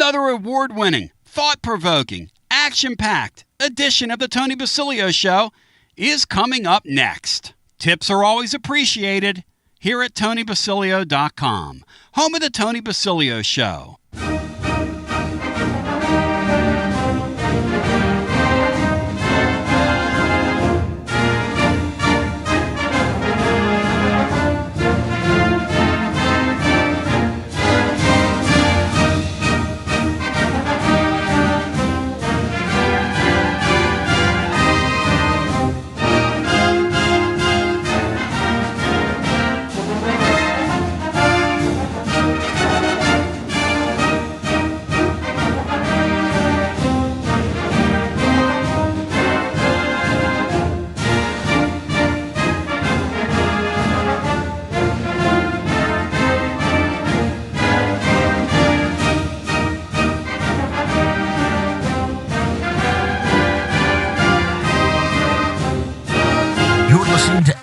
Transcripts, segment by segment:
Another award-winning, thought-provoking, action-packed edition of the Tony Basilio Show is coming up next. Tips are always appreciated here at TonyBasilio.com, home of the Tony Basilio Show.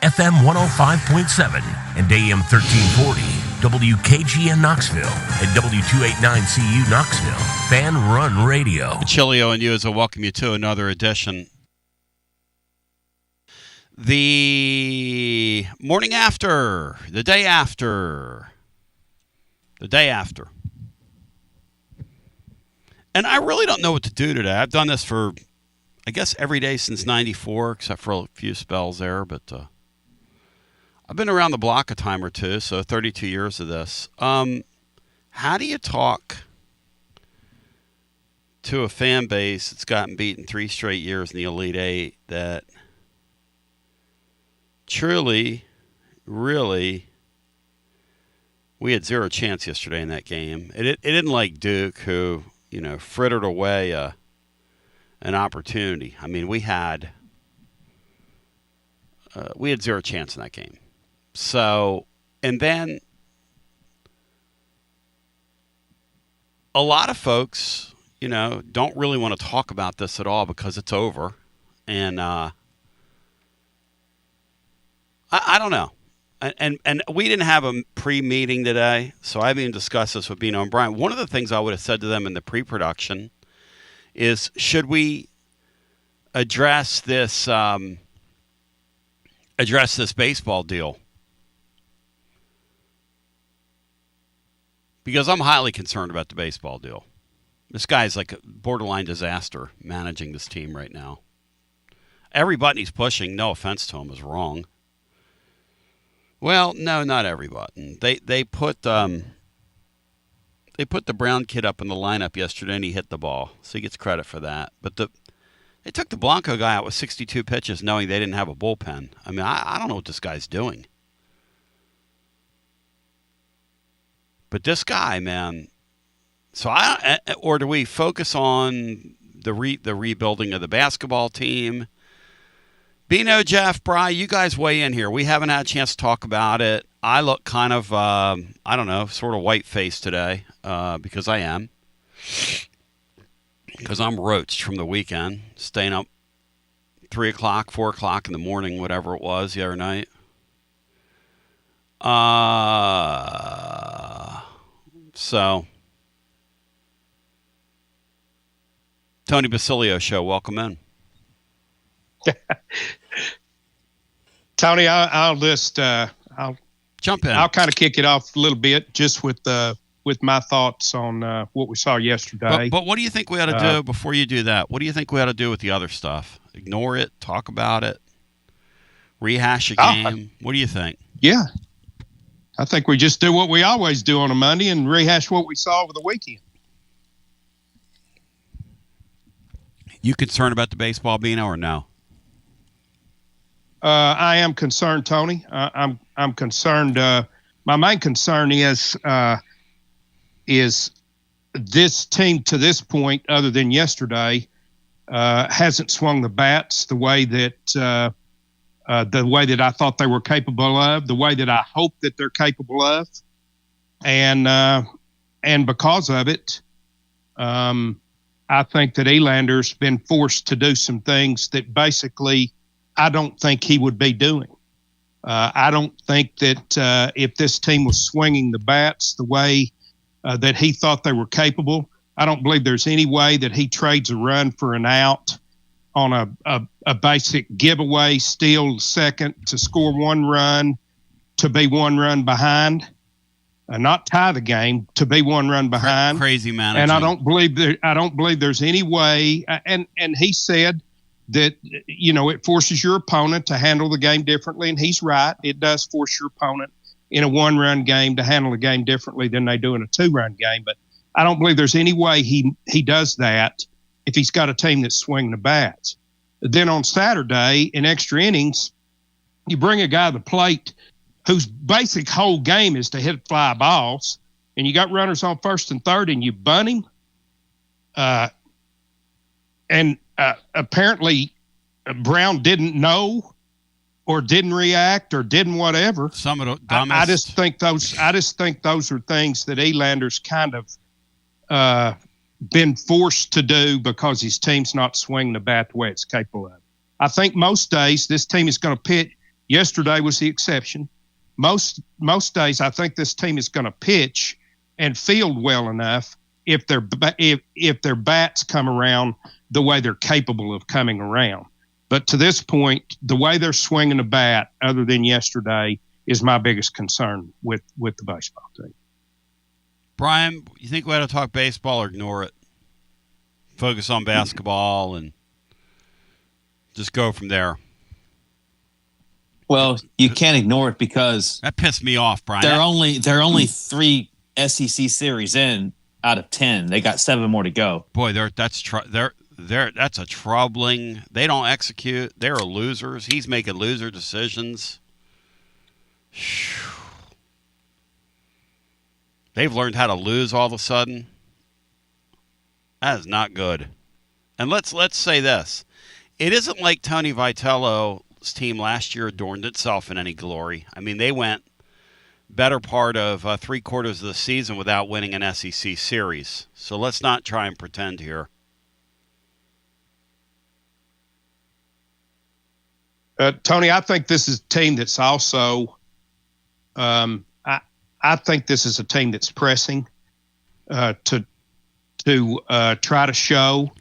FM 105.7 and AM 1340, WKGN Knoxville and W289CU Knoxville, Fan Run Radio. Chilio and you as I welcome you to another edition. The morning after, the day after. And I really don't know what to do today. I've done this for, I guess, every day since 94, except for a few spells there, but I've been around the block a time or two, so 32 years of this. How do you talk to a fan base that's gotten beaten 3 straight years in the Elite Eight that truly, really, we had zero chance yesterday in that game. It didn't like Duke, who, frittered away an opportunity. I mean, we had zero chance in that game. So, and then a lot of folks, don't really want to talk about this at all because it's over. And I don't know. And we didn't have a pre-meeting today, so I haven't even discussed this with Bino and Brian. One of the things I would have said to them in the pre-production is, should we address this baseball deal? Because I'm highly concerned about the baseball deal. This guy's like a borderline disaster managing this team right now. Every button he's pushing, no offense to him, is wrong. Well, no, not every button. They put the Brown kid up in the lineup yesterday and he hit the ball, so he gets credit for that. But they took the Blanco guy out with 62 pitches knowing they didn't have a bullpen. I mean, I don't know what this guy's doing. But this guy, man. So or do we focus on the rebuilding of the basketball team? Bino, Jeff, Bry, you guys weigh in here. We haven't had a chance to talk about it. I look kind of, sort of white-faced today because I am. Because I'm roached from the weekend, staying up 3 o'clock, 4 o'clock in the morning, whatever it was the other night. So, Tony Basilio Show, welcome in. Tony, I'll jump in. I'll kind of kick it off a little bit just with my thoughts on what we saw yesterday. But what do you think we ought to do before you do that? What do you think we ought to do with the other stuff? Ignore it, talk about it, rehash a game? What do you think? Yeah. I think we just do what we always do on a Monday and rehash what we saw over the weekend. You concerned about the baseball, Bino, or no? I am concerned, Tony. I'm concerned. My main concern is this team to this point, other than yesterday, hasn't swung the bats the way that I thought they were capable of, the way that I hope that they're capable of, and because of it, I think that Elander's been forced to do some things that basically I don't think he would be doing. I don't think that if this team was swinging the bats the way that he thought they were capable, I don't believe there's any way that he trades a run for an out on a basic giveaway, steal second to score one run, to be one run behind, not tie the game, to be one run behind. Crazy managing. And I don't believe there's any way. And he said that, it forces your opponent to handle the game differently, and he's right. It does force your opponent in a one-run game to handle the game differently than they do in a two-run game. But I don't believe there's any way he does that if he's got a team that's swinging the bats. Then on Saturday, in extra innings, you bring a guy to the plate whose basic whole game is to hit fly balls, and you got runners on first and third, and you bunt him. Apparently Brown didn't know or didn't react or didn't whatever. Some of the dumbest. I just think those are things that Elander's kind of been forced to do because his team's not swinging the bat the way it's capable of. I think most days this team is going to pitch. Yesterday was the exception. Most days I think this team is going to pitch and field well enough if their bats come around the way they're capable of coming around. But to this point, the way they're swinging the bat, other than yesterday, is my biggest concern with the baseball team. Brian, you think we ought to talk baseball or ignore it? Focus on basketball and just go from there. Well, you can't ignore it because that pissed me off, Brian. They're only 3 SEC series in out of 10. They got 7 more to go. Boy, that's a troubling. They don't execute. They're losers. He's making loser decisions. They've learned how to lose all of a sudden. That is not good. And let's say this. It isn't like Tony Vitello's team last year adorned itself in any glory. I mean, they went better part of 3/4 of the season without winning an SEC series. So let's not try and pretend here. Tony, I think this is a team that's also I think this is a team that's pressing to try to show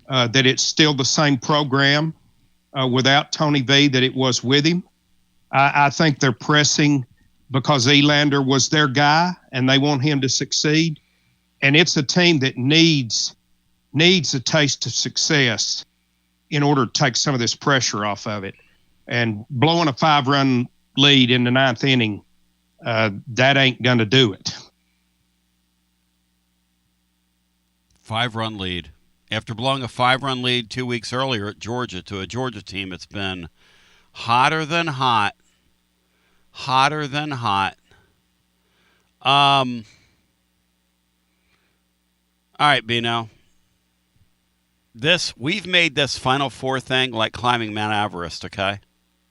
that it's still the same program without Tony V that it was with him. I think they're pressing because Elander was their guy and they want him to succeed. And it's a team that needs a taste of success in order to take some of this pressure off of it. And blowing a 5-run lead in the 9th inning, that ain't going to do it. 5-run lead. After blowing a 5-run lead 2 weeks earlier at Georgia to a Georgia team, it's been hotter than hot. Hotter than hot. All right, Bino. We've made this Final Four thing like climbing Mount Everest, okay?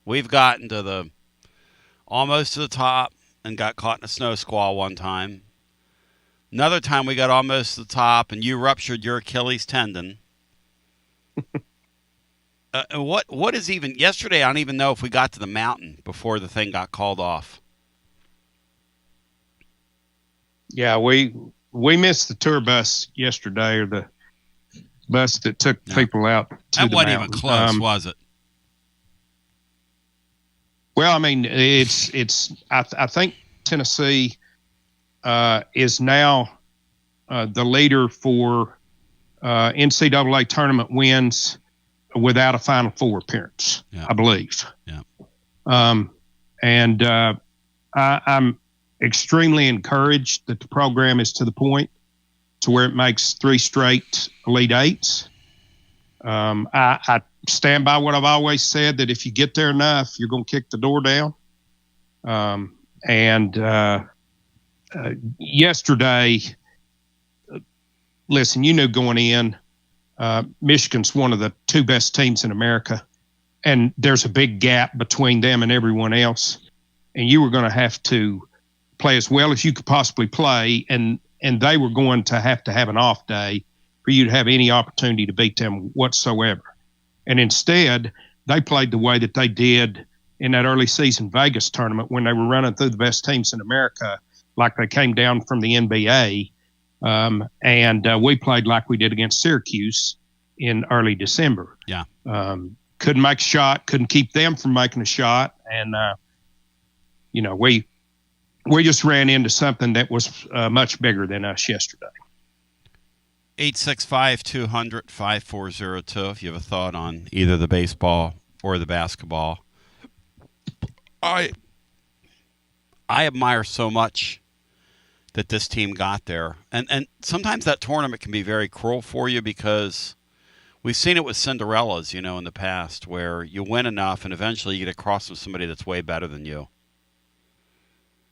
We've gotten to almost to the top and got caught in a snow squall one time. Another time we got almost to the top and you ruptured your Achilles tendon. What is even yesterday? I don't even know if we got to the mountain before the thing got called off. Yeah, we missed the tour bus yesterday, or the bus that took people out to that the wasn't mountain. Even close, was it? Well, I mean, I think Tennessee is now the leader for NCAA tournament wins without a Final Four appearance, I believe. Yeah. I'm extremely encouraged that the program is to the point to where it makes 3 straight Elite Eights. I stand by what I've always said, that if you get there enough, you're going to kick the door down. Yesterday, listen, you knew going in, Michigan's one of the 2 best teams in America, and there's a big gap between them and everyone else. And you were going to have to play as well as you could possibly play, and they were going to have an off day for you to have any opportunity to beat them whatsoever. And instead, they played the way that they did in that early season Vegas tournament when they were running through the best teams in America, like they came down from the NBA. And we played like we did against Syracuse in early December. Yeah. Couldn't make a shot, couldn't keep them from making a shot. And, we just ran into something that was much bigger than us yesterday. 865-200-5402 if you have a thought on either the baseball or the basketball. I admire so much that this team got there. And sometimes that tournament can be very cruel for you because we've seen it with Cinderellas, in the past, where you win enough and eventually you get across with somebody that's way better than you.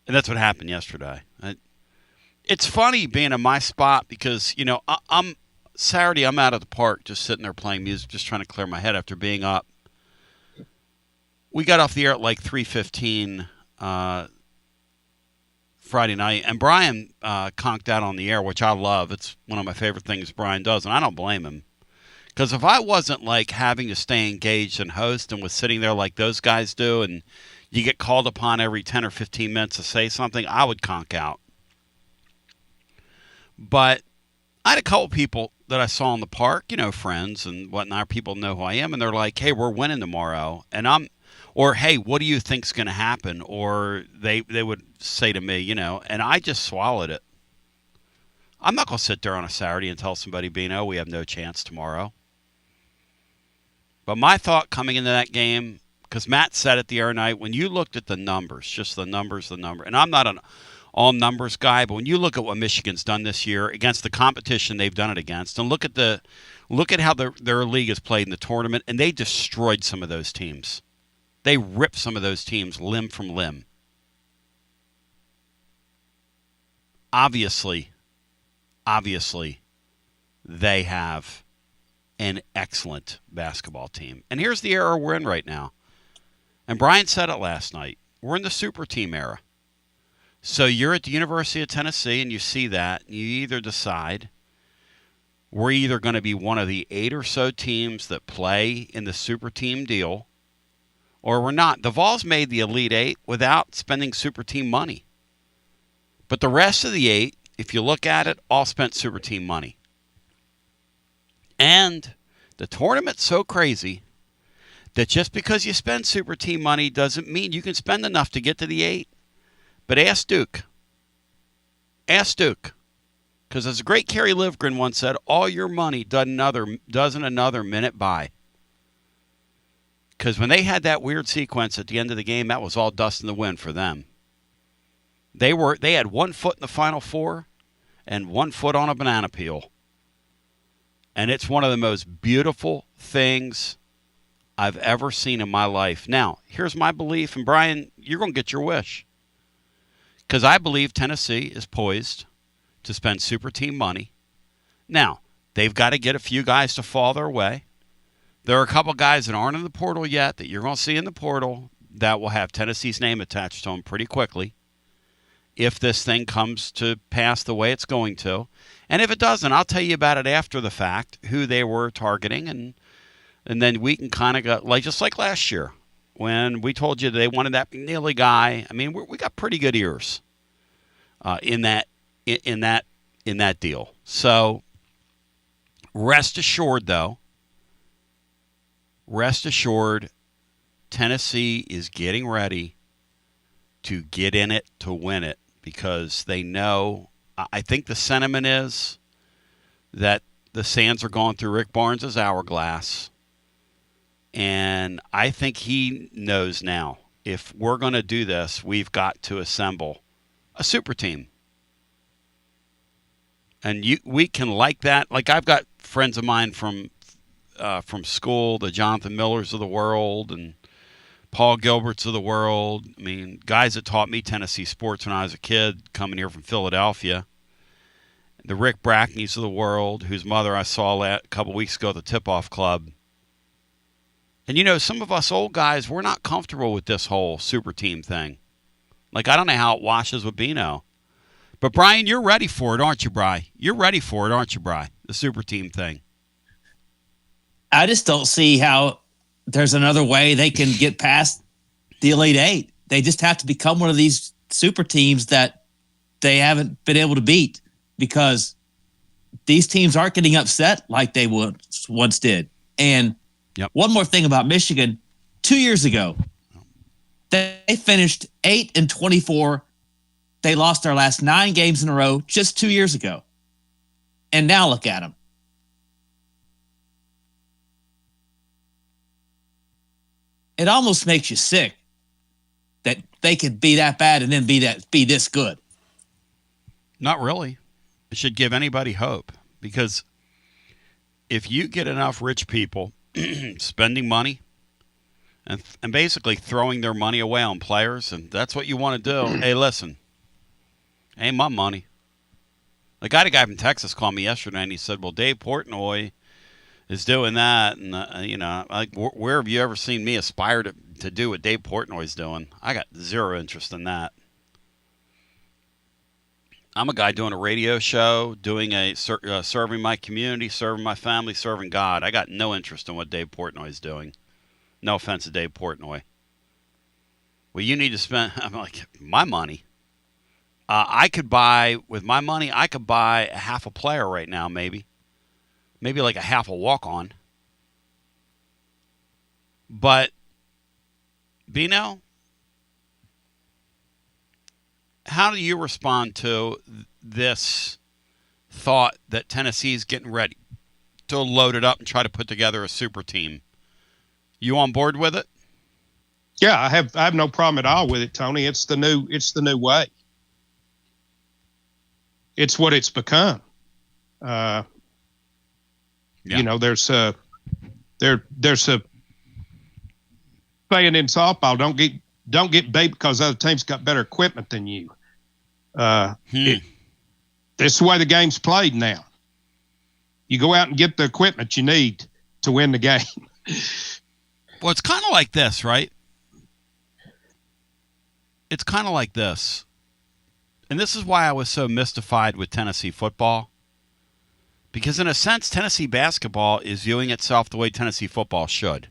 And that's what happened yesterday. It's funny being in my spot because, I'm Saturday, I'm out of the park just sitting there playing music, just trying to clear my head after being up. We got off the air at like 3:15 Friday night, and Brian conked out on the air, which I love. It's one of my favorite things Brian does, and I don't blame him. Because if I wasn't like having to stay engaged and host and was sitting there like those guys do, and you get called upon every 10 or 15 minutes to say something, I would conk out. But I had a couple people that I saw in the park, friends and whatnot. People know who I am, and they're like, hey, we're winning tomorrow. Or, hey, what do you think's going to happen? Or they would say to me, and I just swallowed it. I'm not going to sit there on a Saturday and tell somebody, Bino, we have no chance tomorrow. But my thought coming into that game, because Matt said it the other night, when you looked at the numbers, just the numbers, and I'm not an all-numbers guy, but when you look at what Michigan's done this year against the competition they've done it against, and look at how their league has played in the tournament, and they destroyed some of those teams. They ripped some of those teams limb from limb. Obviously, they have an excellent basketball team. And here's the era we're in right now. And Brian said it last night. We're in the super team era. So you're at the University of Tennessee and you see that. And you either decide we're either going to be one of the 8 or so teams that play in the super team deal, or we're not. The Vols made the Elite 8 without spending super team money. But the rest of the 8, if you look at it, all spent super team money. And the tournament's so crazy that just because you spend super team money doesn't mean you can spend enough to get to the 8. But ask Duke. Ask Duke. Because as the great Kerry Livgren once said, all your money doesn't another minute buy. Because when they had that weird sequence at the end of the game, that was all dust in the wind for them. They had 1 foot in the Final Four and 1 foot on a banana peel. And it's one of the most beautiful things I've ever seen in my life. Now, here's my belief, and Brian, you're going to get your wish. Because I believe Tennessee is poised to spend super team money. Now, they've got to get a few guys to fall their way. There are a couple guys that aren't in the portal yet that you're going to see in the portal that will have Tennessee's name attached to them pretty quickly if this thing comes to pass the way it's going to. And if it doesn't, I'll tell you about it after the fact, who they were targeting, and then we can kind of go, just like last year when we told you they wanted that McNeely guy. I mean, we got pretty good ears in that deal. So rest assured, Tennessee is getting ready to get in it to win it because they know. I think the sentiment is that the Sands are going through Rick Barnes' hourglass. And I think he knows now, if we're going to do this, we've got to assemble a super team. And we can like that. Like, I've got friends of mine from school, the Jonathan Millers of the world and Paul Gilberts of the world. I mean, guys that taught me Tennessee sports when I was a kid coming here from Philadelphia. The Rick Brackneys of the world, whose mother I saw a couple weeks ago at the Tip-Off Club. And, some of us old guys, we're not comfortable with this whole super team thing. Like, I don't know how it washes with Bino. But, Brian, you're ready for it, aren't you, Bri? You're ready for it, aren't you, Bri? The super team thing. I just don't see how there's another way they can get past the Elite 8. They just have to become one of these super teams that they haven't been able to beat because these teams aren't getting upset like they once did. And one more thing about Michigan, 2 years ago, they finished 8-24. They lost their last 9 games in a row just 2 years ago. And now look at them. It almost makes you sick that they could be that bad and then be this good. Not really. It should give anybody hope, because if you get enough rich people spending money and basically throwing their money away on players, and that's what you want to do. Hey, listen, ain't my money. I got a guy from Texas called me yesterday, and he said, well, Dave Portnoy is doing that. And, where have you ever seen me aspire to do what Dave Portnoy's doing? I got zero interest in that. I'm a guy doing a radio show, doing serving my community, serving my family, serving God. I got no interest in what Dave Portnoy's doing. No offense to Dave Portnoy. Well, you need to spend, I'm like, my money. I could buy, with my money, I could buy a half a player right now, maybe. Maybe like a half a walk-on. But, Bino, how do you respond to this thought that Tennessee's getting ready to load it up and try to put together a super team? You on board with it? Yeah, I have no problem at all with it, Tony. It's the new way. It's what it's become. You know, there's a saying in softball, don't get bait because other teams got better equipment than you. This is the way the game's played now. You go out and get the equipment you need to win the game. Well, it's kind of like this, right? It's kind of like this. And this is why I was so mystified with Tennessee football. Because in a sense, Tennessee basketball is viewing itself the way Tennessee football should.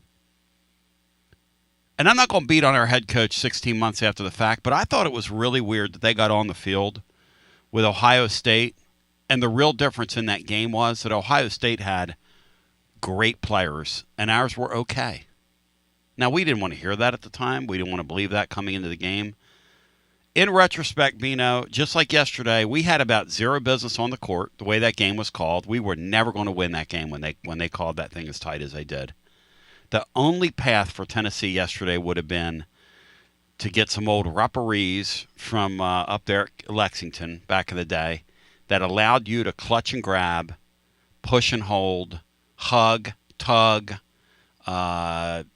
And I'm not going to beat on our head coach 16 months after the fact, but I thought it was really weird that they got on the field with Ohio State. And the real difference in that game was that Ohio State had great players, and ours were okay. Now, we didn't want to hear that at the time. We didn't want to believe that coming into the game. In retrospect, Bino, just like yesterday, we had about zero business on the court, the way that game was called. We were never going to win that game when they called that thing as tight as they did. The only path for Tennessee yesterday would have been to get some old referees from up there at Lexington back in the day that allowed you to clutch and grab, push and hold, hug, tug, grab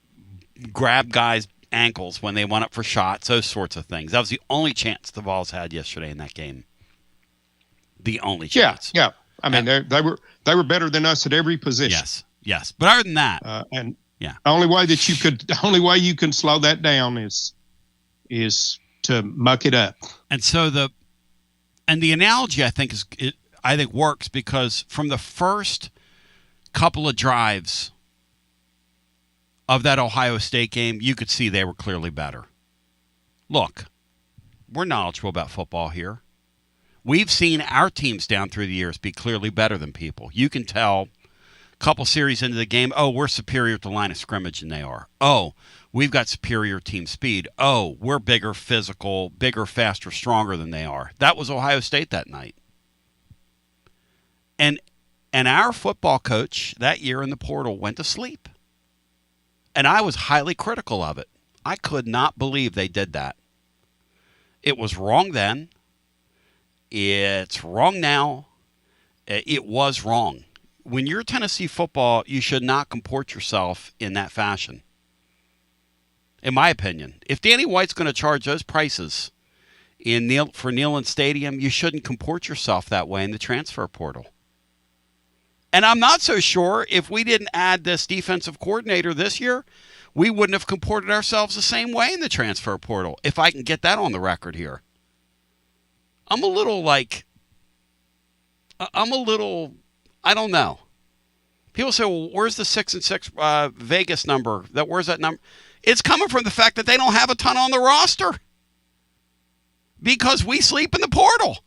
guys' ankles when they went up for shots, those sorts of things. That was the only chance the Vols had yesterday in that game. The only chance. Yeah. I mean, they were better than us at every position. Yes. But other than that, the only way you can slow that down is to muck it up. And so the analogy I think works, because from the first couple of drives of that Ohio State game, you could see they were clearly better. Look, we're knowledgeable about football here. We've seen our teams down through the years be clearly better than people. You can tell a couple series into the game, oh, we're superior at the line of scrimmage than they are. Oh, we've got superior team speed. Oh, we're bigger, physical, bigger, faster, stronger than they are. That was Ohio State that night. And our football coach that year in the portal went to sleep. And I was highly critical of it. I could not believe they did that. It was wrong then. It's wrong now. It was wrong. When you're Tennessee football, you should not comport yourself in that fashion. In my opinion. If Danny White's going to charge those prices for Neyland Stadium, you shouldn't comport yourself that way in the transfer portal. And I'm not so sure if we didn't add this defensive coordinator this year, we wouldn't have comported ourselves the same way in the transfer portal, if I can get that on the record here. I'm a little, I don't know. People say, well, where's the 6-6 Vegas number? Where's that number? It's coming from the fact that they don't have a ton on the roster. Because we sleep in the portal.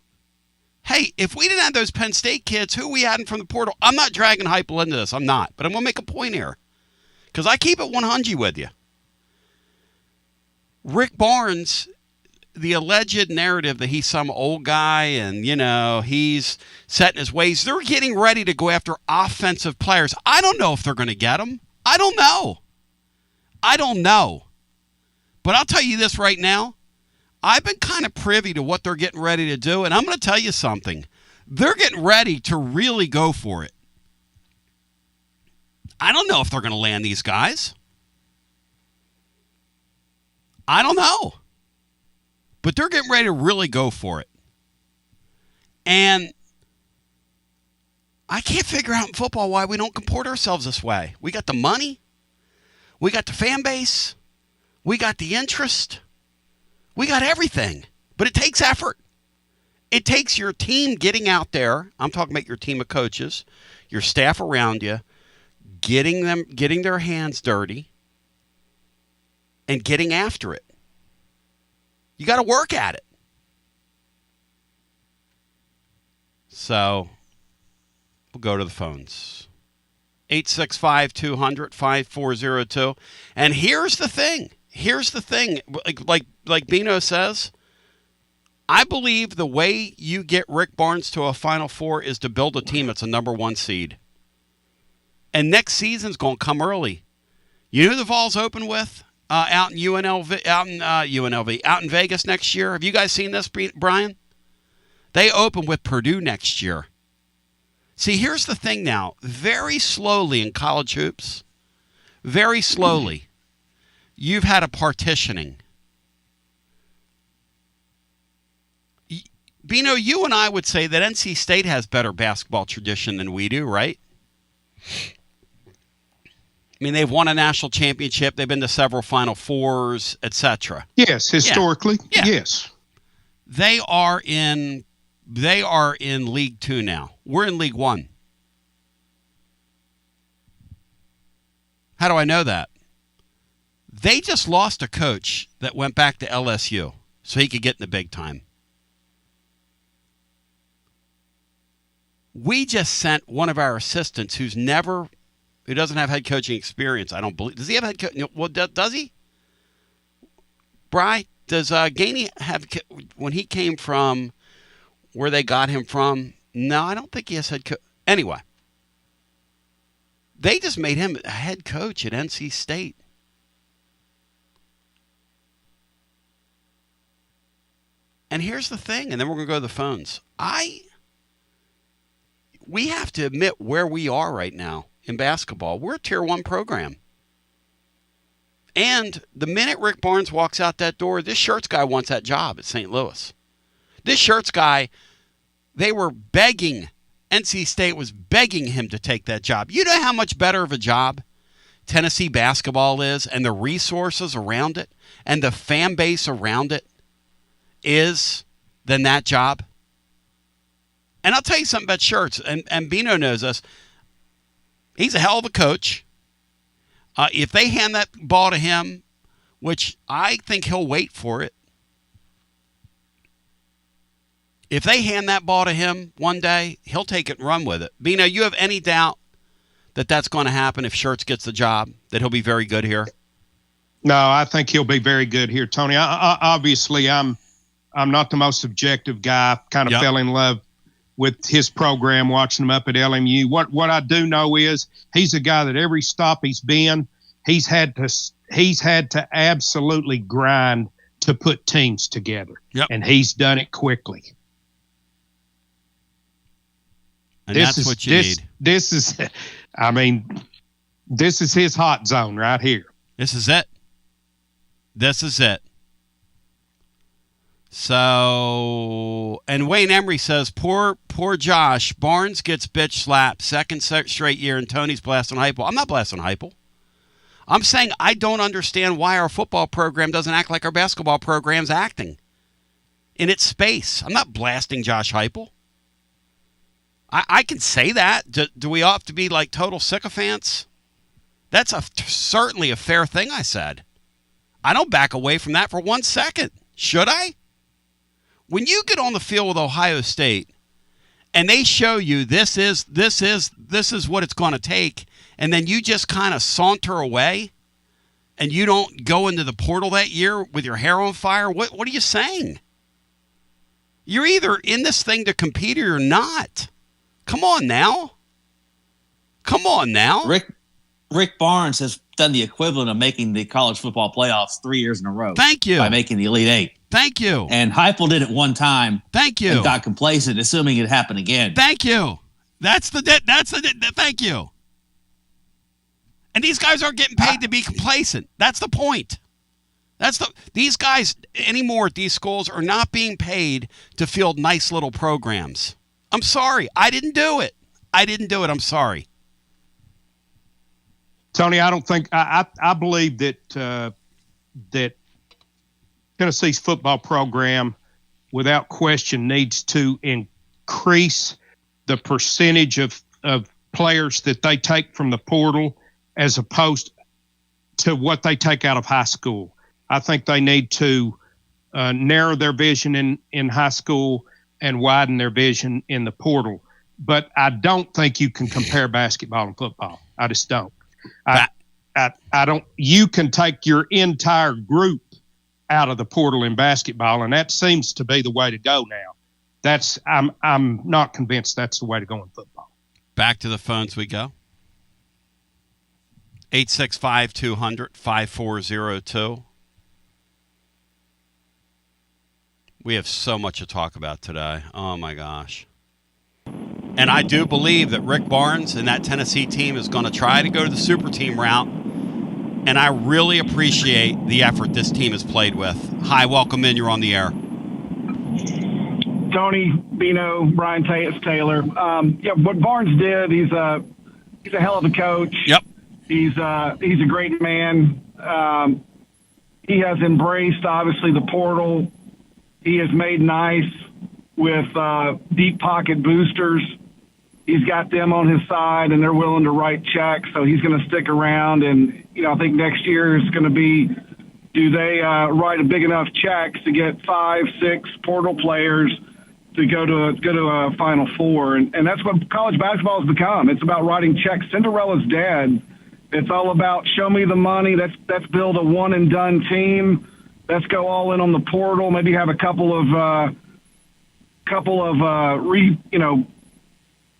Hey, if we didn't have those Penn State kids, who we adding from the portal? I'm not dragging Heupel into this. I'm not. But I'm going to make a point here. Because I keep it 100 with you. Rick Barnes, the alleged narrative that he's some old guy and, he's set in his ways. They're getting ready to go after offensive players. I don't know if they're going to get them. I don't know. But I'll tell you this right now. I've been kind of privy to what they're getting ready to do, and I'm going to tell you something. They're getting ready to really go for it. I don't know if they're going to land these guys. I don't know. But they're getting ready to really go for it. And I can't figure out in football why we don't comport ourselves this way. We got the money. We got the fan base. We got the interest. We got everything, but it takes effort. It takes your team getting out there. I'm talking about your team of coaches, your staff around you, getting their hands dirty and getting after it. You got to work at it. So we'll go to the phones. 865-200-5402. And here's the thing. Like Bino says, I believe the way you get Rick Barnes to a Final Four is to build a team that's a number one seed. And next season's going to come early. You know who the Vols open with out in out in Vegas next year? Have you guys seen this, Brian? They open with Purdue next year. See, here's the thing now. Very slowly in college hoops, very slowly, you've had a partitioning. Bino, you and I would say that NC State has better basketball tradition than we do, right? I mean, they've won a national championship. They've been to several Final Fours, etc. Yes, historically, yeah. Yes. They are in League 2 now. We're in League 1. How do I know that? They just lost a coach that went back to LSU so he could get in the big time. We just sent one of our assistants who doesn't have head coaching experience. I don't believe. Does he have head coaching? Well, does he? Bri, does Gainey have, when he came from where they got him from? No, I don't think he has head coach. Anyway, they just made him a head coach at NC State. And here's the thing, and then we're going to go to the phones. We have to admit where we are right now in basketball. We're a Tier 1 program. And the minute Rick Barnes walks out that door, this Shirts guy wants that job at St. Louis. This Shirts guy, they were begging, NC State was begging him to take that job. You know how much better of a job Tennessee basketball is, and the resources around it, and the fan base around it is than that job? And I'll tell you something about Shirts, and Bino knows us. He's a hell of a coach. If they hand that ball to him, which I think he'll wait for it. If they hand that ball to him one day, he'll take it and run with it. Bino, you have any doubt that that's going to happen if Shirts gets the job, that he'll be very good here? No, I think he'll be very good here, Tony. Obviously, I'm not the most objective guy. Kind of fell in love with his program, watching him up at LMU. What I do know is he's a guy that every stop he's been, he's had to absolutely grind to put teams together. Yep. And he's done it quickly. And that's what you need. This is his hot zone right here. This is it. So, and Wayne Emery says, poor Josh. Barnes gets bitch slapped second straight year, and Tony's blasting Heupel. I'm not blasting Heupel. I'm saying I don't understand why our football program doesn't act like our basketball program's acting in its space. I'm not blasting Josh Heupel. I can say that. Do we have to be like total sycophants? That's certainly a fair thing I said. I don't back away from that for 1 second. Should I? When you get on the field with Ohio State and they show you this is what it's going to take, and then you just kind of saunter away, and you don't go into the portal that year with your hair on fire, what are you saying? You're either in this thing to compete or you're not. Come on now. Rick Barnes has done the equivalent of making the college football playoffs 3 years in a row. Thank you. By making the Elite Eight. Thank you. And Heupel did it one time. Thank you. And got complacent, assuming it'd happen again. Thank you. That's the thank you. And these guys aren't getting paid to be complacent. That's the point. These guys anymore at these schools are not being paid to field nice little programs. I'm sorry. I didn't do it. I'm sorry. Tony, I don't think I believe that that Tennessee's football program, without question, needs to increase the percentage of players that they take from the portal as opposed to what they take out of high school. I think they need to narrow their vision in high school and widen their vision in the portal. But I don't think you can compare basketball and football. I just don't. I don't. You can take your entire group out of the portal in basketball, and that seems to be the way to go now. I'm not convinced that's the way to go in football. Back to the phones we go. 865-200-5402. We have so much to talk about today. Oh, my gosh. And I do believe that Rick Barnes and that Tennessee team is going to try to go to the super team route. And I really appreciate the effort this team has played with. Hi, welcome in. You're on the air. Tony, Bino, Brian Taylor. What Barnes did, he's a hell of a coach. Yep. He's a great man. He has embraced, obviously, the portal. He has made nice with deep pocket boosters. He's got them on his side, and they're willing to write checks, so he's going to stick around. And, I think next year is going to be, do they write a big enough checks to get 5, 6 portal players to go to a Final Four? And that's what college basketball has become. It's about writing checks. Cinderella's dead. It's all about show me the money. Let's build a one-and-done team. Let's go all in on the portal. Maybe have a couple of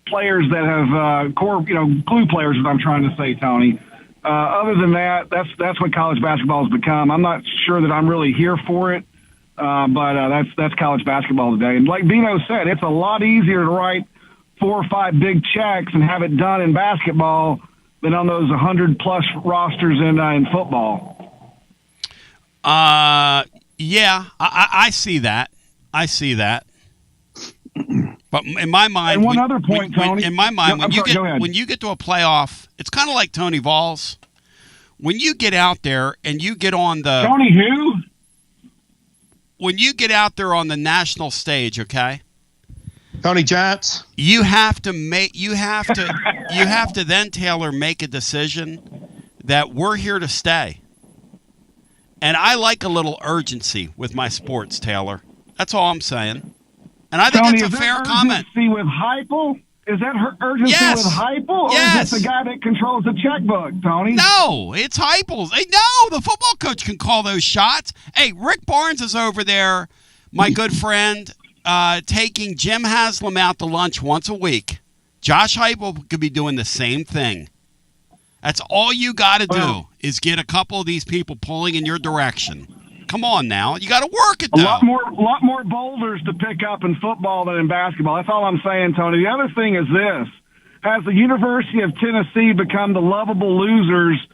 players that have core, glue players, as I'm trying to say, Tony. Other than that, that's what college basketball has become. I'm not sure that I'm really here for it, but that's college basketball today. And like Bino said, it's a lot easier to write 4 or 5 big checks and have it done in basketball than on those 100-plus rosters in football. Yeah, I see that. But in my mind, and one other point, Tony. In my mind, when you get to a playoff, it's kind of like Tony Vols. When you get out there and you get on the Tony who? When you get out there on the national stage, okay? Tony Giants. You have to then, Taylor, make a decision that we're here to stay. And I like a little urgency with my sports, Taylor. That's all I'm saying. And I think Tony, that's a fair comment. Urgency with Heupel? Is that her urgency with Heupel? Or is it the guy that controls the checkbook, Tony? No, it's Heupel's. Hey, no, the football coach can call those shots. Hey, Rick Barnes is over there, my good friend, taking Jim Haslam out to lunch once a week. Josh Heupel could be doing the same thing. That's all you got to do is get a couple of these people pulling in your direction. Come on now. You got to work it, though. A lot more boulders to pick up in football than in basketball. That's all I'm saying, Tony. The other thing is this. Has the University of Tennessee become the lovable losers,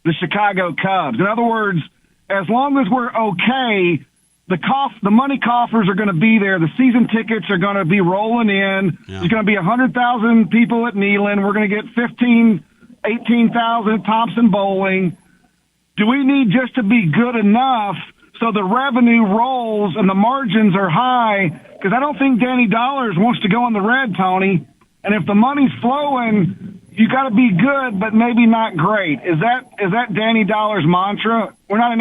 the Chicago Cubs? In other words, as long as we're okay, the money coffers are going to be there. The season tickets are going to be rolling in. Yeah. There's going to be 100,000 people at Neyland. We're going to get 18,000 at Thompson Bowling. Do we need just to be good enough so the revenue rolls and the margins are high? Because I don't think Danny Dollars wants to go in the red, Tony. And if the money's flowing, you got to be good, but maybe not great. Is that Danny Dollars' mantra? We're in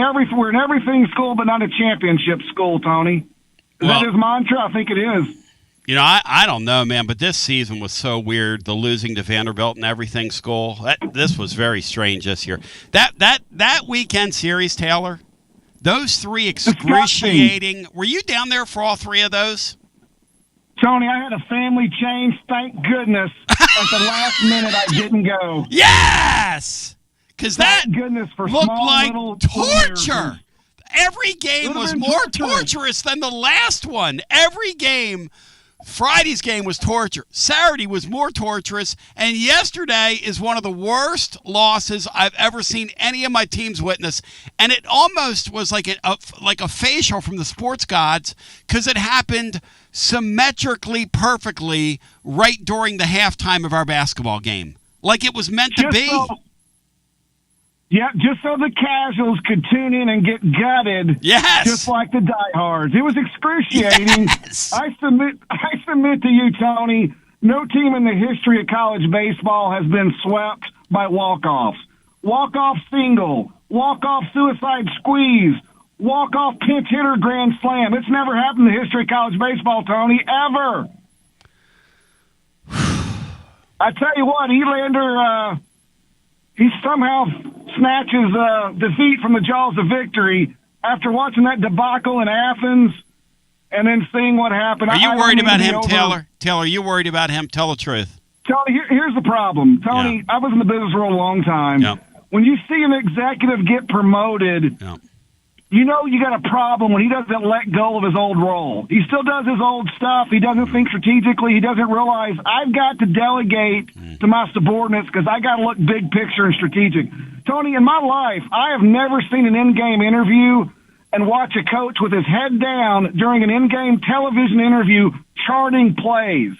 everything school, but not a championship school, Tony. Is that his mantra? I think it is. I don't know, man, but this season was so weird. The losing to Vanderbilt and everything school. This was very strange this year. That weekend series, Taylor, those three excruciating. Were you down there for all three of those? Tony, I had a family change. Thank goodness. At the last minute, I didn't go. Yes! Because that goodness for looked small, like little torture. Every game was more torturous than the last one. Every game, Friday's game was torture. Saturday was more torturous. And yesterday is one of the worst losses I've ever seen any of my teams witness. And it almost was like a facial from the sports gods because it happened symmetrically, perfectly right during the halftime of our basketball game. Like it was meant to be. Yeah, just so the casuals could tune in and get gutted. Yes. Just like the diehards. It was excruciating. Yes. I submit to you, Tony, no team in the history of college baseball has been swept by walk-offs. Walk-off single, walk-off suicide squeeze, walk-off pinch hitter grand slam. It's never happened in the history of college baseball, Tony, ever. I tell you what, Elander, he somehow snatches defeat from the jaws of victory after watching that debacle in Athens and then seeing what happened. Are you worried about him, Taylor? Taylor, are you worried about him? Tell the truth. Tony, here's the problem. Tony, I was in the business for a long time. Yeah. When you see an executive get promoted, you know you got a problem when he doesn't let go of his old role. He still does his old stuff. He doesn't think strategically. He doesn't realize I've got to delegate to my subordinates because I got to look big picture and strategic. Tony, in my life, I have never seen an in-game interview and watch a coach with his head down during an in-game television interview charting plays.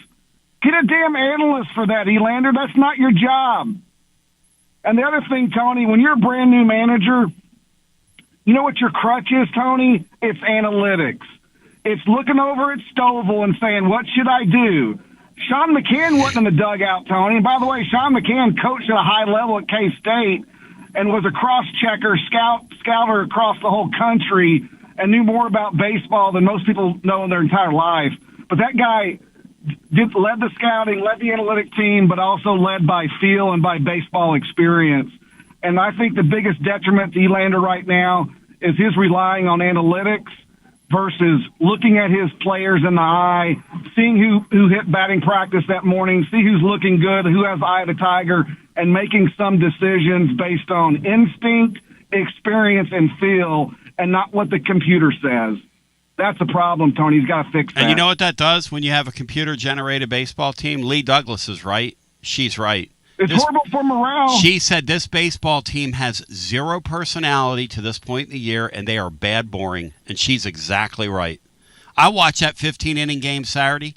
Get a damn analyst for that, Elander. That's not your job. And the other thing, Tony, when you're a brand new manager, you know what your crutch is, Tony? It's analytics. It's looking over at Stovall and saying, what should I do? Sean McCann wasn't in the dugout, Tony. And by the way, Sean McCann coached at a high level at K-State and was a cross-checker, scouter across the whole country and knew more about baseball than most people know in their entire life. But that guy led the scouting, led the analytic team, but also led by feel and by baseball experience. And I think the biggest detriment to Elander right now is his relying on analytics versus looking at his players in the eye, seeing who hit batting practice that morning, see who's looking good, who has the eye of the tiger, and making some decisions based on instinct, experience, and feel, and not what the computer says. That's a problem, Tony. He's got to fix that. And you know what that does when you have a computer-generated baseball team? Lee Douglas is right. She's right. It's horrible for morale. She said this baseball team has zero personality to this point in the year, and they are bad boring. And she's exactly right. I watched that 15-inning game Saturday.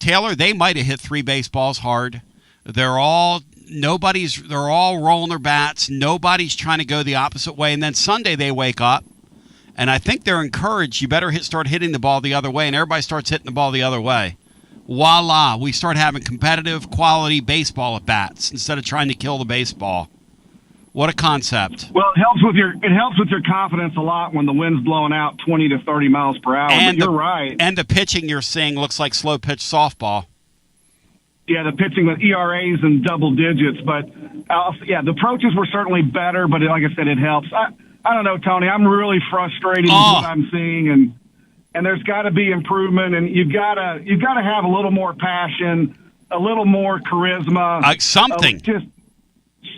Taylor, they might have hit 3 baseballs hard. They're all rolling their bats. Nobody's trying to go the opposite way. And then Sunday they wake up, and I think they're encouraged. You better start hitting the ball the other way, and everybody starts hitting the ball the other way. Voila, we start having competitive, quality baseball at bats instead of trying to kill the baseball. What a concept. Well, it helps with your confidence a lot when the wind's blowing out 20 to 30 miles per hour. And you're right. And the pitching you're seeing looks like slow pitch softball. Yeah, the pitching with ERAs in double digits. But, the approaches were certainly better, but like I said, it helps. I don't know, Tony. I'm really frustrated with what I'm seeing, and there's got to be improvement, and you've got to have a little more passion, a little more charisma, something. Just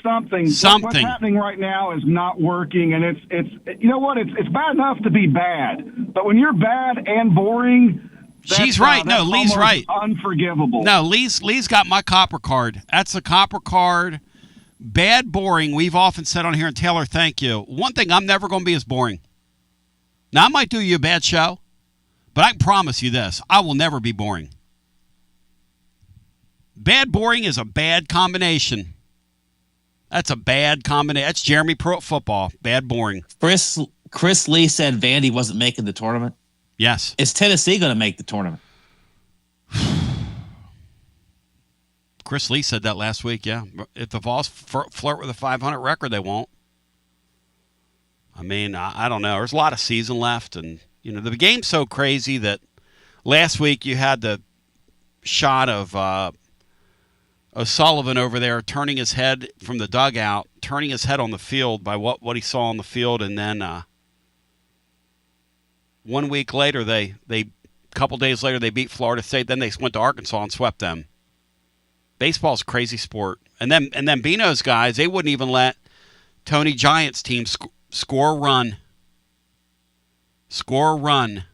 something. What's happening right now is not working, and it's you know what? It's bad enough to be bad, but when you're bad and boring, she's right. No, Lee's right. Unforgivable. No, Lee's got my copper card. That's the copper card. Bad, boring. We've often said on here, and Taylor, thank you. One thing, I'm never going to be as boring. Now, I might do you a bad show, but I can promise you this. I will never be boring. Bad, boring is a bad combination. That's a bad combination. That's Jeremy Pruitt football. Bad, boring. Chris Lee said Vandy wasn't making the tournament. Yes. Is Tennessee going to make the tournament? Chris Lee said that last week, yeah. If the Vols flirt with a 500 record, they won't. I mean, I don't know. There's a lot of season left, and the game's so crazy that last week you had the shot of O'Sullivan over there turning his head from the dugout, turning his head on the field by what he saw on the field, and then 1 week later, they couple days later they beat Florida State. Then they went to Arkansas and swept them. Baseball's a crazy sport, and then Bino's guys, they wouldn't even let Tony Giant's team score a run. Score a run.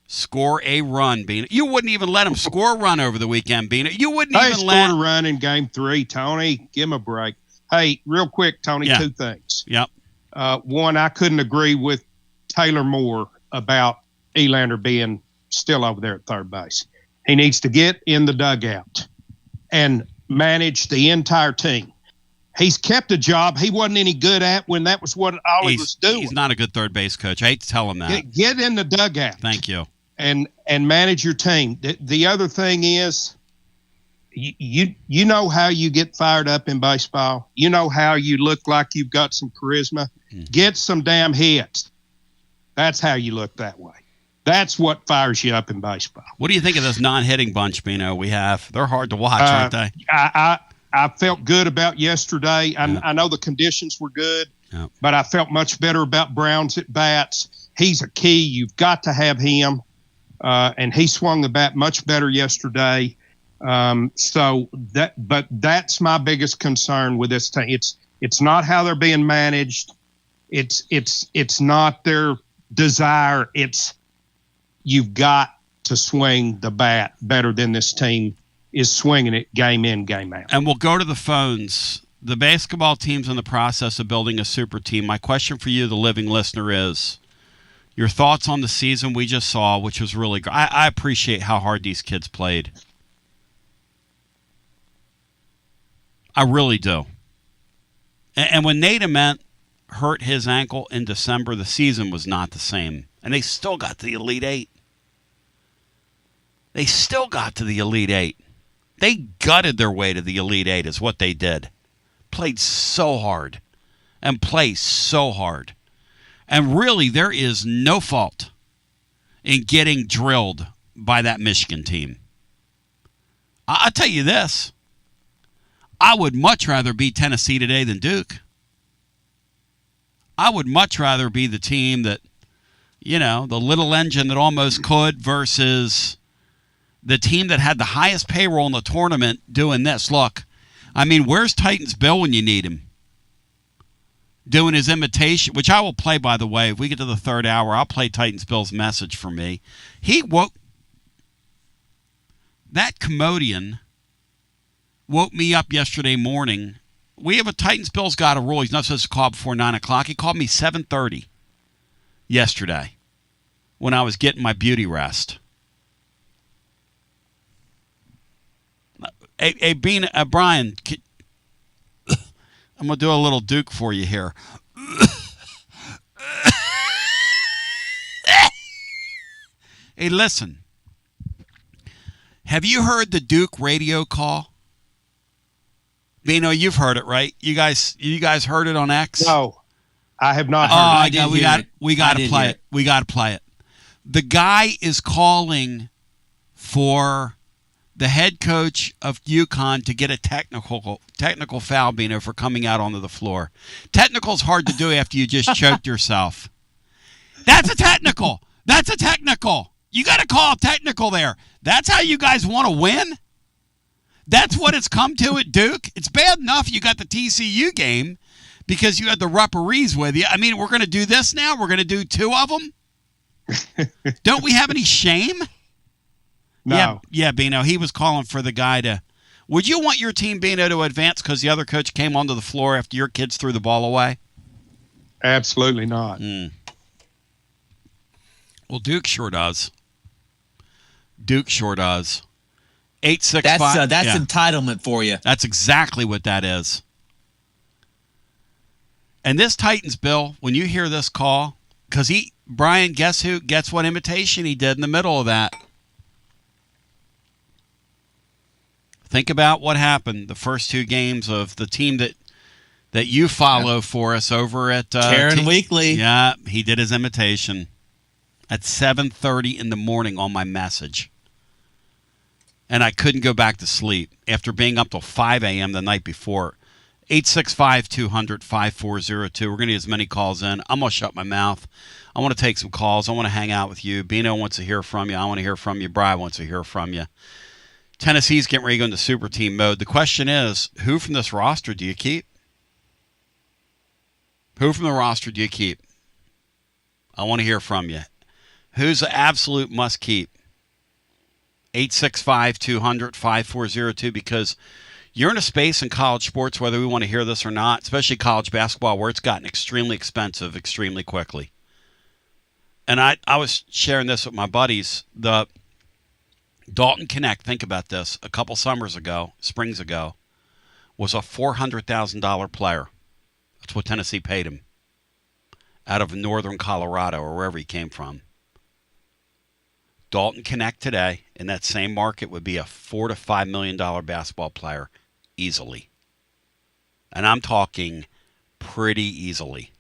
Score a run, Bino. You wouldn't even let him score a run over the weekend, Bino. You wouldn't even let... They scored a run in Game 3, Tony. Give him a break. Hey, real quick, Tony, two things. Yep. One, I couldn't agree with Taylor Moore about Elander being still over there at third base. He needs to get in the dugout and manage the entire team. He's kept a job he wasn't any good at when that was what all he was doing. He's not a good third base coach. I hate to tell him that. Get in the dugout. Thank you. And manage your team. The other thing is, you know how you get fired up in baseball. You know how you look like you've got some charisma. Get some damn hits. That's how you look that way. That's what fires you up in baseball. What do you think of this non-hitting bunch, Bino? We have. They're hard to watch, aren't they? I felt good about yesterday. I know the conditions were good, but I felt much better about Brown's at bats. He's a key. You've got to have him. And he swung the bat much better yesterday. But that's my biggest concern with this team. It's not how they're being managed. It's not their desire. It's you've got to swing the bat better than this team is swinging it game in, game out. And we'll go to the phones. The basketball team's in the process of building a super team. My question for you, the living listener, is your thoughts on the season we just saw, which was really good. I appreciate how hard these kids played. I really do. And when Nate Ament hurt his ankle in December, the season was not the same. And they still got to the Elite Eight. They still got to the Elite Eight. They gutted their way to the Elite Eight is what they did. Played so hard. And play so hard. And really, there is no fault in getting drilled by that Michigan team. I'll tell you this. I would much rather beat Tennessee today than Duke. I would much rather be the team that, the little engine that almost could versus the team that had the highest payroll in the tournament doing this. Look, where's Titans Bill when you need him? Doing his imitation, which I will play, by the way. If we get to the third hour, I'll play Titans Bill's message for me. That Commodian woke me up yesterday morning. We have a Titans Bill's got a rule. He's not supposed to call before 9 o'clock. He called me 7:30 yesterday when I was getting my beauty rest. Hey, Brian, I'm going to do a little Duke for you here. Hey, listen. Have you heard the Duke radio call? Bino, you've heard it, right? You guys heard it on X? No, I have not heard it. We got to play it. We got to play it. The guy is calling for the head coach of UConn to get a technical foul, Bino, for coming out onto the floor. Technical's hard to do after you just choked yourself. That's a technical. That's a technical. You got to call a technical there. That's how you guys want to win? That's what it's come to at Duke? It's bad enough you got the TCU game because you had the referees with you. We're going to do this now? We're going to do two of them? Don't we have any shame? No. Yeah, Bino, he was calling for the guy to... Would you want your team, Bino, to advance because the other coach came onto the floor after your kids threw the ball away? Absolutely not. Well, Duke sure does. Duke sure does. 865. That's entitlement for you. That's exactly what that is. And this Titans Bill, when you hear this call, because Brian, guess who? Guess what imitation he did in the middle of that? Think about what happened the first two games of the team that you follow for us over at Karen Weekly. Yeah, he did his imitation at 7:30 in the morning on my message. and I couldn't go back to sleep after being up till 5 a.m. the night before. 865-200-5402. We're going to get as many calls in. I'm going to shut my mouth. I want to take some calls. I want to hang out with you. Bino wants to hear from you. I want to hear from you. Brian wants to hear from you. Tennessee's getting ready to go into super team mode. The question is, who from this roster do you keep? Who from the roster do you keep? I want to hear from you. Who's the absolute must keep? 865-200-5402, because you're in a space in college sports, whether we want to hear this or not, especially college basketball, where it's gotten extremely expensive extremely quickly. And I was sharing this with my buddies. The Dalton Connect, think about this, a couple springs ago, was a $400,000 player. That's what Tennessee paid him out of northern Colorado or wherever he came from. Dalton Connect today in that same market would be a $4 to $5 million basketball player easily. And I'm talking pretty easily.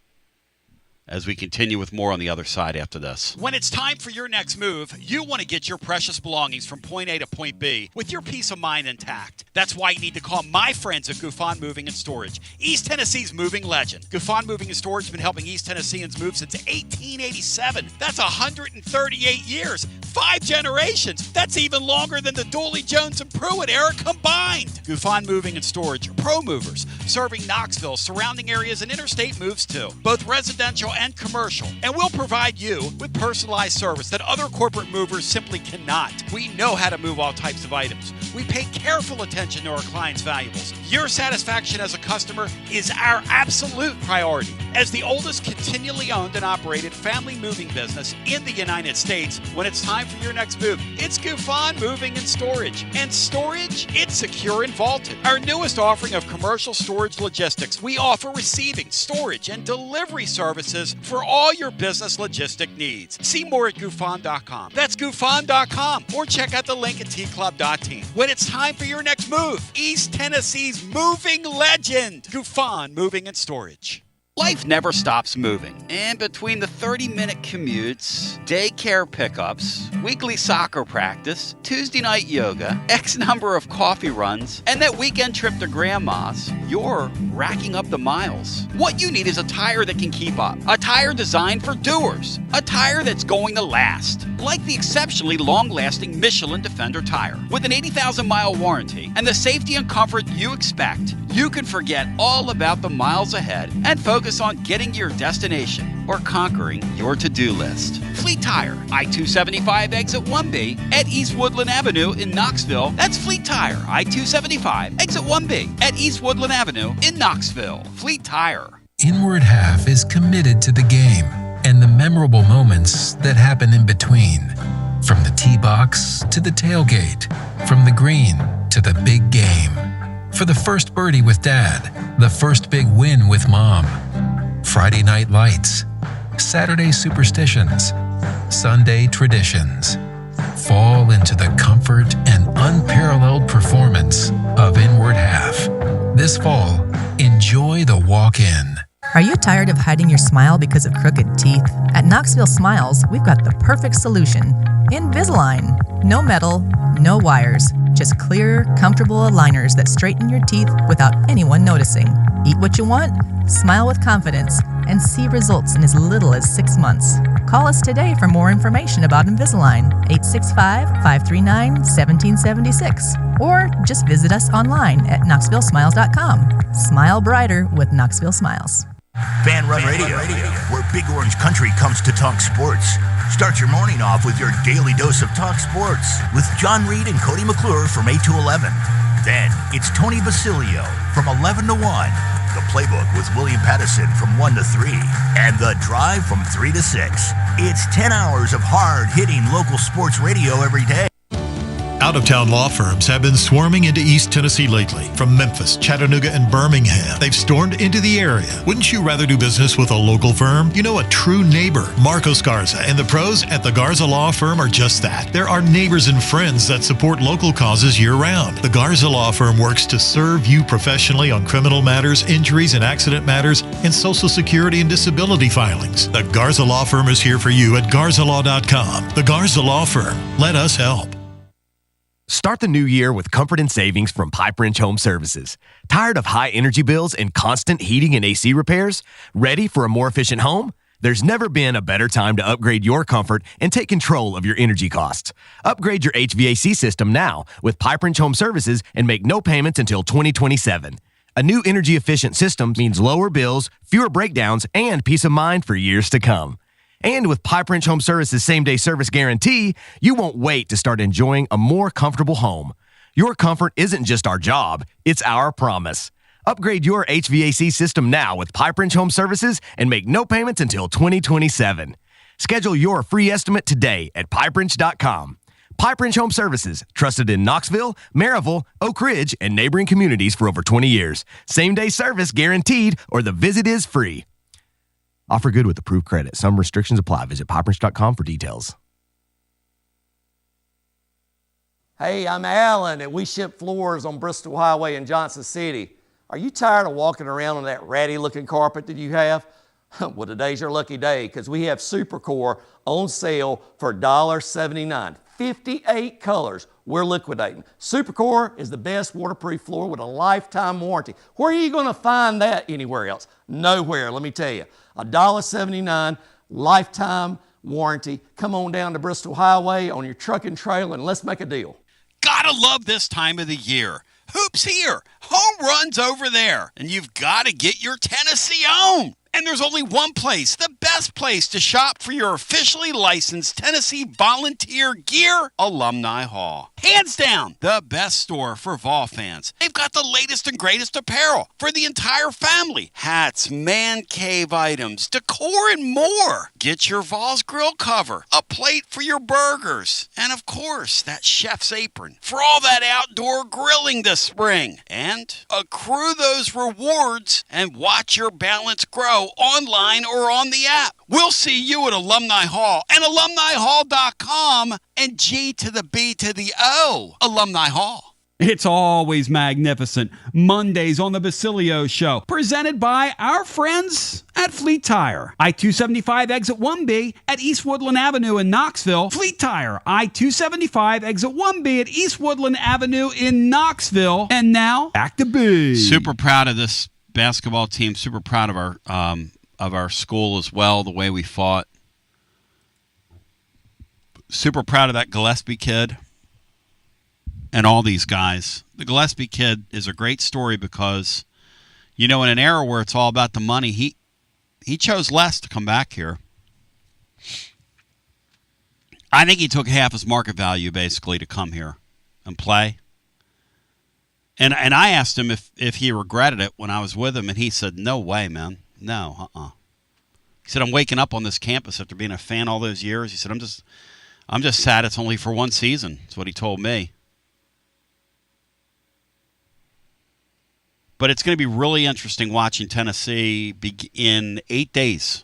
As we continue with more on the other side after this. When it's time for your next move, you want to get your precious belongings from point A to point B with your peace of mind intact. That's why you need to call my friends at Gouffon Moving and Storage, East Tennessee's moving legend. Gouffon Moving and Storage has been helping East Tennesseans move since 1887. That's 138 years, 5 generations. That's even longer than the Dooley, Jones, and Pruitt era combined. Gouffon Moving and Storage are pro movers, serving Knoxville, surrounding areas, and interstate moves too, both residential and commercial, and we'll provide you with personalized service that other corporate movers simply cannot. We know how to move all types of items. We pay careful attention to our clients' valuables. Your satisfaction as a customer is our absolute priority. As the oldest continually owned and operated family moving business in the United States, when it's time for your next move, it's Gouffon Moving and Storage. And storage, it's secure and vaulted. Our newest offering of commercial storage logistics, we offer receiving, storage, and delivery services for all your business logistic needs. See more at Gouffon.com. That's Gouffon.com. Or check out the link at tclub.team. When it's time for your next move, East Tennessee's moving legend, Gouffon Moving and Storage. Life never stops moving. And between the 30-minute commutes, daycare pickups, weekly soccer practice, Tuesday night yoga, X number of coffee runs, and that weekend trip to Grandma's, you're racking up the miles. What you need is a tire that can keep up. A tire designed for doers. A tire that's going to last. Like the exceptionally long-lasting Michelin Defender tire. With an 80,000-mile warranty and the safety and comfort you expect, you can forget all about the miles ahead and focus on getting to your destination or conquering your to-do list. Fleet Tire, I-275 exit 1B at East Woodland Avenue in Knoxville. That's Fleet Tire, I-275 exit 1B at East Woodland Avenue in Knoxville. Fleet Tire. Inward Half is committed to the game and the memorable moments that happen in between. From the tee box to the tailgate, from the green to the big game. For the first birdie with Dad, the first big win with Mom. Friday night lights, Saturday superstitions, Sunday traditions. Fall into the comfort and unparalleled performance of Inward Half. This fall, enjoy the walk-in. Are you tired of hiding your smile because of crooked teeth? At Knoxville Smiles, we've got the perfect solution. Invisalign. No metal, no wires, just clear, comfortable aligners that straighten your teeth without anyone noticing. Eat what you want, smile with confidence, and see results in as little as 6 months. Call us today for more information about Invisalign, 865-539-1776, or just visit us online at knoxvillesmiles.com. Smile brighter with Knoxville Smiles. Fan Run Radio, where Big Orange Country comes to talk sports. Start your morning off with your daily dose of talk sports with John Reed and Cody McClure from 8 to 11. Then it's Tony Basilio from 11 to 1. The Playbook with William Pattison from 1 to 3. And The Drive from 3 to 6. It's 10 hours of hard-hitting local sports radio every day. Out-of-town law firms have been swarming into East Tennessee lately. From Memphis, Chattanooga, and Birmingham, they've stormed into the area. Wouldn't you rather do business with a local firm? You know, a true neighbor. Marcos Garza and the pros at the Garza Law Firm are just that. There are neighbors and friends that support local causes year-round. The Garza Law Firm works to serve you professionally on criminal matters, injuries and accident matters, and Social Security and disability filings. The Garza Law Firm is here for you at garzalaw.com. The Garza Law Firm. Let us help. Start the new year with comfort and savings from Pipe Wrench Home Services. Tired of high energy bills and constant heating and AC repairs? Ready for a more efficient home? There's never been a better time to upgrade your comfort and take control of your energy costs. Upgrade your HVAC system now with Pipe Wrench Home Services and make no payments until 2027. A new energy-efficient system means lower bills, fewer breakdowns, and peace of mind for years to come. And with Pipe Wrench Home Services same-day service guarantee, you won't wait to start enjoying a more comfortable home. Your comfort isn't just our job, it's our promise. Upgrade your HVAC system now with Pipe Wrench Home Services and make no payments until 2027. Schedule your free estimate today at pipewrench.com. Pipe Wrench Home Services, trusted in Knoxville, Maryville, Oak Ridge, and neighboring communities for over 20 years. Same-day service guaranteed, or the visit is free. Offer good with approved credit. Some restrictions apply. Visit pipewrench.com for details. Hey, I'm Alan, and we ship floors on Bristol Highway in Johnson City. Are you tired of walking around on that ratty-looking carpet that you have? Well, today's your lucky day because we have Supercore on sale for $1.79. 58 colors we're liquidating. Supercore is the best waterproof floor with a lifetime warranty. Where are you going to find that anywhere else? Nowhere, let me tell you. $1.79, lifetime warranty. Come on down to Bristol Highway on your truck and trailer and let's make a deal. Gotta love this time of the year. Hoops here, home runs over there, and you've got to get your Tennessee on. And there's only one place, the best place to shop for your officially licensed Tennessee Volunteer gear, Alumni Hall. Hands down, the best store for Vol fans. They've got the latest and greatest apparel for the entire family. Hats, man cave items, decor, and more. Get your Vols grill cover, a plate for your burgers, and of course, that chef's apron for all that outdoor grilling this spring. And accrue those rewards and watch your balance grow online or on the app. We'll see you at Alumni Hall and alumnihall.com and G to the B to the O, Alumni Hall. It's always magnificent. Mondays on the Basilio Show, presented by our friends at Fleet Tire. I-275 exit 1B at East Woodland Avenue in Knoxville. Fleet Tire, I-275 exit 1B at East Woodland Avenue in Knoxville. And now, back to B. Super proud of this basketball team. Super proud of our school as well, the way we fought. Super proud of that Gillespie kid and all these guys. The Gillespie kid is a great story because, you know, in an era where it's all about the money, he chose less to come back here. I think he took half his market value basically to come here and play. And I asked him if he regretted it when I was with him, and he said, no way, man. No, He said, I'm waking up on this campus after being a fan all those years. He said, I'm just sad it's only for one season. That's what he told me. But it's going to be really interesting watching Tennessee in 8 days,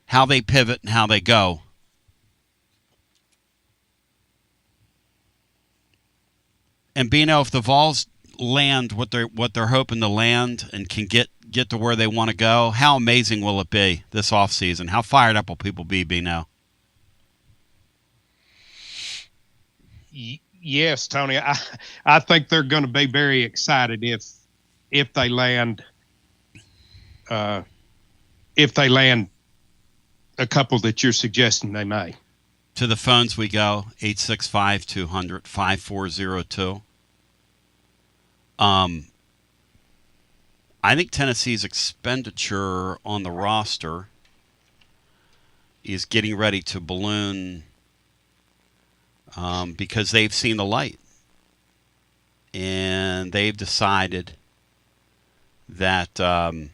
how they pivot and how they go. And Bino, if the Vols land what they're hoping to land and can get to where they want to go, how amazing will it be this offseason? How fired up will people be, Bino? Yes, Tony. I think they're going to be very excited if they land a couple that you're suggesting they may. To the phones we go, 865-200-5402. I think Tennessee's expenditure on the roster is getting ready to balloon because they've seen the light. And they've decided that that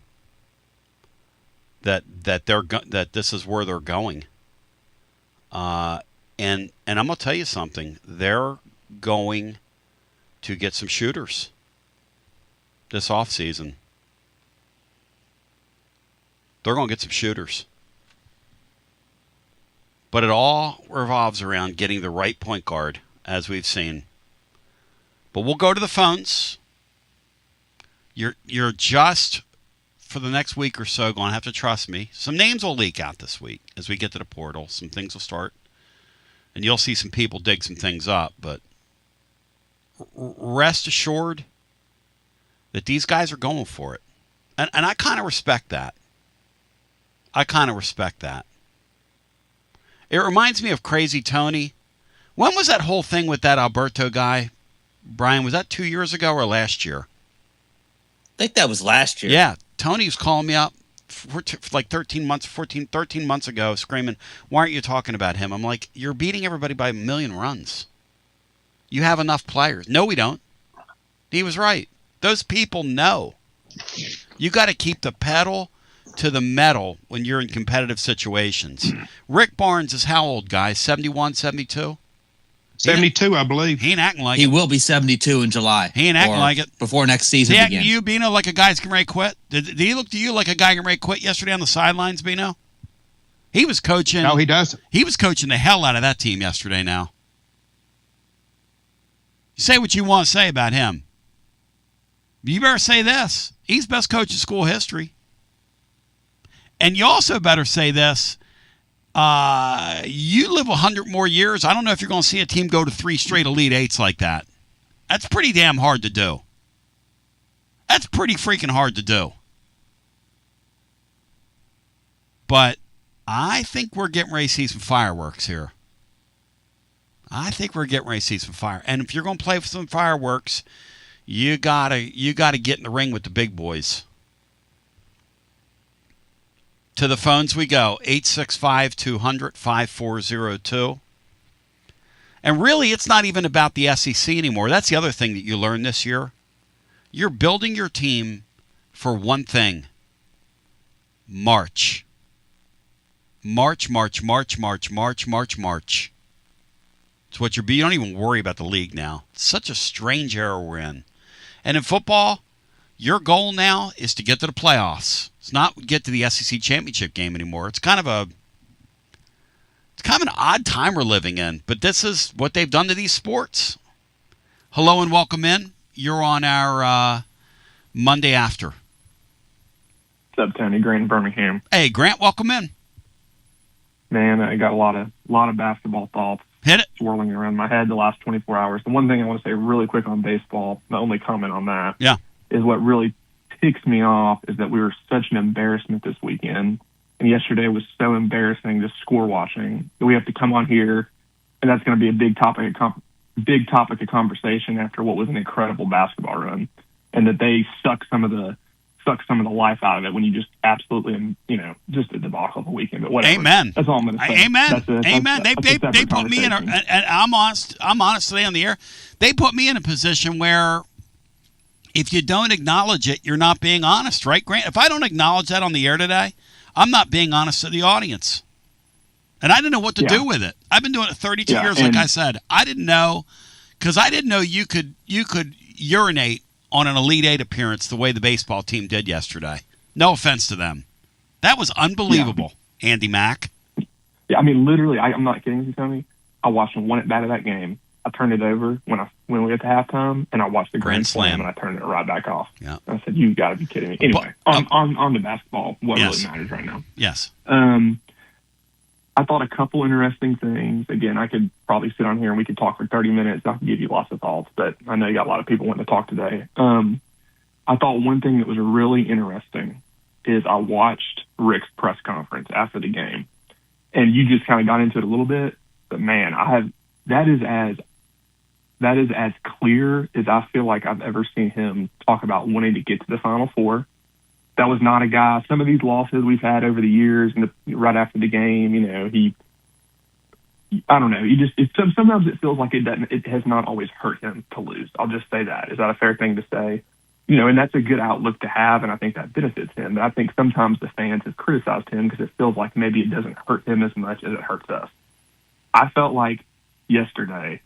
this is where they're going. And I'm going to tell you something. They're going to get some shooters this offseason. They're going to get some shooters. But it all revolves around getting the right point guard, as we've seen. But we'll go to the phones. You're just, for the next week or so, going to have to trust me. Some names will leak out this week as we get to the portal. Some things will start. And you'll see some people dig some things up. But rest assured that these guys are going for it. And I kind of respect that. It reminds me of Crazy Tony. When was that whole thing with that Alberto guy? Brian, was that 2 years ago or last year? I think that was last year. Yeah. Tony was calling me up for like 13 months ago, screaming, why aren't you talking about him? I'm like, you're beating everybody by 1 million runs. You have enough players. No, we don't. He was right. Those people know. You got to keep the pedal to the metal when you're in competitive situations. Rick Barnes is how old, guys? 71, 72? 72, I believe. He ain't acting like he it. will be 72 in July. He ain't acting like it. Before next season begins. begins. He acting to you, Bino, like a guy's getting ready to quit? Did he look to you like a guy getting ready to quit yesterday on the sidelines, Bino? He was coaching. No, he doesn't. He was coaching the hell out of that team yesterday now. You say what you want to say about him. You better say this. He's best coach in school history. And you also better say this. You live 100 more years. I don't know if you're going to see a team go to 3 straight Elite Eights like that. That's pretty damn hard to do. That's pretty freaking hard to do. But I think we're getting ready to see some fireworks here. And if you're going to play for some fireworks, you gotta get in the ring with the big boys. To the phones we go, 865-200-5402. And really, it's not even about the SEC anymore. That's the other thing that you learned this year. You're building your team for one thing. March. March. It's what you don't even worry about the league now. It's such a strange era we're in. And in football, your goal now is to get to the playoffs. It's not get to the SEC championship game anymore. It's kind of an odd time we're living in, but this is what they've done to these sports. Hello and welcome in. You're on our Monday after. What's up, Tony? Grant, Birmingham. Hey, Grant, welcome in. Man, I got a lot of basketball thoughts. Hit it. Swirling around my head the last 24 hours. The one thing I want to say really quick on baseball, the only comment on that, is what really ticks me off is that we were such an embarrassment this weekend. And yesterday was so embarrassing just score watching that we have to come on here, and that's going to be a big topic of conversation after what was an incredible basketball run, and that they suck some of the life out of it when you just absolutely, just a debacle of a weekend. But whatever. Amen. That's all I'm going to say. Amen. Amen. They put me in and I'm honest today on the air. They put me in a position where if you don't acknowledge it, you're not being honest, right, Grant? If I don't acknowledge that on the air today, I'm not being honest to the audience. And I didn't know what to do with it. I've been doing it 32 years, like I said. I didn't know, because I didn't know you could urinate on an Elite Eight appearance the way the baseball team did yesterday. No offense to them. That was unbelievable, Andy Mack. Yeah, I mean, literally, I'm not kidding you, Tony. I watched one at bat of that game. I turned it over when we got to halftime, and I watched the grand slam, and I turned it right back off. Yeah. I said, "You got to be kidding me." Anyway, on the basketball, what really matters right now. Yes. I thought a couple interesting things. Again, I could probably sit on here and we could talk for 30 minutes. I could give you lots of thoughts, but I know you got a lot of people wanting to talk today. I thought one thing that was really interesting is I watched Rick's press conference after the game, and you just kind of got into it a little bit. But man, that is as clear as I feel like I've ever seen him talk about wanting to get to the Final Four. That was not a guy. Some of these losses we've had over the years, and right after the game, I don't know. Sometimes it feels like it has not always hurt him to lose. I'll just say that. Is that a fair thing to say? And that's a good outlook to have, and I think that benefits him. But I think sometimes the fans have criticized him because it feels like maybe it doesn't hurt him as much as it hurts us. I felt like yesterday,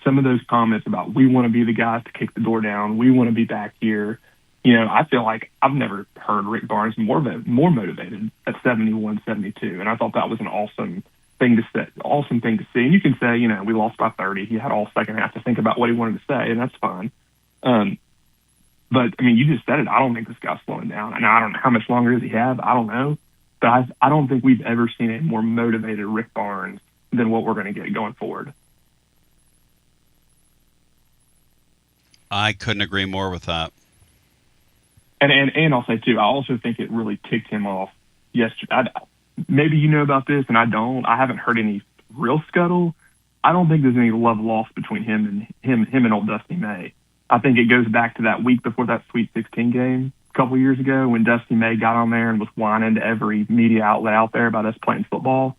some of those comments about we want to be the guys to kick the door down, we want to be back here. I feel like I've never heard Rick Barnes more motivated at 71, 72, and I thought that was an awesome thing to say. And you can say, we lost by 30. He had all second half to think about what he wanted to say, and that's fine. But I mean, you just said it. I don't think this guy's slowing down, and I don't know how much longer does he have. I don't know, but I don't think we've ever seen a more motivated Rick Barnes than what we're going to get going forward. I couldn't agree more with that. And I'll say too, I also think it really ticked him off yesterday. Maybe you know about this, and I don't. I haven't heard any real scuttle. I don't think there's any love lost between him and old Dusty May. I think it goes back to that week before that Sweet 16 game a couple years ago when Dusty May got on there and was whining to every media outlet out there about us playing football,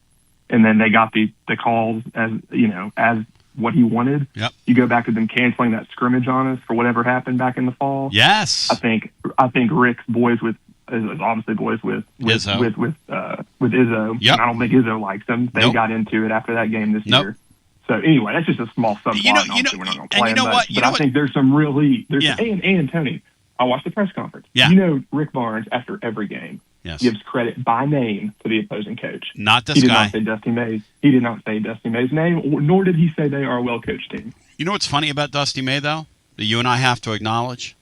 and then they got the calls as what he wanted. Yep. You go back to them canceling that scrimmage on us for whatever happened back in the fall. Yes. I think Rick's boys with obviously boys with Izzo. with Izzo. Yep. And I don't think Izzo likes him. They got into it after that game this year. So anyway, that's just a small subplot. We're not going to play but I think there's some really and Tony, I watched the press conference. Yeah. Rick Barnes after every game yes. gives credit by name to the opposing coach. Not this he did guy. Not say Dusty Mays. He did not say Dusty May's name, nor did he say they are a well-coached team. You know what's funny about Dusty May though? That you and I have to acknowledge,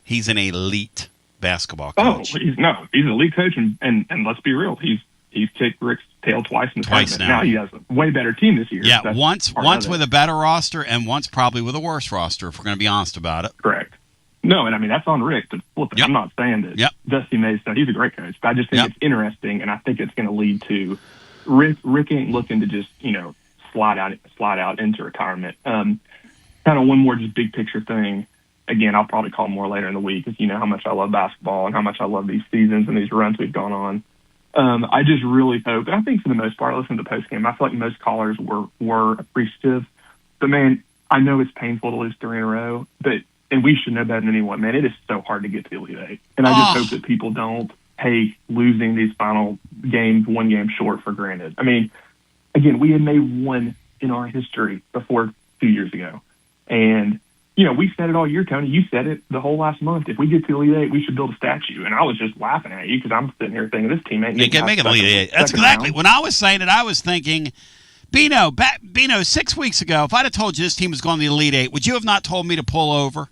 he's an elite basketball coach. He's an elite coach, and let's be real, he's kicked Rick's tail twice in the tournament. Now he has a way better team this year. Yeah, so once with a better roster, and once probably with a worse roster, if we're going to be honest about it. Correct. No, and I mean that's on Rick to flip it. Yep. I'm not saying that Dusty Mays, he's a great coach, but I just think it's interesting, and I think it's going to lead to Rick ain't looking to just slide out into retirement. Kind of one more just big picture thing. Again, I'll probably call more later in the week because you know how much I love basketball and how much I love these seasons and these runs we've gone on. I just really hope, and I think for the most part, I listened to the post game. I feel like most callers were appreciative. But man, I know it's painful to lose 3 in a row, and we should know better than anyone. Man, it is so hard to get to the Elite Eight, and I just hope that people don't take losing these final games 1 game short for granted. I mean, again, we had made one in our history before 2 years ago, and we said it all year, Tony. You said it the whole last month. If we get to the Elite Eight, we should build a statue. And I was just laughing at you because I'm sitting here thinking this team ain't can make it Elite Eight. That's exactly when I was saying it. I was thinking, Bino, 6 weeks ago, if I'd have told you this team was going to the Elite Eight, would you have not told me to pull over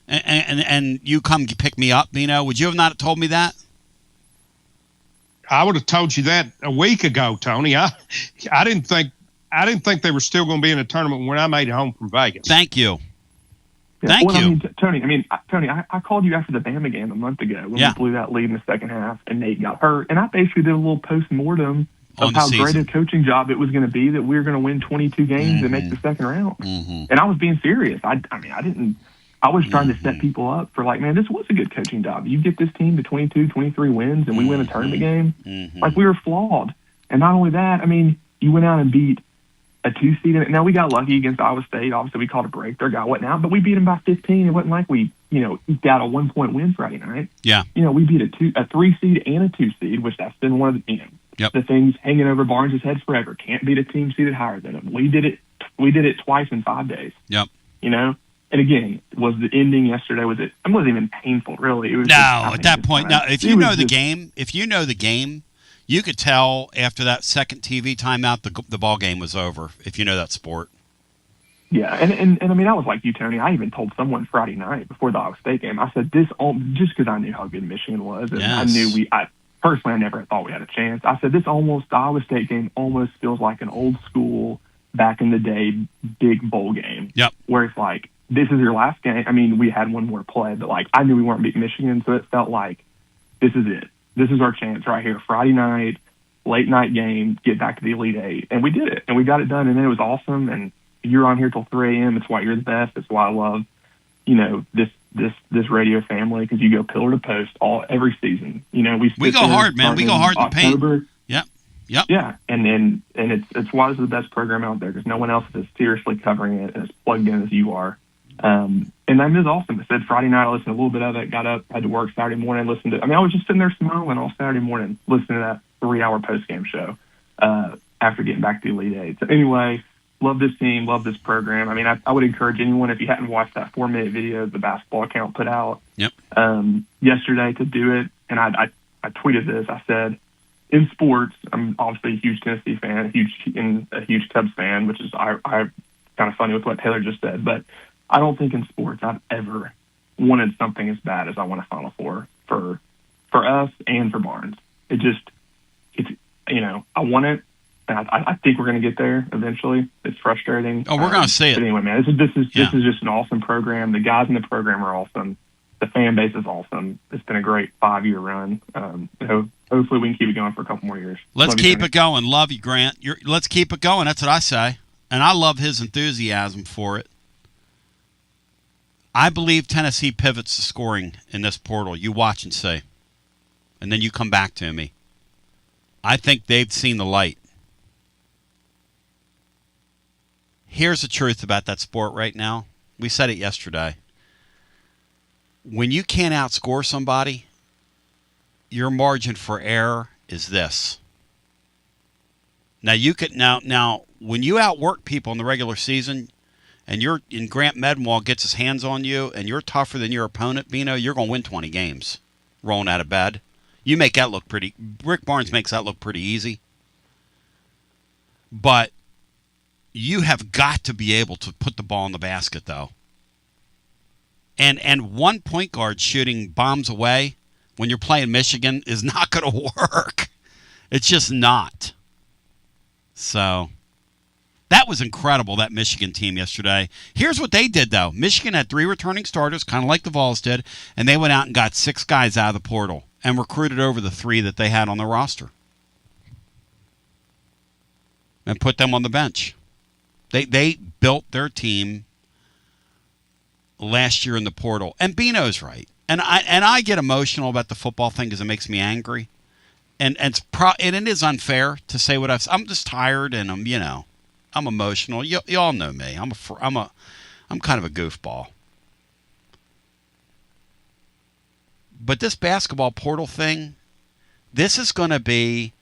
and you come pick me up, Bino? Would you have not told me that? I would have told you that a week ago, Tony. I didn't think they were still going to be in a tournament when I made it home from Vegas. Thank you. Yeah, Thank you. Tony, I called you after the Bama game a month ago when we blew that lead in the second half and Nate got hurt. And I basically did a little post-mortem of how great a coaching job it was going to be that we were going to win 22 games and make the second round. And I was being serious. I was trying to set people up for man, this was a good coaching job. You get this team to 22, 23 wins and we win a tournament game. Like we were flawed. And not only that, you went out and beat a 2 seed. Now we got lucky against Iowa State. Obviously, we called a break. Their guy went out, but we beat them by 15. It wasn't like we, eked out a 1-point win Friday night. Yeah. We beat a 3 seed and a 2 seed, which that's been one of the things hanging over Barnes' head forever. Can't beat a team seated higher than him. We did it twice in 5 days. Yep. And again, was the ending yesterday? It wasn't even painful, really. It was at that point. No, if you know the game, you could tell after that second TV timeout the ball game was over. If you know that sport. Yeah, and I was like you, Tony. I even told someone Friday night before the Iowa State game. I said this just because I knew how good Michigan was, and I knew personally I never thought we had a chance. I said the Iowa State game almost feels like an old school back in the day big bowl game. Yep. Where it's like this is your last game. We had one more play, but I knew we weren't beating Michigan, so it felt like this is it. This is our chance right here. Friday night, late night game, get back to the Elite Eight. And we did it, and we got it done, and it was awesome. And you're on here till 3 a.m. It's why you're the best. It's why I love, this radio family because you go pillar to post every season. We go hard, man. We go hard in the paint. Yep. Yeah, and it's why this is the best program out there because no one else is seriously covering it as plugged in as you are. And that is awesome. I said Friday night, I listened to a little bit of it, got up, had to work Saturday morning, listened to I was just sitting there smiling all Saturday morning, listening to that 3-hour post-game show after getting back to the Elite Eight. So anyway, love this team, love this program. I would encourage anyone, if you hadn't watched that 4-minute video the basketball account put out yesterday, to do it. And I tweeted this. I said, in sports, I'm obviously a huge Tennessee fan, a huge Cubs fan, which is I kind of funny with what Taylor just said, but I don't think in sports I've ever wanted something as bad as I want a Final Four for us and for Barnes. I want it. And I think we're going to get there eventually. It's frustrating. Oh, we're going to see it. But anyway, man, this is just an awesome program. The guys in the program are awesome. The fan base is awesome. It's been a great 5-year run. Hopefully we can keep it going for a couple more years. Let's keep it going. Love you, Grant. Let's keep it going. That's what I say. And I love his enthusiasm for it. I believe Tennessee pivots the scoring in this portal. You watch and see. And then you come back to me. I think they've seen the light. Here's the truth about that sport right now. We said it yesterday. When you can't outscore somebody, your margin for error is this. Now you could now when you outwork people in the regular season, and Grant Medenwall gets his hands on you, and you're tougher than your opponent, Bino, you're going to win 20 games rolling out of bed. You make that look pretty. Rick Barnes makes that look pretty easy. But you have got to be able to put the ball in the basket, though. And one point guard shooting bombs away when you're playing Michigan is not going to work. It's just not. So that was incredible, that Michigan team yesterday. Here's what they did, though. Michigan had 3 returning starters, kind of like the Vols did, and they went out and got 6 guys out of the portal and recruited over the 3 that they had on their roster and put them on the bench. They built their team last year in the portal. And Bino's right. And I get emotional about the football thing because it makes me angry. And it is unfair to say what I'm just tired and I'm emotional. You all know me. I'm kind of a goofball. But this basketball portal thing, this is going to be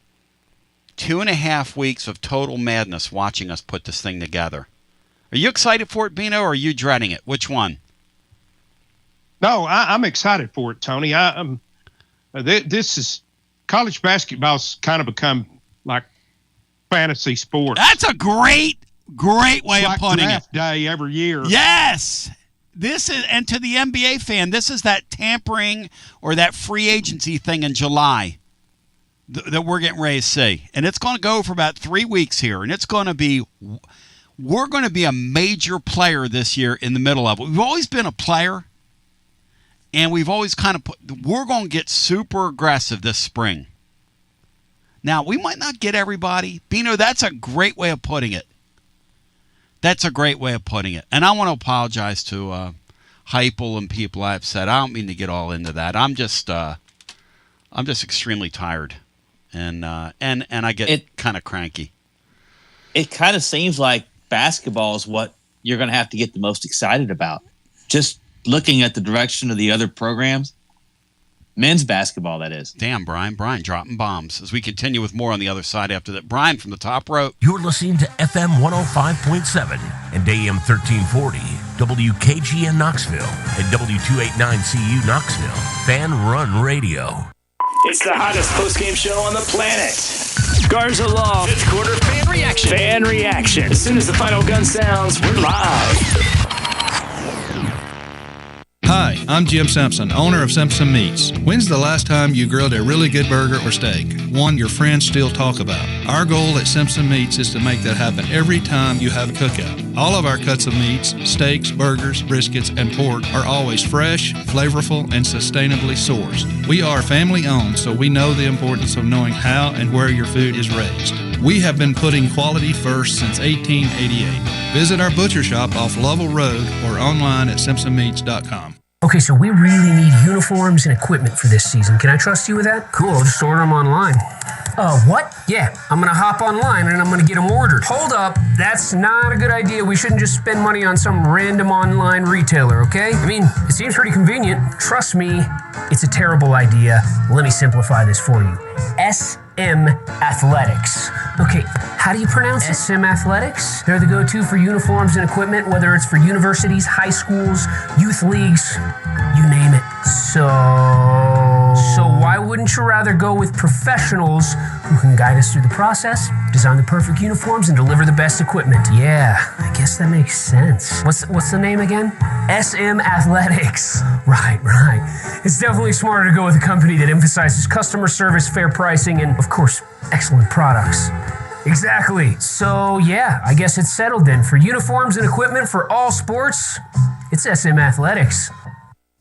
2.5 weeks of total madness watching us put this thing together. Are you excited for it, Bino, or are you dreading it? Which one? No, I'm excited for it, Tony. This is college basketball's kind of become like fantasy sports. That's a great way of putting it. Draft day every year. Yes. This is, and to the NBA fan, this is that tampering or that free agency thing in July that we're getting ready to see. And it's going to go for about 3 weeks here. And we're going to be a major player this year in the middle of it. We've always been a player. And we've always we're going to get super aggressive this spring. Now, we might not get everybody. Bino, that's a great way of putting it. That's a great way of putting it. And I want to apologize to Heupel and people I've said. I don't mean to get all into that. I'm just extremely tired. And I get kind of cranky. It kind of seems like basketball is what you're going to have to get the most excited about. Just looking at the direction of the other programs, men's basketball, that is. Damn, Brian dropping bombs. As we continue with more on the other side after that. Brian from the top rope. You're listening to FM 105.7 and AM 1340, WKGN Knoxville, and W289CU Knoxville, Fan Run Radio. It's the hottest post-game show on the planet. Garza Law. Fifth quarter fan reaction. Fan reaction. As soon as the final gun sounds, we're live. Hi, I'm Jim Simpson, owner of Simpson Meats. When's the last time you grilled a really good burger or steak? One your friends still talk about. Our goal at Simpson Meats is to make that happen every time you have a cookout. All of our cuts of meats, steaks, burgers, briskets, and pork are always fresh, flavorful, and sustainably sourced. We are family owned, so we know the importance of knowing how and where your food is raised. We have been putting quality first since 1888. Visit our butcher shop off Lovell Road or online at simpsonmeats.com. Okay, so we really need uniforms and equipment for this season. Can I trust you with that? Cool, I'll just order them online. What? Yeah, I'm gonna hop online and I'm gonna get them ordered. Hold up, that's not a good idea. We shouldn't just spend money on some random online retailer, okay? I mean, it seems pretty convenient. Trust me, it's a terrible idea. Let me simplify this for you. SM Athletics. Okay, how do you pronounce it? SM Athletics? They're the go-to for uniforms and equipment, whether it's for universities, high schools, youth leagues, you name it. So why wouldn't you rather go with professionals who can guide us through the process, design the perfect uniforms, and deliver the best equipment? Yeah, I guess that makes sense. What's the name again? SM Athletics. Right. It's definitely smarter to go with a company that emphasizes customer service, fair pricing, and, of course, excellent products. Exactly. So, yeah, I guess it's settled then. For uniforms and equipment for all sports, it's SM Athletics.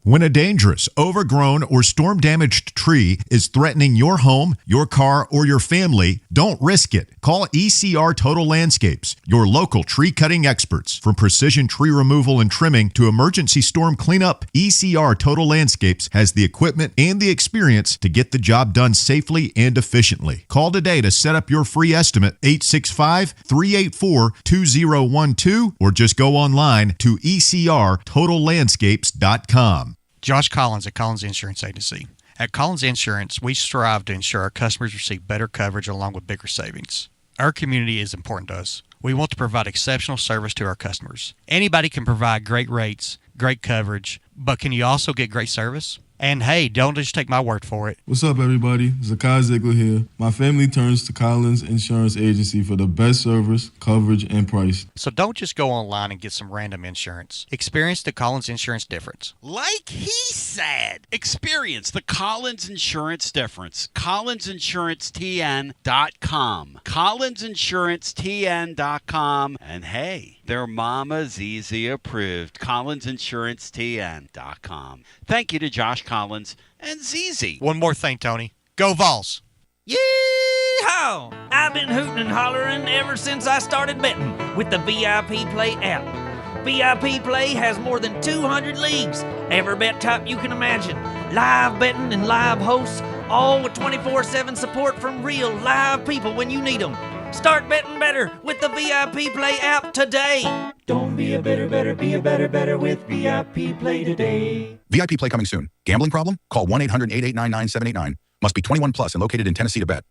When a dangerous, overgrown, or storm-damaged tree is threatening your home, your car, or your family, don't risk it. Call ECR Total Landscapes, your local tree-cutting experts. From precision tree removal and trimming to emergency storm cleanup, ECR Total Landscapes has the equipment and the experience to get the job done safely and efficiently. Call today to set up your free estimate, 865-384-2012, or just go online to ecrtotallandscapes.com. Josh Collins at Collins Insurance Agency. At Collins Insurance, we strive to ensure our customers receive better coverage along with bigger savings. Our community is important to us. We want to provide exceptional service to our customers. Anybody can provide great rates, great coverage, but can you also get great service? And hey, don't just take my word for it. What's up, everybody? Zakai Ziegler here. My family turns to Collins Insurance Agency for the best service, coverage, and price. So don't just go online and get some random insurance. Experience the Collins Insurance difference. Like he said, experience the Collins Insurance difference. CollinsInsuranceTN.com. CollinsInsuranceTN.com. And hey, their Mama Zizi approved. CollinsInsuranceTN.com. Thank you to Josh Collins and Zizi. One more thing, Tony. Go Vols! Yee-haw! I've been hooting and hollering ever since I started betting with the VIP Play app. VIP Play has more than 200 leagues, every bet type you can imagine, live betting and live hosts, all with 24/7 support from real live people when you need them. Start betting better with the VIP Play app today. Don't be a better, be a better with VIP Play today. VIP Play coming soon. Gambling problem? Call 1-800-889-9789. Must be 21 plus and located in Tennessee to bet.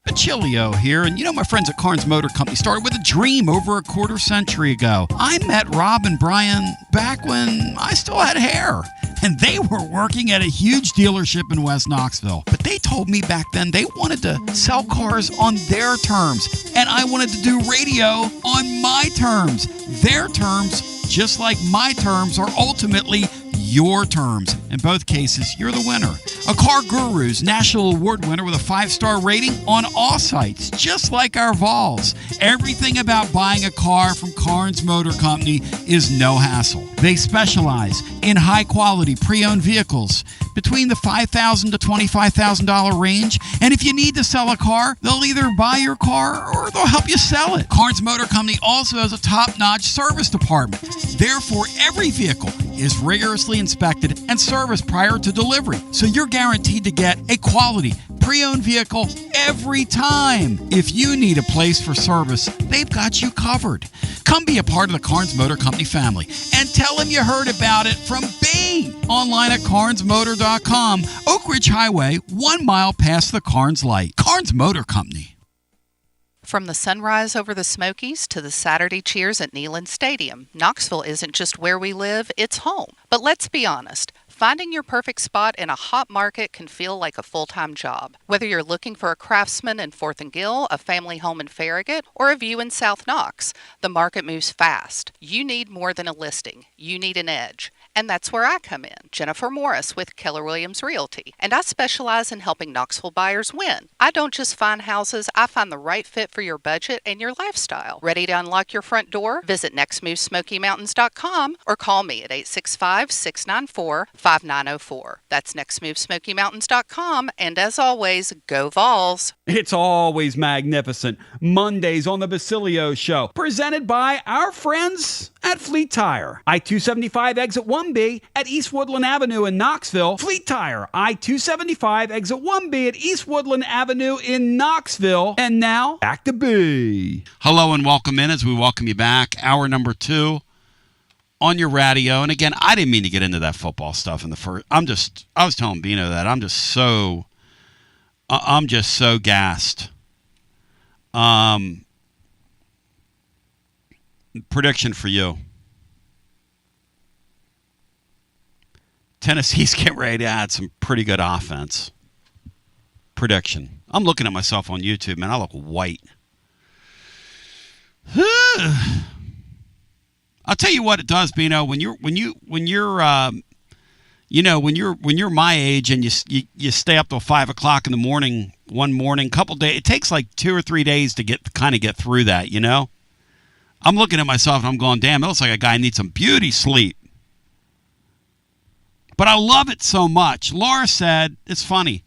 Basilio here, and you know my friends at Carnes Motor Company started with a dream over a quarter century ago. I met Rob and Brian back when I still had hair, and they were working at a huge dealership in West Knoxville. But they told me back then they wanted to sell cars on their terms, and I wanted to do radio on my terms. Their terms, just like my terms, are ultimately your terms. In both cases, you're the winner. A Car Guru's National Award winner with a 5-star rating on all sites, just like our Vols. Everything about buying a car from Carnes Motor Company is no hassle. They specialize in high-quality pre-owned vehicles between the $5,000 to $25,000 range. And if you need to sell a car, they'll either buy your car or they'll help you sell it. Carnes Motor Company also has a top-notch service department. Therefore, every vehicle is rigorously inspected and serviced prior to delivery. So you're guaranteed to get a quality pre-owned vehicle every time. If you need a place for service, they've got you covered. Come be a part of the Carnes Motor Company family and tell them you heard about it from me. Online at carnesmotor.com. Oak Ridge Highway, 1 mile past the Carnes Light. Carnes Motor Company. From the sunrise over the Smokies to the Saturday cheers at Neyland Stadium, Knoxville isn't just where we live, it's home. But let's be honest, finding your perfect spot in a hot market can feel like a full-time job. Whether you're looking for a Craftsman in 4th and Gill, a family home in Farragut, or a view in South Knox, the market moves fast. You need more than a listing. You need an edge. And that's where I come in, Jennifer Morris with Keller Williams Realty. And I specialize in helping Knoxville buyers win. I don't just find houses, I find the right fit for your budget and your lifestyle. Ready to unlock your front door? Visit nextmovesmokymountains.com or call me at 865-694-5904. That's nextmovesmokymountains.com. And as always, go Vols. It's always magnificent. Mondays on the Basilio Show, presented by our friends at Fleet Tire. I-275 exit 1B at East Woodland Avenue in Knoxville. Fleet Tire, I-275 exit 1B at East Woodland Avenue in Knoxville. And now, back to B. Hello and welcome in as we welcome you back. Hour number 2 on your radio. And again, I didn't mean to get into that football stuff in the first. I was telling Bino that I'm just so gassed. Prediction for you. Tennessee's getting ready to add some pretty good offense. Prediction. I'm looking at myself on YouTube, man. I look white. I'll tell you what it does, Bino. When you're my age and you stay up till 5 o'clock in the morning one morning, couple days. It takes like 2 or 3 days to get through that, you know? I'm looking at myself and I'm going, damn, it looks like a guy needs some beauty sleep. But I love it so much. Laura said, it's funny.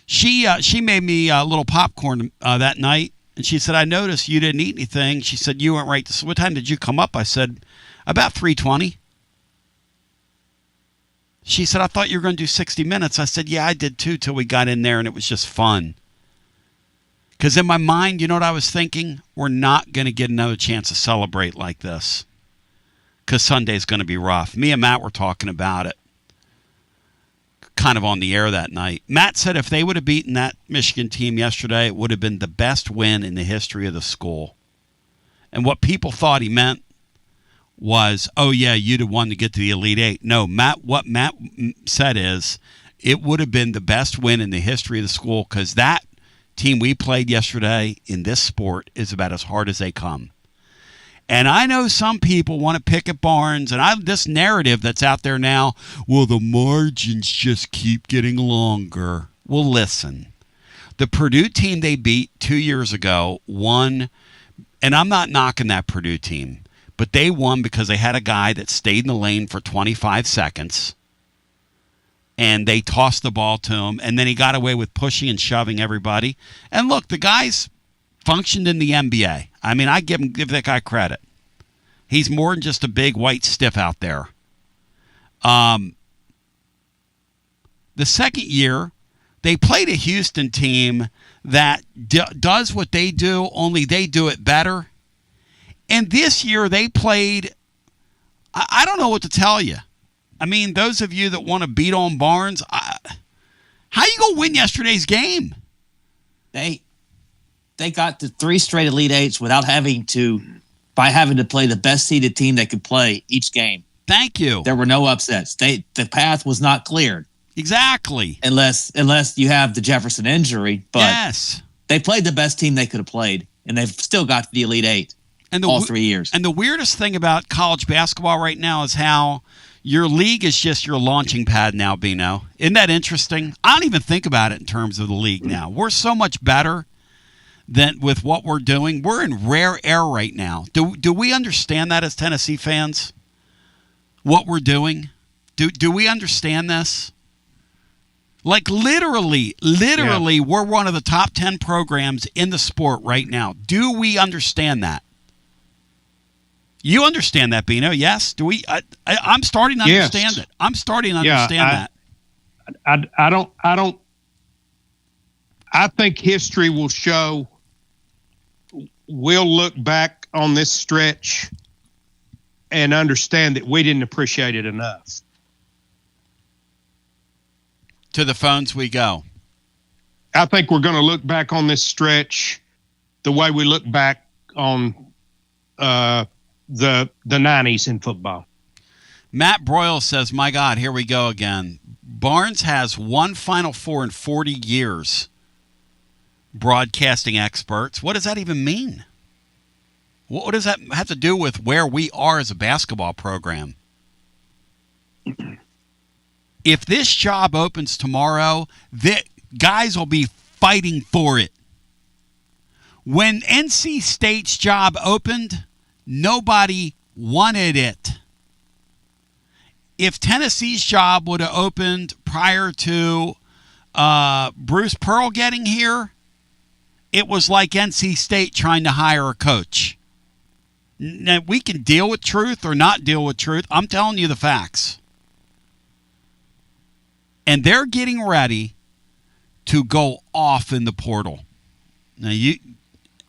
She made me a little popcorn that night, and she said, I noticed you didn't eat anything. She said, you weren't right. So what time did you come up? I said, about 3:20. She said, I thought you were going to do 60 minutes. I said, yeah, I did too, till we got in there, and it was just fun. Because in my mind, you know what I was thinking? We're not going to get another chance to celebrate like this. Because Sunday's going to be rough. Me and Matt were talking about it. Kind of on the air that night. Matt said if they would have beaten that Michigan team yesterday, it would have been the best win in the history of the school. And what people thought he meant was, oh yeah, you'd have won to get to the Elite Eight. No, what Matt said is it would have been the best win in the history of the school because that team we played yesterday in this sport is about as hard as they come. And I know some people want to pick at Barnes, and this narrative that's out there now, well, the margins just keep getting longer. Well, listen. The Purdue team they beat 2 years ago won, and I'm not knocking that Purdue team, but they won because they had a guy that stayed in the lane for 25 seconds, and they tossed the ball to him, and then he got away with pushing and shoving everybody. And look, the guy's functioned in the NBA. I mean, I give that guy credit. He's more than just a big white stiff out there. The second year, they played a Houston team that does what they do, only they do it better. And this year, they played, I don't know what to tell you. I mean, those of you that want to beat on Barnes, how you going to win yesterday's game? They got to 3 straight Elite Eights without having to play the best seeded team they could play each game. Thank you. There were no upsets. The path was not cleared. Exactly. Unless you have the Jefferson injury. But yes. They played the best team they could have played, and they've still got to the Elite Eight all 3 years. And the weirdest thing about college basketball right now is how your league is just your launching pad now, Bino. Isn't that interesting? I don't even think about it in terms of the league now. We're so much better than with what we're doing. We're in rare air right now. Do we understand that as Tennessee fans? What we're doing? Do we understand this? Like literally, yeah. We're one of the top 10 programs in the sport right now. Do we understand that? You understand that, Bino? Yes. Do we? I'm starting to understand it. I'm starting to understand that. I don't. I think history will show. We'll look back on this stretch and understand that we didn't appreciate it enough. To the phones we go. I think we're going to look back on this stretch the way we look back on the 90s in football. Matt Broyle says, my God, here we go again. Barnes has one Final Four in 40 years. Broadcasting experts. What does that even mean? What does that have to do with where we are as a basketball program? If this job opens tomorrow, the guys will be fighting for it. When NC State's job opened, nobody wanted it. If Tennessee's job would have opened prior to Bruce Pearl getting here, it was like NC State trying to hire a coach. Now, we can deal with truth or not deal with truth. I'm telling you the facts. And they're getting ready to go off in the portal. Now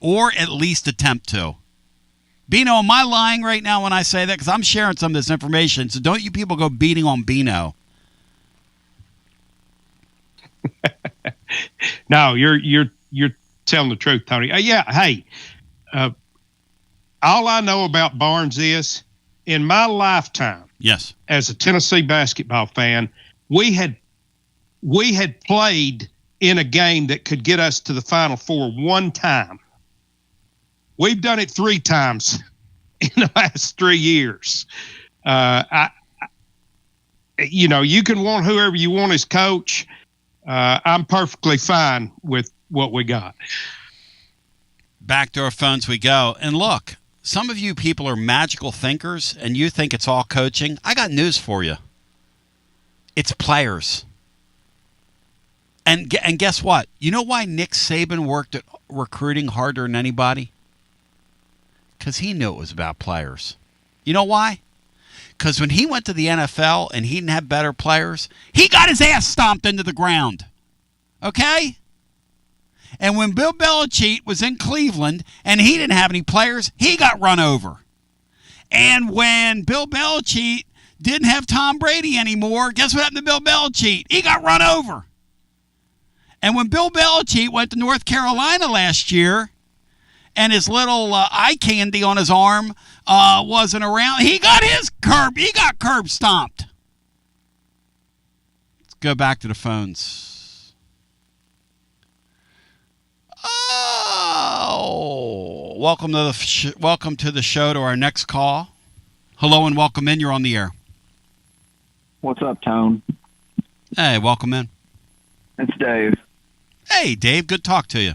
or at least attempt to. Bino, am I lying right now when I say that? Because I'm sharing some of this information. So don't you people go beating on Bino. No, you're telling the truth, Tony. Hey, all I know about Barnes is, in my lifetime, yes, as a Tennessee basketball fan, we had played in a game that could get us to the Final Four one time. We've done it 3 times in the last 3 years. You can want whoever you want as coach. I'm perfectly fine with what we got. Back to our phones we go. And look, some of you people are magical thinkers, and you think it's all coaching. I got news for you. It's players. And guess what? You know why Nick Saban worked at recruiting harder than anybody? Because he knew it was about players. You know why? Because when he went to the NFL and he didn't have better players, he got his ass stomped into the ground. Okay? And when Bill Belichick was in Cleveland and he didn't have any players, he got run over. And when Bill Belichick didn't have Tom Brady anymore, guess what happened to Bill Belichick? He got run over. And when Bill Belichick went to North Carolina last year and his little eye candy on his arm wasn't around, he got curb stomped. Let's go back to the phones. Oh, welcome to the show, to our next call. Hello and welcome in. You're on the air. What's up, Tone? Hey, welcome in. It's Dave. Hey, Dave. Good to talk to you.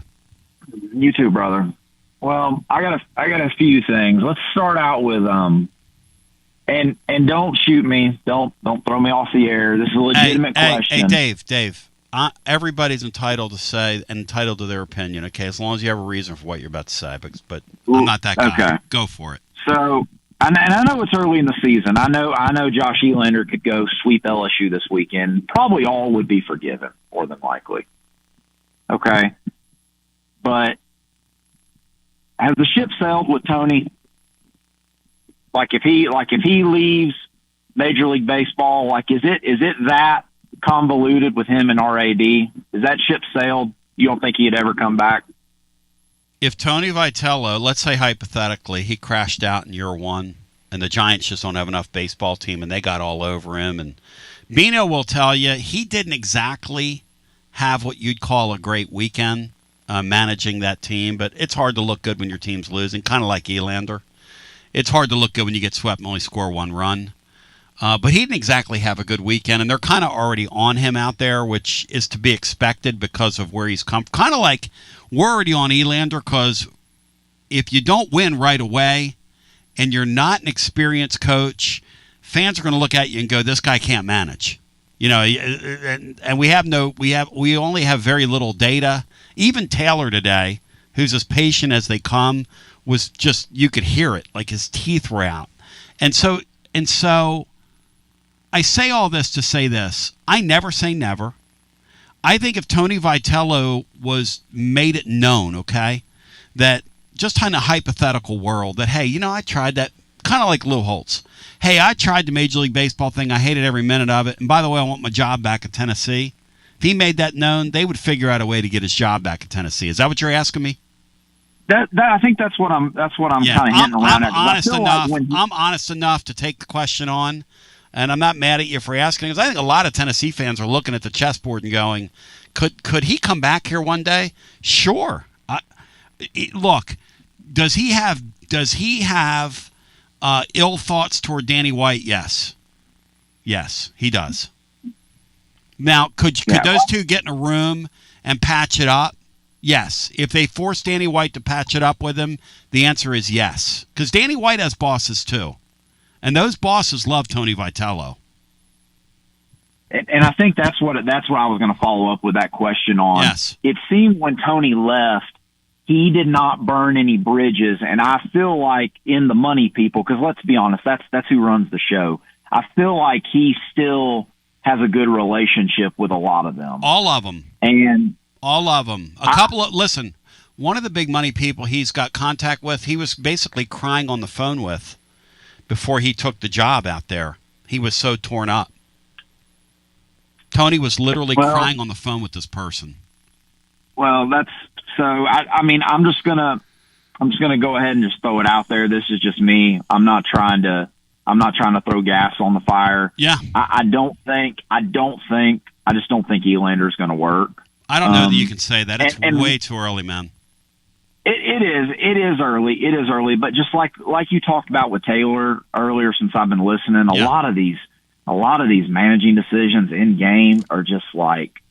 You too, brother. Well, I got a few things. Let's start out with and don't shoot me. Don't throw me off the air. This is a legitimate question. Hey, Dave. Everybody's entitled to their opinion, okay, as long as you have a reason for what you're about to say, but I'm not that guy. Okay. Go for it. So, and I know it's early in the season. I know Josh Elander could go sweep LSU this weekend. Probably all would be forgiven, more than likely. Okay. But has the ship sailed with Tony? Like if he leaves Major League Baseball, like is it that convoluted with him and RAD? Is that ship sailed? You don't think he'd ever come back? If Tony Vitello, let's say hypothetically, he crashed out in year one and the Giants just don't have enough baseball team and they got all over him, and Bino will tell you he didn't exactly have what you'd call a great weekend managing that team, but it's hard to look good when your team's losing, kind of like Elander. It's hard to look good when you get swept and only score one run. But he didn't exactly have a good weekend, and they're kind of already on him out there, which is to be expected because of where he's come. Kind of like we're already on Elander, because if you don't win right away and you're not an experienced coach, fans are going to look at you and go, "This guy can't manage." You know, and we only have very little data. Even Taylor today, who's as patient as they come, was just, you could hear it, like his teeth were out, and so. I say all this to say this. I never say never. I think if Tony Vitello made it known, okay, that just in a hypothetical world, that, hey, I tried that, kind of like Lou Holtz. Hey, I tried the Major League Baseball thing. I hated every minute of it. And by the way, I want my job back in Tennessee. If he made that known, they would figure out a way to get his job back in Tennessee. Is that what you're asking me? I think that's what I'm kind of hitting around at. I'm honest enough to take the question on. And I'm not mad at you for asking, because I think a lot of Tennessee fans are looking at the chessboard and going, could he come back here one day? Sure. Look, does he have ill thoughts toward Danny White? Yes, he does. Now, could those two get in a room and patch it up? Yes. If they force Danny White to patch it up with him, the answer is yes, because Danny White has bosses too. And those bosses love Tony Vitello. And I think that's what I was going to follow up with that question on. Yes. It seemed when Tony left, he did not burn any bridges. And I feel like in the money people, because let's be honest, that's who runs the show. I feel like he still has a good relationship with a lot of them. All of them. Listen, one of the big money people he's got contact with, he was basically crying on the phone with before he took the job out there. He was so torn up. Tony was literally crying on the phone with this person. Well, that's so. I mean, I'm just gonna go ahead and just throw it out there. This is just me. I'm not trying to throw gas on the fire. Yeah. I just don't think Elander's going to work. I don't know that you can say that. It's way too early, man. It is early, but just like you talked about with Taylor earlier, since I've been listening, a lot of these managing decisions in game are just like,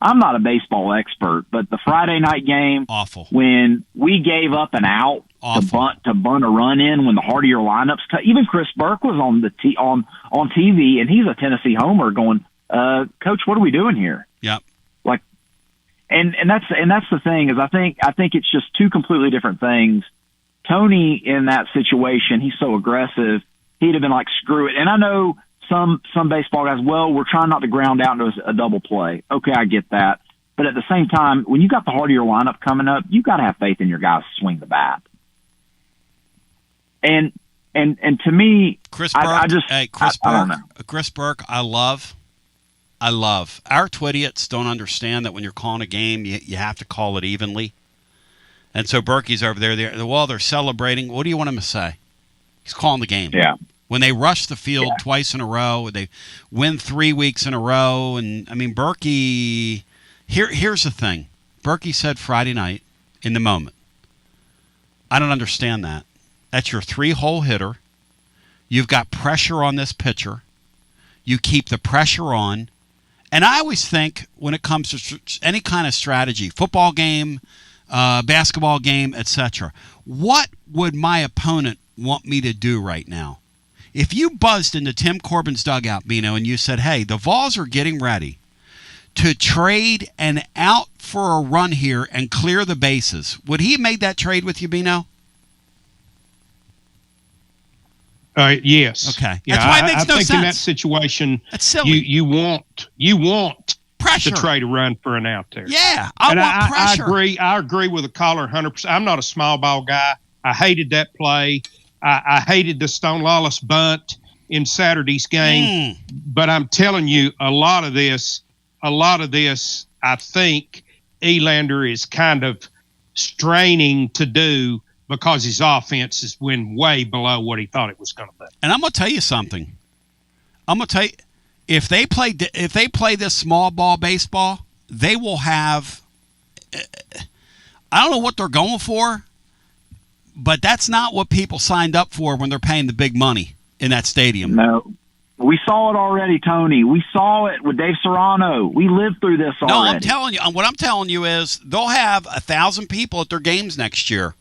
I'm not a baseball expert, but the Friday night game, awful. When we gave up an out to bunt a run in when the heart of your lineups cut. Even Chris Burke was on the on TV, and he's a Tennessee homer, going, "Coach, what are we doing here?" Yep. Like, and that's the thing is I think it's just two completely different things. Tony in that situation, he's so aggressive. He'd have been like, "Screw it." And I know some baseball guys, well, we're trying not to ground out into a double play. Okay, I get that. But at the same time, when you got the heart of your lineup coming up, you got to have faith in your guys to swing the bat. And to me, Chris Burke, I don't know. Chris Burke, I love. Our Twidiots don't understand that when you're calling a game, you have to call it evenly. And so Berkey's over there. They're celebrating. What do you want him to say? He's calling the game. Yeah. When they rush the field twice in a row, they win 3 weeks in a row. And, I mean, Berkey, here's the thing. Berkey said Friday night in the moment, I don't understand that. That's your 3-hole hitter. You've got pressure on this pitcher. You keep the pressure on. And I always think when it comes to any kind of strategy, football game, basketball game, etc., what would my opponent want me to do right now? If you buzzed into Tim Corbin's dugout, Bino, and you said, hey, the Vols are getting ready to trade an out for a run here and clear the bases, would he have made that trade with you, Bino? Yes. Okay. Yeah, That's why it makes no sense. I think in that situation, that's silly. You want pressure to trade a run for an out there. Yeah, I want pressure. I agree with the caller 100%. I'm not a small ball guy. I hated that play. I hated the Stone Lawless bunt in Saturday's game. But I'm telling you, a lot of this, I think Elander is kind of straining to do because his offense has went way below what he thought it was going to be. And I'm going to tell you something. If they play this small ball baseball, they will have. I don't know what they're going for, but that's not what people signed up for when they're paying the big money in that stadium. No. We saw it already, Tony. We saw it with Dave Serrano. We lived through this already. No, I'm telling you. What I'm telling you is they'll have 1,000 people at their games next year.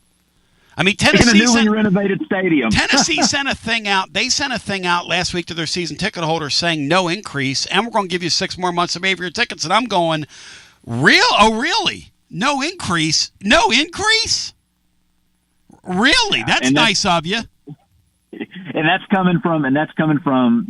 I mean, Tennessee in a newly renovated stadium. Tennessee sent a thing out. They sent a thing out last week to their season ticket holders saying no increase, and we're going to give you 6 more months to pay for your tickets. And I'm going, real? Oh, really? No increase? No increase? Really? That's nice of you. And that's coming from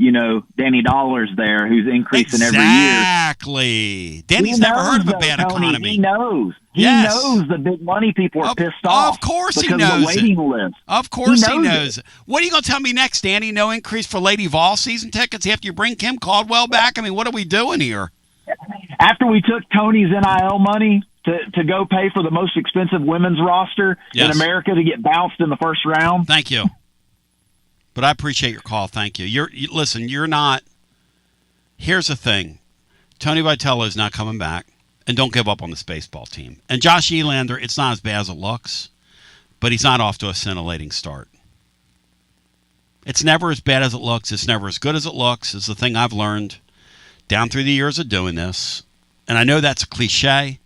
Danny Dollars there, who's increasing every year. Exactly. Danny's never heard of a bad economy. He knows. He knows the big money people are pissed off. Of course he knows knows of the waiting list. Of course he knows. What are you going to tell me next, Danny? No increase for Lady Vol season tickets after you bring Kim Caldwell back? I mean, what are we doing here? After we took Tony's NIL money to go pay for the most expensive women's roster in America to get bounced in the first round. Thank you. But I appreciate your call. Thank you. Listen, you're not. Here's the thing. Tony Vitello is not coming back. And don't give up on this baseball team. And Josh Elander, it's not as bad as it looks, but he's not off to a scintillating start. It's never as bad as it looks. It's never as good as it looks. It's the thing I've learned down through the years of doing this. And I know that's a cliche,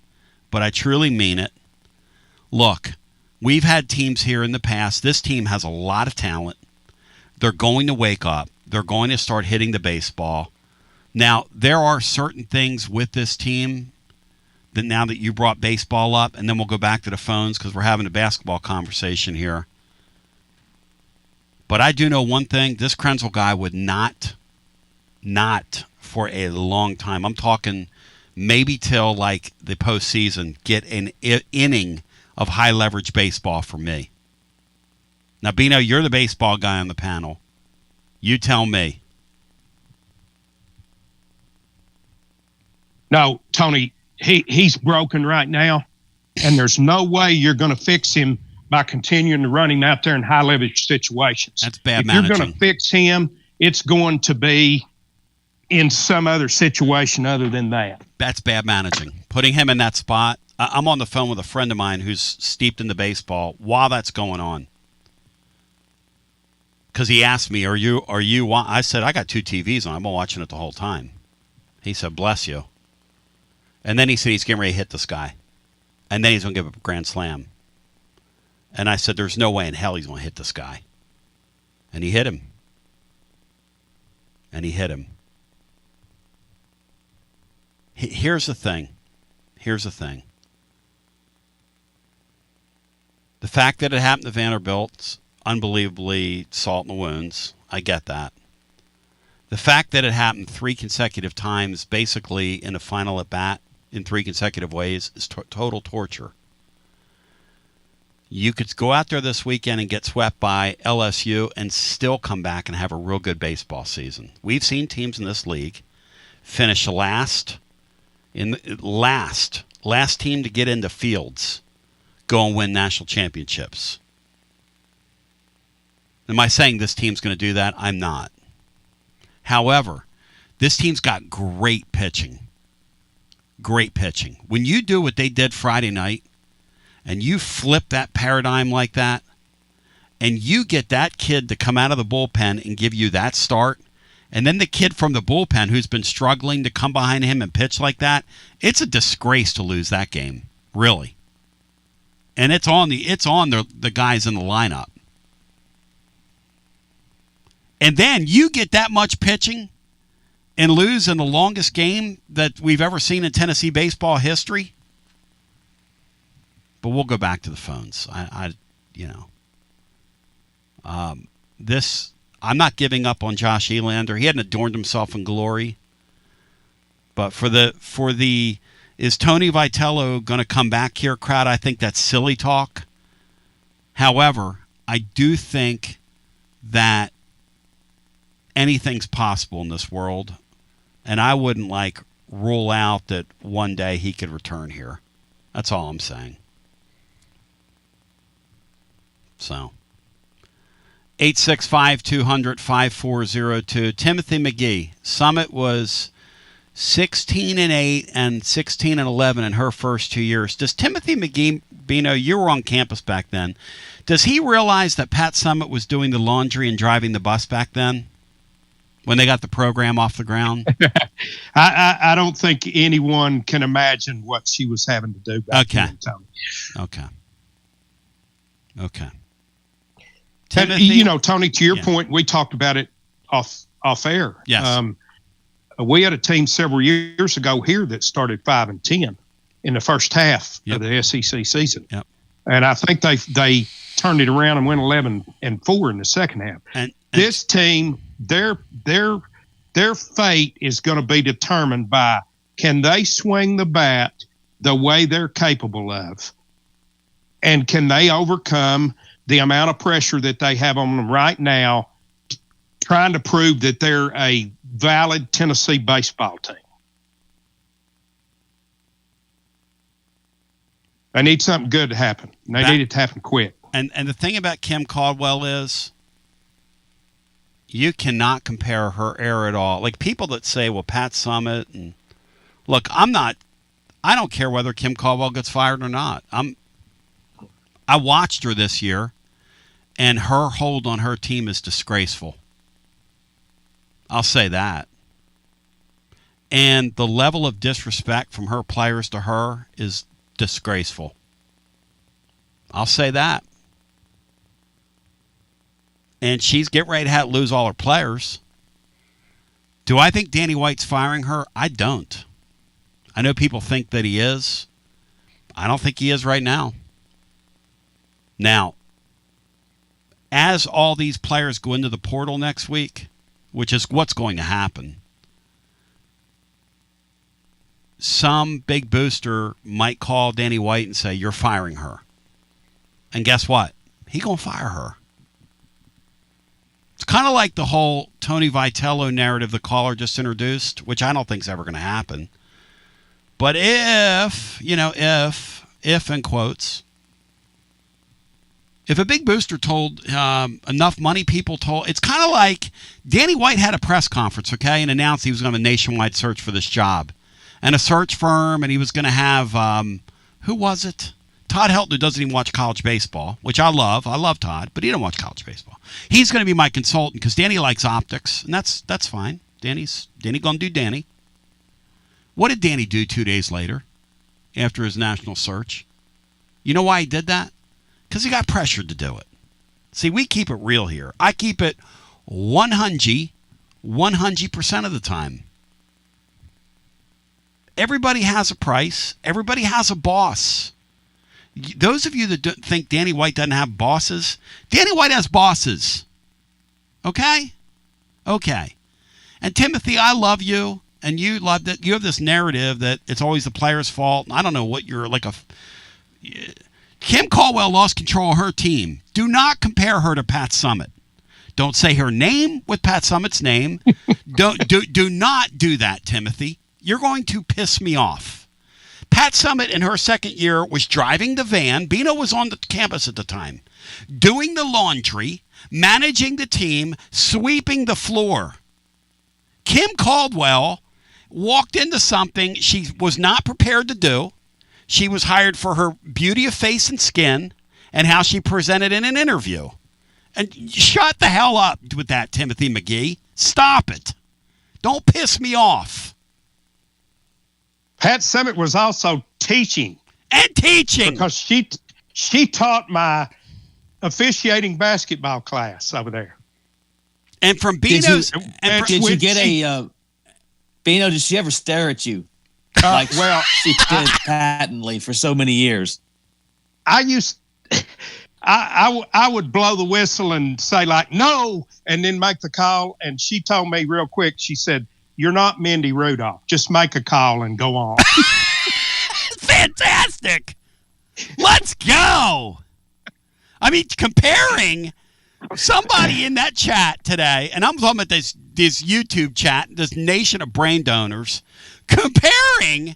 but I truly mean it. Look, we've had teams here in the past. This team has a lot of talent. They're going to wake up. They're going to start hitting the baseball. Now, there are certain things with this team that now that you brought baseball up, and then we'll go back to the phones because we're having a basketball conversation here. But I do know one thing. This Krenzel guy would not for a long time. I'm talking maybe till like the postseason, get an inning of high leverage baseball for me. Now, Bino, you're the baseball guy on the panel. You tell me. No, Tony, he's broken right now, and there's no way you're going to fix him by continuing to run him out there in high leverage situations. That's bad managing. managing. If you're going to fix him, it's going to be in some other situation other than that. That's bad managing. Putting him in that spot. I'm on the phone with a friend of mine who's steeped in the baseball while that's going on. Because he asked me, are you? I said, I got 2 TVs on. I'm watching it the whole time. He said, bless you. And then he said he's getting ready to hit this guy. And then he's going to give up a grand slam. And I said, there's no way in hell he's going to hit this guy. And he hit him. And he hit him. Here's the thing. Here's the thing. The fact that it happened to Vanderbilt's unbelievably salt in the wounds. I get that. The fact that it happened 3 consecutive times, basically in a final at bat, in 3 consecutive ways, is total torture. You could go out there this weekend and get swept by LSU and still come back and have a real good baseball season. We've seen teams in this league finish last team to get into fields go and win national championships. Am I saying this team's going to do that? I'm not. However, this team's got great pitching. Great pitching. When you do what they did Friday night, and you flip that paradigm like that, and you get that kid to come out of the bullpen and give you that start, and then the kid from the bullpen who's been struggling to come behind him and pitch like that, it's a disgrace to lose that game, really. And it's on the guys in the lineup. And then you get that much pitching and lose in the longest game that we've ever seen in Tennessee baseball history. But we'll go back to the phones. I'm not giving up on Josh Elander. He hadn't adorned himself in glory. But for the is Tony Vitello going to come back here crowd? I think that's silly talk. However, I do think that anything's possible in this world, and I wouldn't rule out that one day he could return here. That's all I'm saying. So, 865-200-5402. Timothy McGee. Summit was 16-8 and 16-11 in her first 2 years. Does Timothy McGee, Bino, you were on campus back then, does he realize that Pat Summit was doing the laundry and driving the bus back then when they got the program off the ground? I don't think anyone can imagine what she was having to do back then, Tony. Okay. Timothy, Tony, to your point, we talked about it off air. Yes. We had a team several years ago here that started 5-10 in the first half of the SEC season. Yep. And I think they turned it around and went 11-4 in the second half. And this team, their fate is going to be determined by, can they swing the bat the way they're capable of? And can they overcome the amount of pressure that they have on them right now, trying to prove that they're a valid Tennessee baseball team? They need something good to happen. They need it to happen quick. And the thing about Kim Caldwell is you cannot compare her era at all. Like people that say, well, Pat Summit, and look, I don't care whether Kim Caldwell gets fired or not. I watched her this year, and her hold on her team is disgraceful. I'll say that. And the level of disrespect from her players to her is disgraceful. I'll say that. And she's getting ready to lose all her players. Do I think Danny White's firing her? I don't. I know people think that he is. I don't think he is right now. Now, as all these players go into the portal next week, which is what's going to happen, some big booster might call Danny White and say, you're firing her. And guess what? He's going to fire her. It's kind of like the whole Tony Vitello narrative the caller just introduced, which I don't think is ever going to happen. But if in quotes, if a big booster told enough money, people told, it's kind of like Danny White had a press conference, okay, and announced he was going to have a nationwide search for this job. And a search firm, and he was going to have, who was it? Todd Helton, who doesn't even watch college baseball, which I love. I love Todd, but he don't watch college baseball. He's going to be my consultant because Danny likes optics, and that's fine. Danny going to do Danny. What did Danny do 2 days later after his national search? You know why he did that? Because he got pressured to do it. See, we keep it real here. I keep it 100% of the time. Everybody has a price. Everybody has a boss. Those of you that think Danny White doesn't have bosses, Danny White has bosses. Okay? Okay. And Timothy, I love you, and you love that. You have this narrative that it's always the player's fault. I don't know what you're like a... Kim Caldwell lost control of her team. Do not compare her to Pat Summitt. Don't say her name with Pat Summitt's name. Do not do that, Timothy. You're going to piss me off. Pat Summitt in her second year was driving the van. Bino was on the campus at the time. Doing the laundry, managing the team, sweeping the floor. Kim Caldwell walked into something she was not prepared to do. She was hired for her beauty of face and skin and how she presented in an interview. And shut the hell up with that, Timothy McGee. Stop it. Don't piss me off. Pat Summitt was also teaching. And teaching. Because she taught my officiating basketball class over there. And from Bino's... Did you get a... Bino, did she ever stare at you? Like she did patently for so many years. I would blow the whistle and say like, no, and then make the call. And she told me real quick, she said, you're not Mindy Rudolph. Just make a call and go on. Fantastic. Let's go. I mean, comparing somebody in that chat today, and I'm talking about this YouTube chat, this nation of brain donors, comparing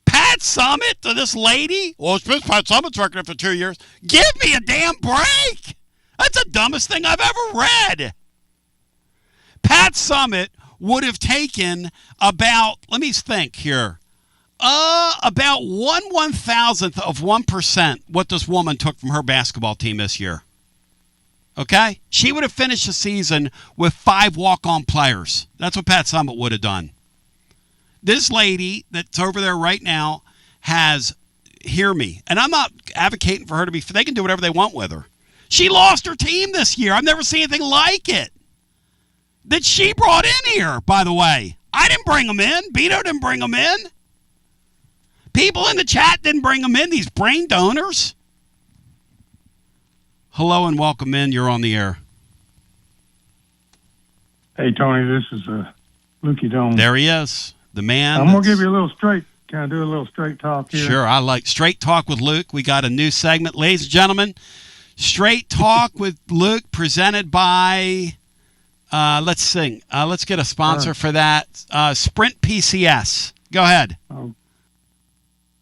Pat Summitt to this lady. Well, it's Pat Summitt's record for 2 years. Give me a damn break. That's the dumbest thing I've ever read. Pat Summitt would have taken about, let me think here, about 1/1000th of 1% what this woman took from her basketball team this year. Okay? She would have finished the season with 5 walk-on players. That's what Pat Summitt would have done. This lady that's over there right now has, hear me, and I'm not advocating for her to be, they can do whatever they want with her. She lost her team this year. I've never seen anything like it. That she brought in here, by the way. I didn't bring them in. Bino didn't bring them in. People in the chat didn't bring them in, these brain donors. Hello and welcome in. You're on the air. Hey, Tony, this is Lukey Dome. There he is. The man. I'm going to give you a little straight. Can I do a little straight talk here? Sure. I like Straight Talk with Luke. We got a new segment. Ladies and gentlemen, Straight Talk with Luke presented by... let's sing. Let's get a sponsor for that. Sprint PCS. Go ahead.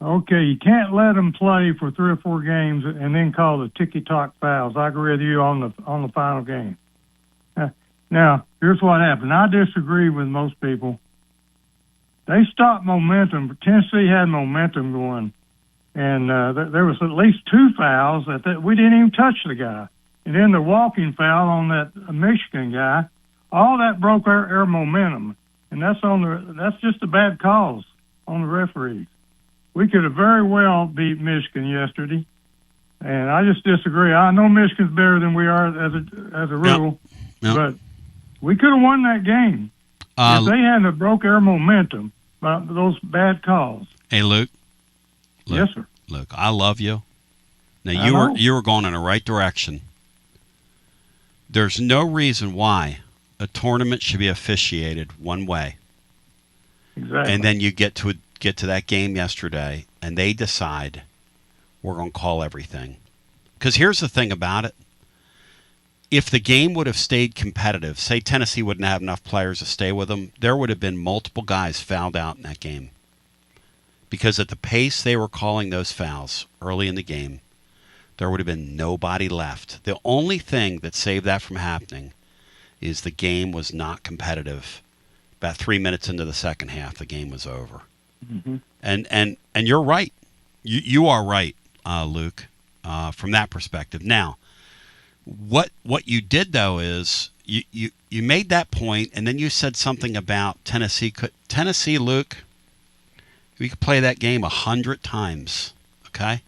Okay, you can't let them play for 3 or 4 games and then call the ticky-tock fouls. I agree with you on the final game. Now, here's what happened. I disagree with most people. They stopped momentum. Tennessee had momentum going, and there was at least 2 fouls that we didn't even touch the guy. And then the walking foul on that Michigan guy, all that broke our momentum, and that's just the bad calls on the referees. We could have very well beat Michigan yesterday, and I just disagree. I know Michigan's better than we are as a rule, but we could have won that game if they hadn't broke our momentum by those bad calls. Hey, Luke. Yes, sir. Luke, I love you. Now you were going in the right direction. There's no reason why a tournament should be officiated one way. Exactly. And then you get to that game yesterday, and they decide we're going to call everything. Because here's the thing about it. If the game would have stayed competitive, say Tennessee wouldn't have enough players to stay with them, there would have been multiple guys fouled out in that game. Because at the pace they were calling those fouls early in the game, there would have been nobody left. The only thing that saved that from happening is the game was not competitive. About 3 minutes into the second half, the game was over. Mm-hmm. And you're right. You are right, Luke, from that perspective. Now, what you did though is you made that point, and then you said something about Tennessee. Tennessee, Luke, We could play that game 100 times, okay?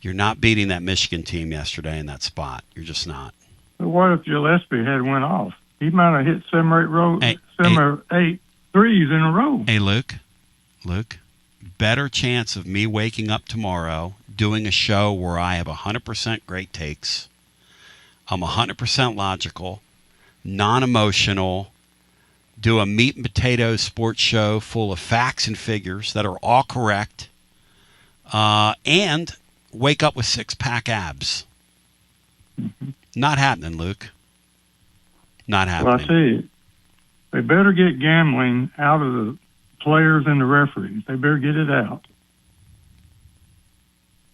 You're not beating that Michigan team yesterday in that spot. You're just not. But what if Gillespie had went off? He might have hit 7 or 8 threes in a row. Hey, Luke, better chance of me waking up tomorrow doing a show where I have 100% great takes. I'm 100% logical, non-emotional, do a meat and potatoes sports show full of facts and figures that are all correct, and wake up with 6-pack abs. Mm-hmm. Not happening, Luke. Not happening. Well, I tell you, they better get gambling out of the players and the referees. They better get it out.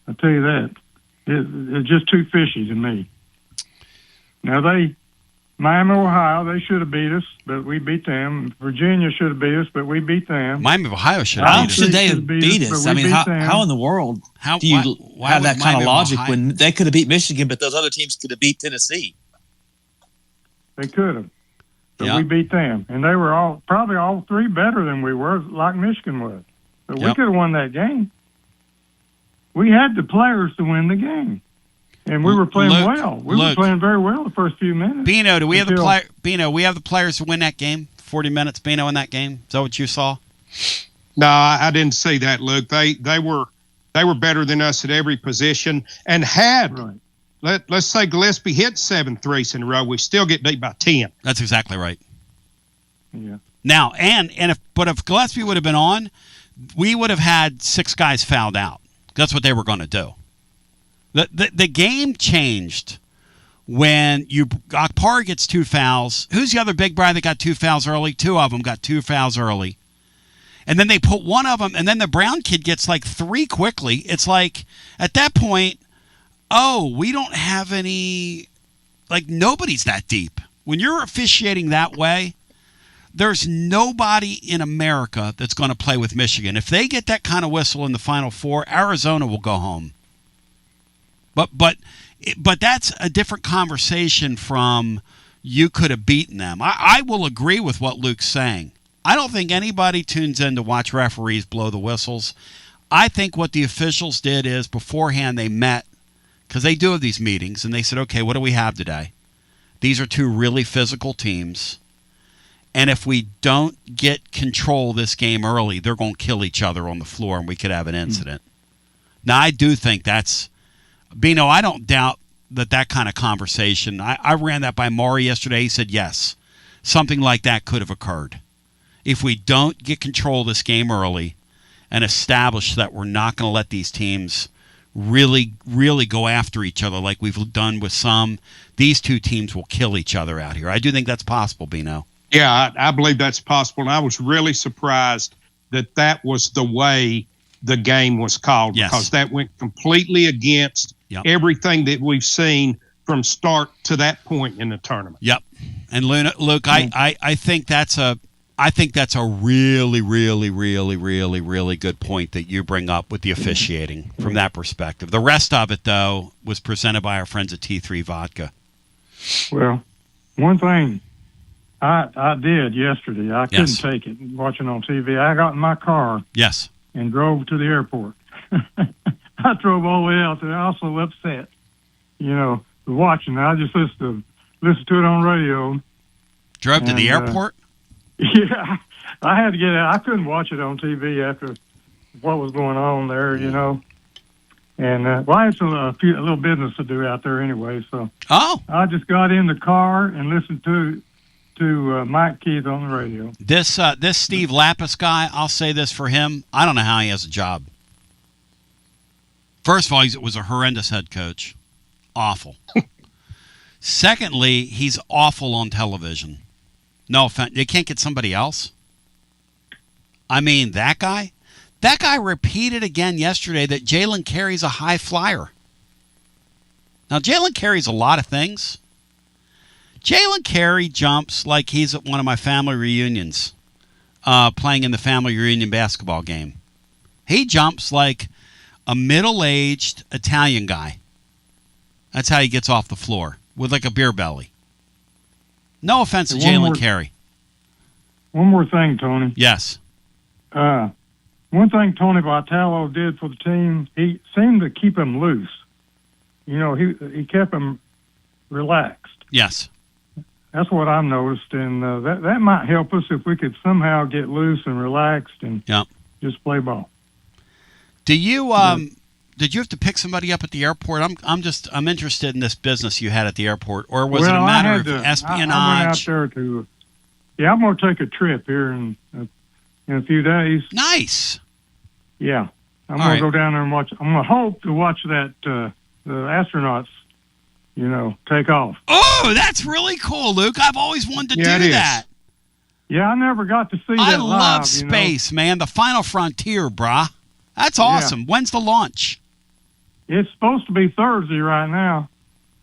I tell you that. It's just too fishy to me. Now, Miami, Ohio, they should have beat us, but we beat them. Virginia should have beat us, but we beat them. Miami, Ohio should have How beat us. should they have beat us? I mean, how in the world do you why have would that kind of Miami, logic Ohio- when they could have beat Michigan, but those other teams could have beat Tennessee? They could have, but Yeah. we beat them. And they were probably all three better than we were, like Michigan was. But we Yep. could have won that game. We had the players to win the game. And we were playing Luke, well. We were Luke. playing very well the first few minutes. Bino, do we have the Until- Bino, we have the players to win that game? 40 minutes, Bino, in that game? Is that what you saw? No, I didn't see that, Luke. They were better than us at every position, and had let's say Gillespie hit 7 threes in a row, we still get beat by 10. That's exactly right. Yeah. Now, if Gillespie would have been on, we would have had 6 guys fouled out. That's what they were going to do. The game changed when Akpar gets 2 fouls. Who's the other big guy that got 2 fouls early? 2 of them got 2 fouls early. And then they put one of them, and then the Brown kid gets like 3 quickly. It's like, at that point, we don't have any, like, nobody's that deep. When you're officiating that way, there's nobody in America that's going to play with Michigan. If they get that kind of whistle in the Final Four, Arizona will go home. But that's a different conversation from you could have beaten them. I will agree with what Luke's saying. I don't think anybody tunes in to watch referees blow the whistles. I think what the officials did is beforehand they met, because they do have these meetings, and they said, okay, what do we have today? These are 2 really physical teams. And if we don't get control of this game early, they're going to kill each other on the floor, and we could have an incident. Now, I do think that's Bino, I don't doubt that kind of conversation. I ran that by Maury yesterday. He said, yes, something like that could have occurred. If we don't get control of this game early and establish that we're not going to let these teams really, really go after each other like we've done with some, these 2 teams will kill each other out here. I do think that's possible, Bino. Yeah, I believe that's possible. And I was really surprised that was the way the game was called, Yes. because that went completely against everything that we've seen from start to that point in the tournament. Yep. And Luke, I think that's a really, really, really, really, really good point that you bring up with the officiating from that perspective. The rest of it, though, was presented by our friends at T3 Vodka. Well, one thing I did yesterday, I couldn't Yes. take it watching on TV. I got in my car Yes. and drove to the airport. I drove all the way out there. I was so upset, watching. I just listened to it on radio. Drove to the airport? Yeah, I had to get out. I couldn't watch it on TV after what was going on there, And I had a little business to do out there anyway, so I just got in the car and listened to Mike Keith on the radio. This Steve Lapis guy, I'll say this for him, I don't know how he has a job. First of all, he was a horrendous head coach. Awful. Secondly, he's awful on television. No offense. They can't get somebody else? I mean, that guy repeated again yesterday that Jalen Carey's a high flyer. Now, Jalen Carey's a lot of things. Jalen Carey jumps like he's at one of my family reunions, playing in the family reunion basketball game. He jumps like a middle-aged Italian guy. That's how he gets off the floor, with like a beer belly. No offense to Jalen Carey. One more thing, Tony. Yes. one thing Tony Vitello did for the team, he seemed to keep him loose. You know, he kept him relaxed. Yes. That's what I've noticed, and that might help us if we could somehow get loose and relaxed and just play ball. Do you did you have to pick somebody up at the airport? I'm interested in this business you had at the airport, or was it a matter of espionage? I went out there to. Yeah, I'm going to take a trip here in a few days. Nice. Yeah, I'm going to go down there and watch. I'm going to hope to watch that the astronauts, take off. Oh, that's really cool, Luke. I've always wanted to do that. Yeah, I never got to see that I live. love space, man. The final frontier, brah. That's awesome. Yeah. When's the launch? It's supposed to be Thursday right now,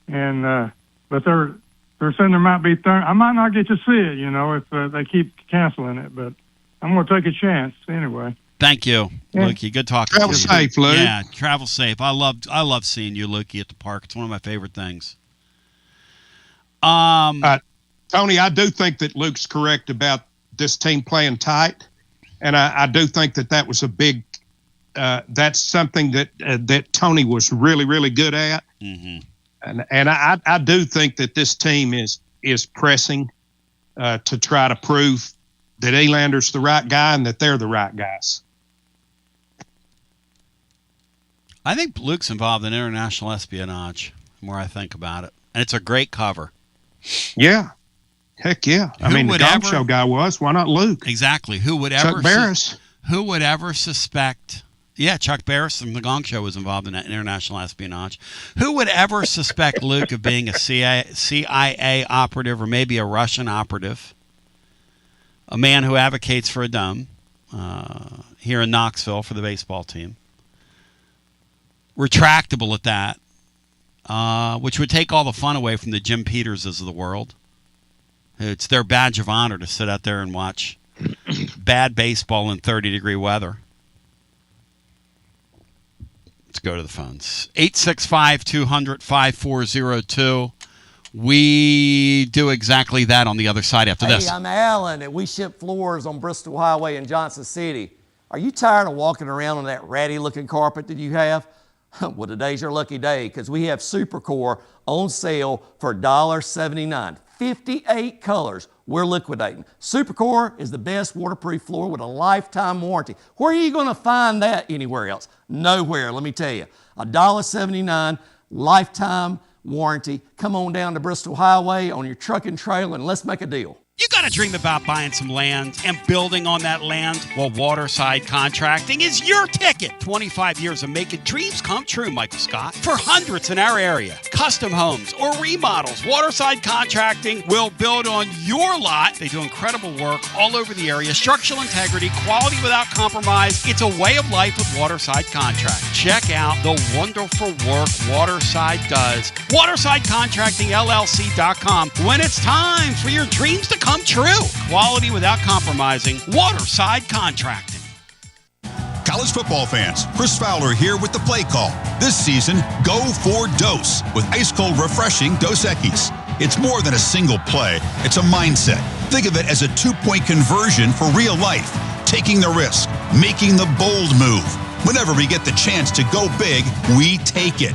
and but they're saying there might be I might not get to see it, if they keep canceling it. But I'm going to take a chance anyway. Thank you, Lukey. Good talking to you. Travel safe, Luke. Yeah, travel safe. I love seeing you, Lukey, at the park. It's one of my favorite things. Tony, I do think that Luke's correct about this team playing tight, and I do think that was a big. That's something that Tony was really, really good at, and I do think that this team is pressing to try to prove that Elander's the right guy and that they're the right guys. I think Luke's involved in international espionage, the more I think about it, and it's a great cover. Yeah, heck yeah. The Gong Show guy was. Why not Luke? Exactly. Who would ever? Chuck Barris. Who would ever suspect? Yeah, Chuck Barris from the Gong Show was involved in that international espionage. Who would ever suspect Luke of being a CIA operative or maybe a Russian operative? A man who advocates for a dome here in Knoxville for the baseball team. Retractable at that, which would take all the fun away from the Jim Peterses of the world. It's their badge of honor to sit out there and watch bad baseball in 30-degree weather. Let's go to the phones. 865-200-5402. We do exactly that on the other side after this. Hey, I'm Alan, and we ship floors on Bristol Highway in Johnson City. Are you tired of walking around on that ratty-looking carpet that you have? Well, today's your lucky day because we have Supercore on sale for $1.79. 58 colors we're liquidating. Supercore is the best waterproof floor with a lifetime warranty. Where are you going to find that anywhere else? Nowhere, let me tell you. $1.79, lifetime warranty. Come on down to Bristol Highway on your truck and trailer and let's make a deal. You got to dream about buying some land and building on that land? Well, Waterside Contracting is your ticket. 25 years of making dreams come true, Michael Scott. For hundreds in our area, custom homes or remodels, Waterside Contracting will build on your lot. They do incredible work all over the area. Structural integrity, quality without compromise. It's a way of life with Waterside Contract. Check out the wonderful work Waterside does. WatersideContractingLLC.com. When it's time for your dreams to come true. Quality without compromising. Waterside Contracting. College football fans, Chris Fowler here with the play call. This season, go for Dose with ice-cold, refreshing Dos Equis. It's more than a single play. It's a mindset. Think of it as a two-point conversion for real life. Taking the risk, making the bold move. Whenever we get the chance to go big, we take it.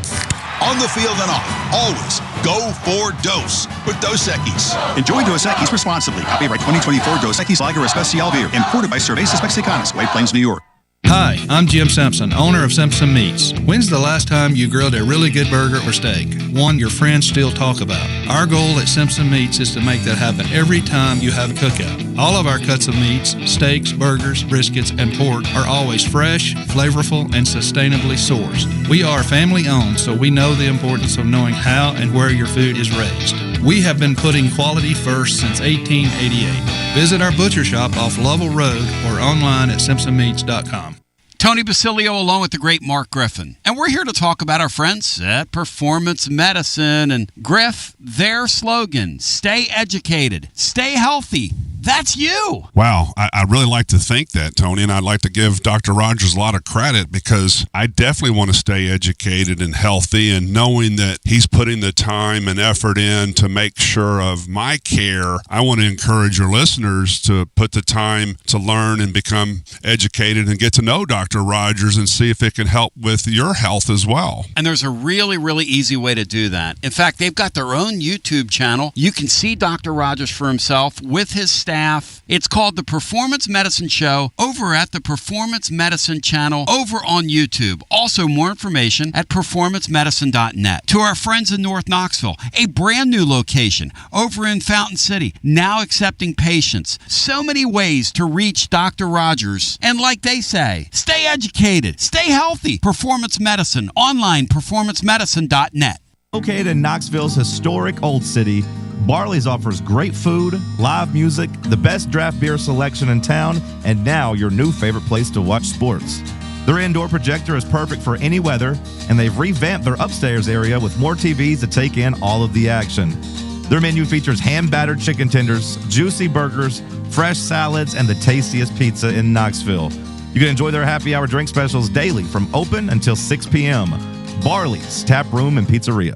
On the field and off, always go for Dose with Dos Equis. Enjoy Dos Equis responsibly. Copyright 2024 Dos Equis Lager Especial Beer. Imported by Cervezas Mexicanas, White Plains, New York. Hi, I'm Jim Simpson, owner of Simpson Meats. When's the last time you grilled a really good burger or steak? One your friends still talk about. Our goal at Simpson Meats is to make that happen every time you have a cookout. All of our cuts of meats, steaks, burgers, briskets, and pork are always fresh, flavorful, and sustainably sourced. We are family owned, so we know the importance of knowing how and where your food is raised. We have been putting quality first since 1888. Visit our butcher shop off Lovell Road or online at simpsonmeats.com. Tony Basilio along with the great Mark Griffin. And we're here to talk about our friends at Performance Medicine. And Griff, their slogan, stay educated, stay healthy. That's you. Wow, I really like to think that, Tony, and I'd like to give Dr. Rogers a lot of credit because I definitely want to stay educated and healthy, and knowing that he's putting the time and effort in to make sure of my care, I want to encourage your listeners to put the time to learn and become educated and get to know Dr. Rogers and see if it can help with your health as well. And there's a really, really easy way to do that. In fact, they've got their own YouTube channel. You can see Dr. Rogers for himself with his staff. It's called The Performance Medicine Show over at the Performance Medicine channel over on YouTube. Also, more information at performancemedicine.net. To our friends in North Knoxville, a brand new location over in Fountain City, now accepting patients. So many ways to reach Dr. Rogers. And like they say, stay educated, stay healthy. Performance Medicine, online, performancemedicine.net. Located in Knoxville's historic Old City, Barley's offers great food, live music, the best draft beer selection in town, and now your new favorite place to watch sports. Their indoor projector is perfect for any weather, and they've revamped their upstairs area with more TVs to take in all of the action. Their menu features hand-battered chicken tenders, juicy burgers, fresh salads, and the tastiest pizza in Knoxville. You can enjoy their happy hour drink specials daily from open until 6 p.m. Barley's Tap Room and Pizzeria.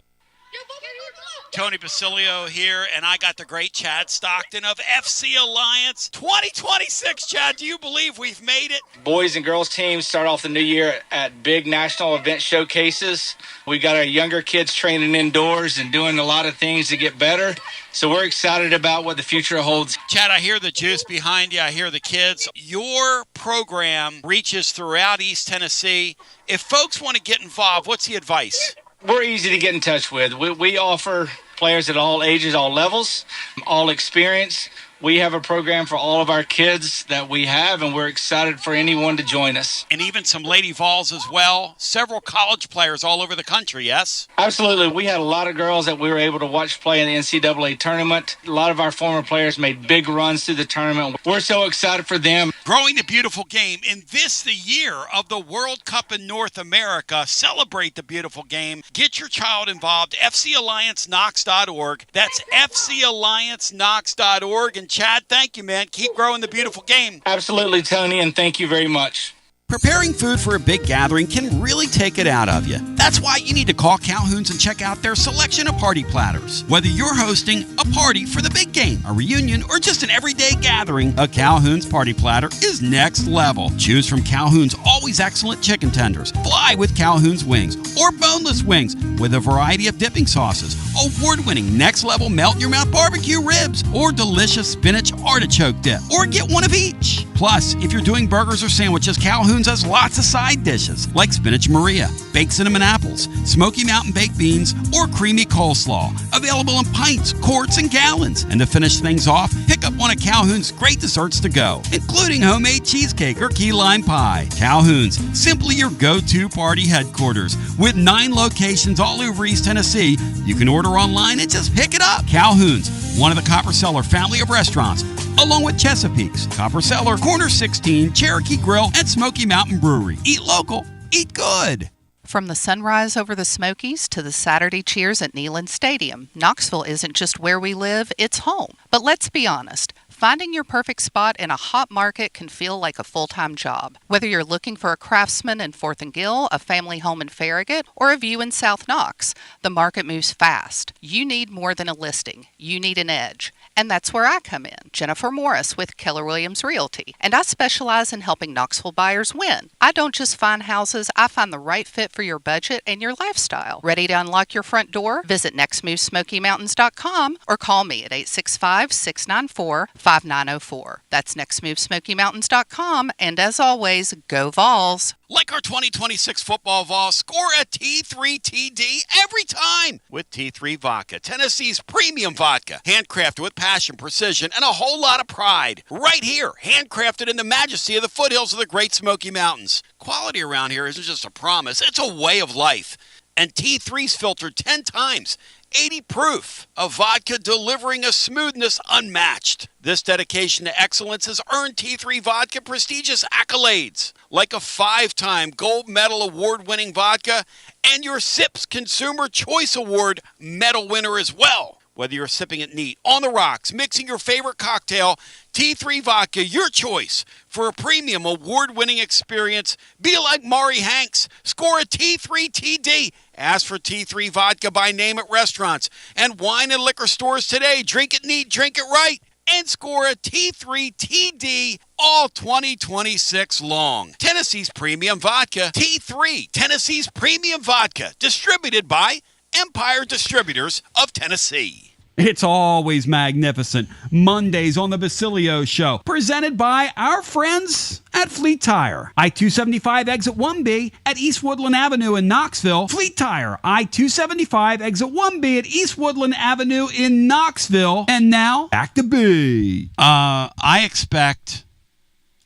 Tony Basilio here, and I got the great Chad Stockton of FC Alliance 2026. Chad, do you believe we've made it? Boys and girls teams start off the new year at big national event showcases. We got our younger kids training indoors and doing a lot of things to get better. So we're excited about what the future holds. Chad, I hear the juice behind you. I hear the kids. Your program reaches throughout East Tennessee. If folks want to get involved, what's the advice? We're easy to get in touch with. We offer players at all ages, all levels, all experience. We have a program for all of our kids that we have, and we're excited for anyone to join us. And even some Lady Vols as well. Several college players all over the country, yes? Absolutely. We had a lot of girls that we were able to watch play in the NCAA tournament. A lot of our former players made big runs through the tournament. We're so excited for them. Growing the beautiful game. In this, the year of the World Cup in North America, celebrate the beautiful game. Get your child involved. FCAllianceKnox.org. That's FCAllianceKnox.org. And Chad, thank you, man. Keep growing the beautiful game. Absolutely, Tony, and thank you very much. Preparing food for a big gathering can really take it out of you. That's why you need to call Calhoun's and check out their selection of party platters. Whether you're hosting a party for the big game, a reunion, or just an everyday gathering, a Calhoun's party platter is next level. Choose from Calhoun's always excellent chicken tenders, fly with Calhoun's wings, or boneless wings with a variety of dipping sauces, award-winning next-level melt-in-your-mouth barbecue ribs, or delicious spinach artichoke dip, or get one of each. Plus, if you're doing burgers or sandwiches, Calhoun's has lots of side dishes like spinach Maria, baked cinnamon apples, Smoky Mountain baked beans, or creamy coleslaw. Available in pints, quarts, and gallons. And to finish things off, pick up one of Calhoun's great desserts to go, including homemade cheesecake or key lime pie. Calhoun's, simply your go-to party headquarters. With 9 locations all over East Tennessee, you can order online and just pick it up. Calhoun's, one of the Copper Cellar family of restaurants, along with Chesapeake's, Copper Cellar, Corner 16, Cherokee Grill, and Smoky Mountain Brewery. Eat local, eat good. From the sunrise over the Smokies to the Saturday cheers at Neyland Stadium, Knoxville isn't just where we live, it's home. But let's be honest. Finding your perfect spot in a hot market can feel like a full-time job. Whether you're looking for a Craftsman in 4th and Gill, a family home in Farragut, or a view in South Knox, the market moves fast. You need more than a listing. You need an edge. And that's where I come in, Jennifer Morris with Keller Williams Realty. And I specialize in helping Knoxville buyers win. I don't just find houses, I find the right fit for your budget and your lifestyle. Ready to unlock your front door? Visit nextmovesmokymountains.com or call me at 865-694-5904. That's nextmovesmokymountains.com. And as always, go Vols. Like our 2026 football Vols, score a T3TD every time with T3 Vodka, Tennessee's premium vodka. Handcrafted with passion, precision, and a whole lot of pride. Right here, handcrafted in the majesty of the foothills of the Great Smoky Mountains. Quality around here isn't just a promise, it's a way of life. And T3's filtered 10 times. 80 proof of vodka delivering a smoothness unmatched. This dedication to excellence has earned T3 Vodka prestigious accolades, like a 5-time gold medal award-winning vodka and your SIPS Consumer Choice Award medal winner as well. Whether you're sipping it neat, on the rocks, mixing your favorite cocktail, T3 Vodka, your choice for a premium award-winning experience. Be like Maury Hanks. Score a T3 TD. Ask for T3 Vodka by name at restaurants and wine and liquor stores today. Drink it neat, drink it right, and score a T3 TD all 2026 long. Tennessee's Premium Vodka, T3, Tennessee's Premium Vodka, distributed by Empire Distributors of Tennessee. It's always magnificent. Mondays on the Basilio Show, presented by our friends at Fleet Tire. I-275 exit 1B at East Woodland Avenue in Knoxville. Fleet Tire, I-275 exit 1B at East Woodland Avenue in Knoxville. And now, back to B. I expect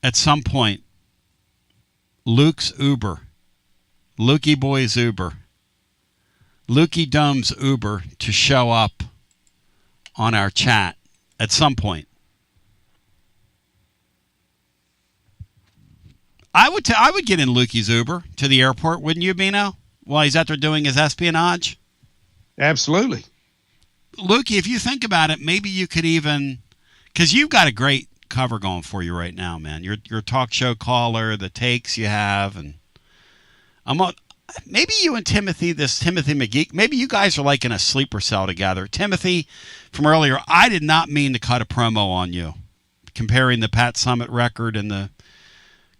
at some point Luke's Uber, Lukey Boy's Uber, Lukey Dome's Uber to show up on our chat at some point. I would get in Lukey's Uber to the airport, wouldn't you, Bino? While he's out there doing his espionage? Absolutely. Lukey, if you think about it, maybe you could even, because you've got a great cover going for you right now, man. You're a talk show caller, the takes you have, and maybe you and Timothy McGee, maybe you guys are like in a sleeper cell together. Timothy, from earlier, I did not mean to cut a promo on you, comparing the Pat Summitt record and the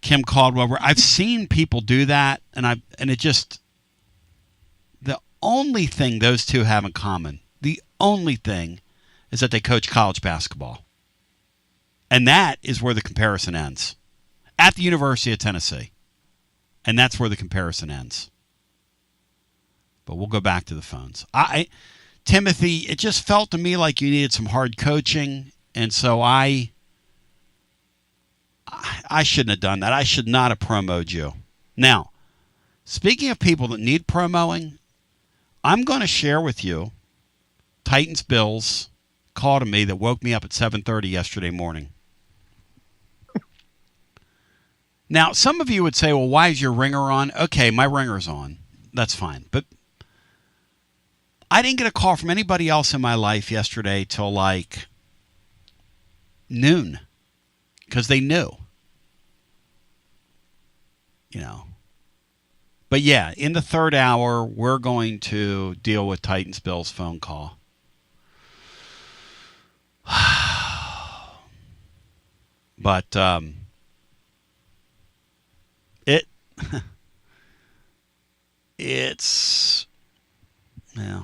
Kim Caldwell. I've seen people do that, and it just, the only thing those two have in common, the only thing is that they coach college basketball. And that is where the comparison ends. At the University of Tennessee. And that's where the comparison ends. But we'll go back to the phones. Timothy, it just felt to me like you needed some hard coaching, and so I shouldn't have done that. I should not have promoted you. Now, speaking of people that need promoting, I'm going to share with you Titans Bills call to me that woke me up at 7:30 yesterday morning. Now, some of you would say, well, why is your ringer on? Okay, my ringer's on. That's fine. But I didn't get a call from anybody else in my life yesterday till like noon because they knew. You know. But yeah, in the third hour, we're going to deal with Titans Bills phone call. But it's, yeah.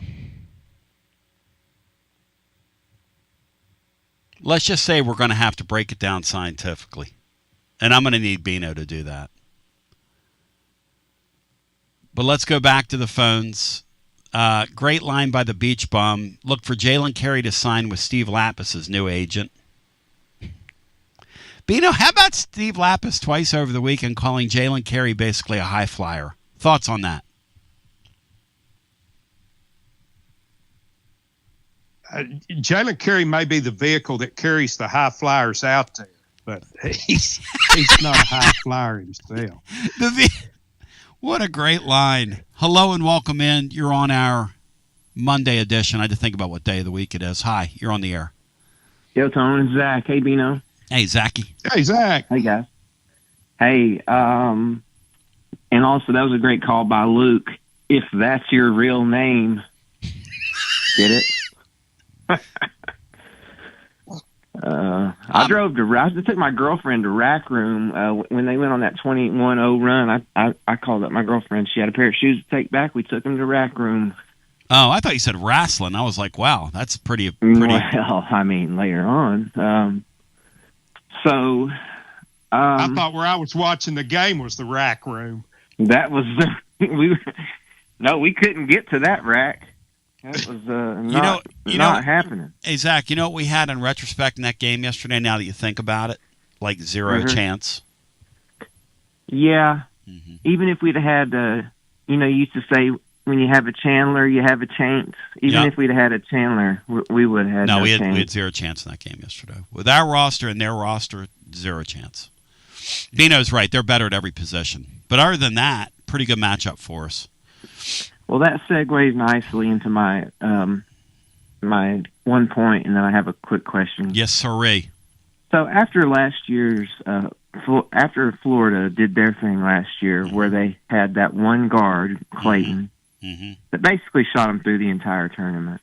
Let's just say we're going to have to break it down scientifically. And I'm going to need Bino to do that. But let's go back to the phones. Great line by the Beach Bum. Look for Jalen Carey to sign with Steve Lappis's new agent. Bino, how about Steve Lappis twice over the weekend calling Jalen Carey basically a high flyer? Thoughts on that? Jalen Carey may be the vehicle that carries the high flyers out there, but he's not a high flyer himself. What a great line. Hello and welcome in. You're on our Monday edition. I had to think about what day of the week it is. Hi, you're on the air. Yo, Tone, it's Zach. Hey, Bino. Hey, Zachy. Hey, Zach. Hey, guys. Hey, and also that was a great call by Luke. If that's your real name, get it? I took my girlfriend to Rack Room when they went on that 21-0 run. I called up my girlfriend. She had a pair of shoes to take back. We took them to Rack Room. Oh, I thought you said wrestling. I was like, wow, that's pretty. Well, I mean, later on. I thought where I was watching the game was the Rack Room. That was we couldn't get to that rack. That was not happening. Hey, Zach, you know what we had in retrospect in that game yesterday, now that you think about it? Like zero chance. Yeah. Mm-hmm. Even if we'd had, you used to say when you have a Chandler, you have a chance. Even if we'd had a Chandler, we would have had no chance. We had zero chance in that game yesterday. With our roster and their roster, zero chance. Bino's right. They're better at every position. But other than that, pretty good matchup for us. Well, that segues nicely into my my one point, and then I have a quick question. Yes, sirree. So after last year's, after Florida did their thing last year, where they had that one guard, Clayton, that basically shot them through the entire tournament.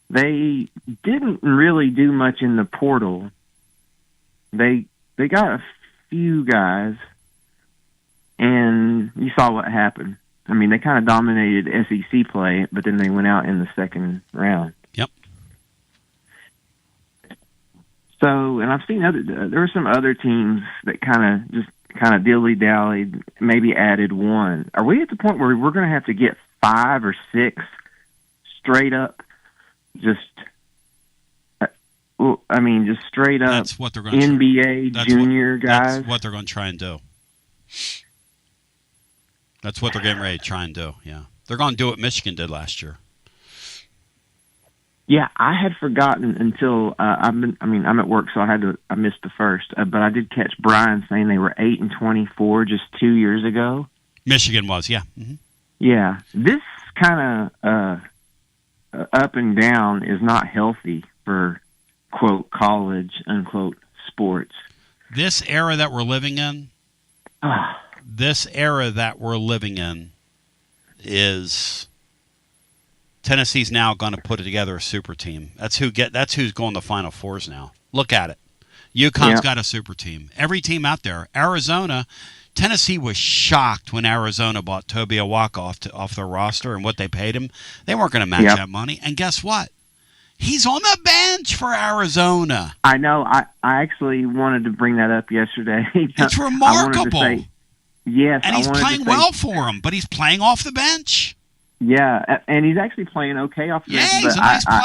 They didn't really do much in the portal. They got a few guys, and you saw what happened. I mean, they kind of dominated SEC play, but then they went out in the second round. Yep. So, and I've seen there were some other teams that kind of dilly-dallied, maybe added one. Are we at the point where we're going to have to get 5 or 6 straight up, just straight up That's what they're going NBA junior guys? That's what they're going to try and do. That's what they're getting ready to try and do, yeah. They're going to do what Michigan did last year. Yeah, I had forgotten until I'm at work, so I missed the first. But I did catch Brian saying they were 8-24 just 2 years ago. Michigan was, yeah. Yeah, this kind of up and down is not healthy for quote college unquote sports. This era that we're living in, is. Tennessee's now going to put together a super team. That's who's going to Final Fours now. Look at it. UConn's got a super team. Every team out there. Arizona, Tennessee was shocked when Arizona bought Toby Awaka off their roster and what they paid him. They weren't going to match that money. And guess what? He's on the bench for Arizona. I know. I actually wanted to bring that up yesterday. It's remarkable. Yes. And he's playing well for him, but he's playing off the bench. Yeah, and he's actually playing okay off the bench. He's a nice player.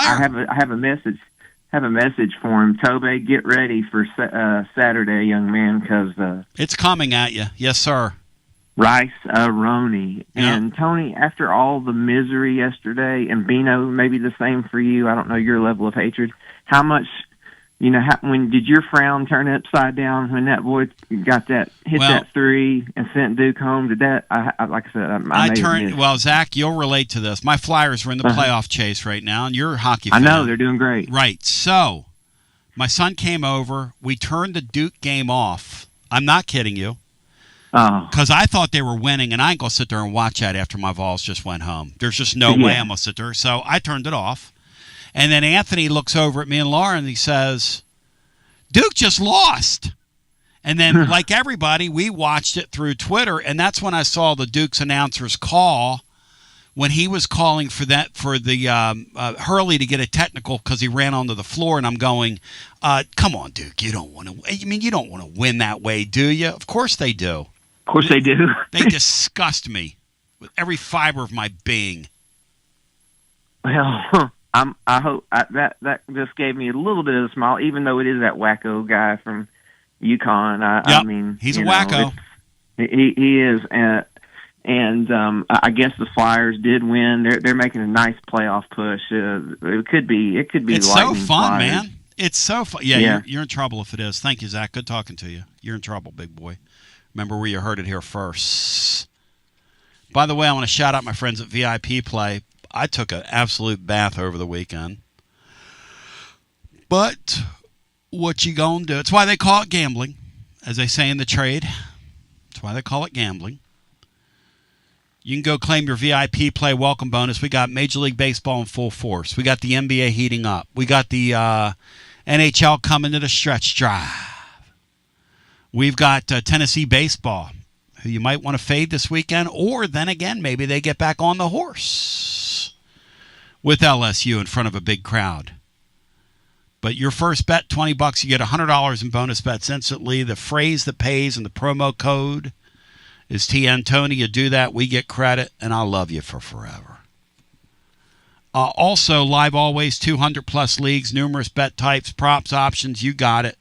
I have a message for him. Tobe, get ready for Saturday, young man, because it's coming at you. Yes, sir. Rice-A-Roni. And Tony, after all the misery yesterday, and Bino, maybe the same for you. I don't know your level of hatred. How much? When did your frown turn upside down when that boy got that three and sent Duke home? Did that? Like I said, I turned. Well, Zach, you'll relate to this. My Flyers are in the playoff chase right now, and you're a hockey fan. I know they're doing great. Right. So, my son came over. We turned the Duke game off. I'm not kidding you. Because I thought they were winning, and I ain't gonna sit there and watch that after my Vols just went home. There's just no way I'm gonna sit there. So I turned it off. And then Anthony looks over at me and Lauren and he says, Duke just lost. And then, like everybody, we watched it through Twitter, and that's when I saw the Duke's announcer's call when he was calling for the Hurley to get a technical because he ran onto the floor, and I'm going, come on, Duke, you don't want to win that way, do you? Of course they do. Of course they do. They disgust me with every fiber of my being. Well, I hope that just gave me a little bit of a smile, even though it is that wacko guy from UConn. I mean, he's a wacko. He is, and I guess the Flyers did win. They're making a nice playoff push. It could be. It's so fun, Flyers. Man. It's so fun. Yeah. You're in trouble if it is. Thank you, Zach. Good talking to you. You're in trouble, big boy. Remember where you heard it here first. By the way, I want to shout out my friends at VIP Play. I took an absolute bath over the weekend. But what you gonna do? It's why they call it gambling, as they say in the trade. That's why they call it gambling. You can go claim your VIP Play welcome bonus. We got Major League Baseball in full force. We got the NBA heating up. We got the NHL coming to the stretch drive. We've got Tennessee baseball, who you might want to fade this weekend, or then again, maybe they get back on the horse with LSU in front of a big crowd. But your first bet, $20, you get $100 in bonus bets instantly. The phrase that pays and the promo code is TN Tony. You do that, we get credit, and I'll love you for forever. Also, live always, 200-plus leagues, numerous bet types, props, options, you got it.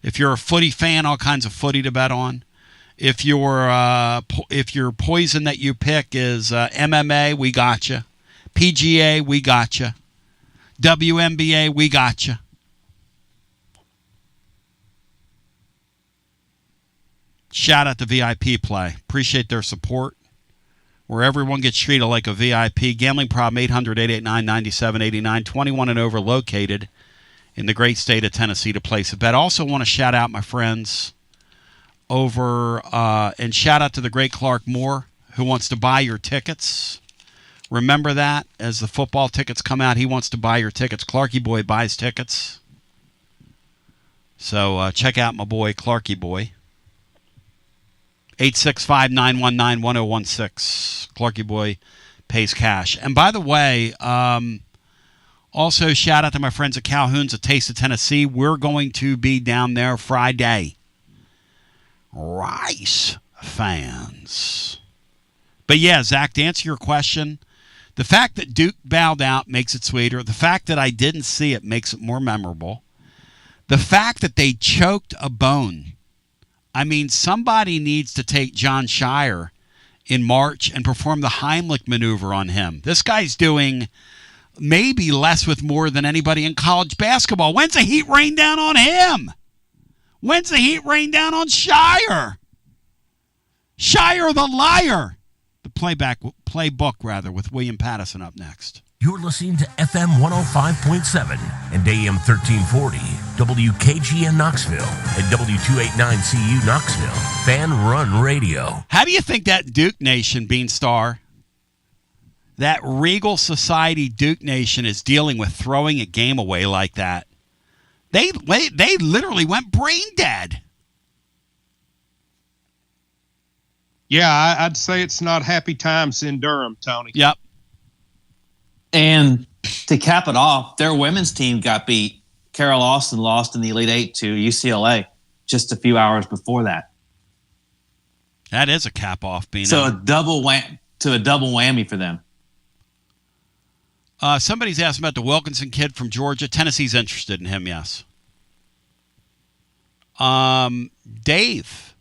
If you're a footy fan, all kinds of footy to bet on. If your poison that you pick is MMA, we got you. PGA, we got you. WNBA, we got you. Shout out to VIP Play. Appreciate their support. where everyone gets treated like a VIP. Gambling problem, 800-889-9789, 21 and over, located in the great state of Tennessee to place a bet. Also want to shout out my friends over, and shout out to the great Clark Moore, who wants to buy your tickets. Remember that as the football tickets come out, he wants to buy your tickets. Clarky Boy buys tickets. So check out my boy, Clarky Boy. 865-919-1016. Clarky Boy pays cash. And by the way, also shout out to my friends at Calhoun's, A Taste of Tennessee. We're going to be down there Friday. Rice fans. But yeah, Zach, to answer your question, the fact that Duke bowed out makes it sweeter. The fact that I didn't see it makes it more memorable. The fact that they choked a bone. I mean, somebody needs to take John Shire in March and perform the Heimlich maneuver on him. This guy's doing maybe less with more than anybody in college basketball. When's the heat rain down on him? When's the heat rain down on Shire? Shire the liar. The playbook, with William Pattison up next. You're listening to FM 105.7 and AM 1340, WKGN Knoxville, and W289CU Knoxville, Fan Run Radio. How do you think that Duke Nation, Beanstar, that Regal Society Duke Nation is dealing with throwing a game away like that? They literally went brain dead. Yeah, I'd say it's not happy times in Durham, Tony. Yep. And to cap it off, their women's team got beat. Carol Austin lost in the Elite Eight to UCLA just a few hours before that. That is a cap off, Bino. So a double whammy for them. Somebody's asking about the Wilkinson kid from Georgia. Tennessee's interested in him, yes. Dave,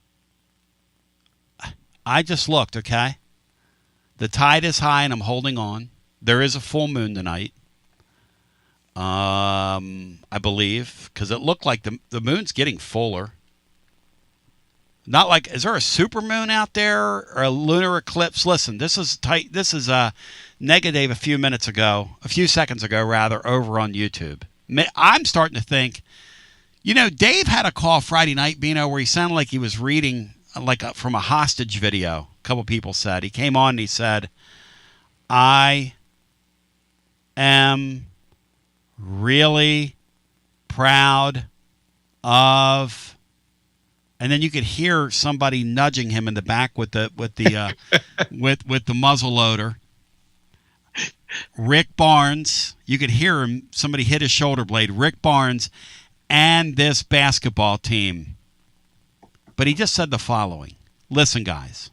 I just looked, okay? The tide is high and I'm holding on. There is a full moon tonight, I believe, because it looked like the moon's getting fuller. Not like, is there a super moon out there or a lunar eclipse? Listen, this is tight. This is negative a few seconds ago, over on YouTube. I'm starting to think, Dave had a call Friday night, Bino, where he sounded like he was reading from a hostage video. A couple people said. He came on and he said, I am really proud of, and then you could hear somebody nudging him in the back with the with the muzzle loader. Rick Barnes, you could hear him. Somebody hit his shoulder blade. Rick Barnes and this basketball team. But he just said the following: listen, guys,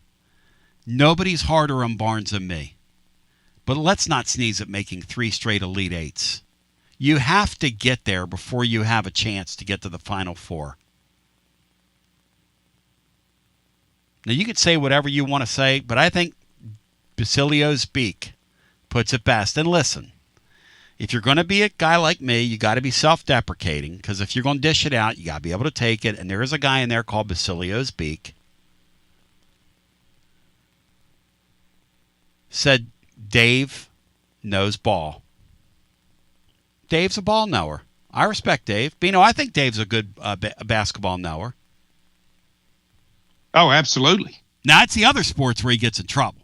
nobody's harder on Barnes than me. But let's not sneeze at making 3 straight Elite Eights. You have to get there before you have a chance to get to the Final Four. Now, you could say whatever you want to say, but I think Basilio's beak puts it best. And listen, if you're going to be a guy like me, you got to be self-deprecating, because if you're going to dish it out, you got to be able to take it. And there is a guy in there called Basilio's beak. Said Dave knows ball. Dave's a ball knower. I respect Dave. Bino, I think Dave's a good basketball knower. Oh, absolutely. Now, it's the other sports where he gets in trouble.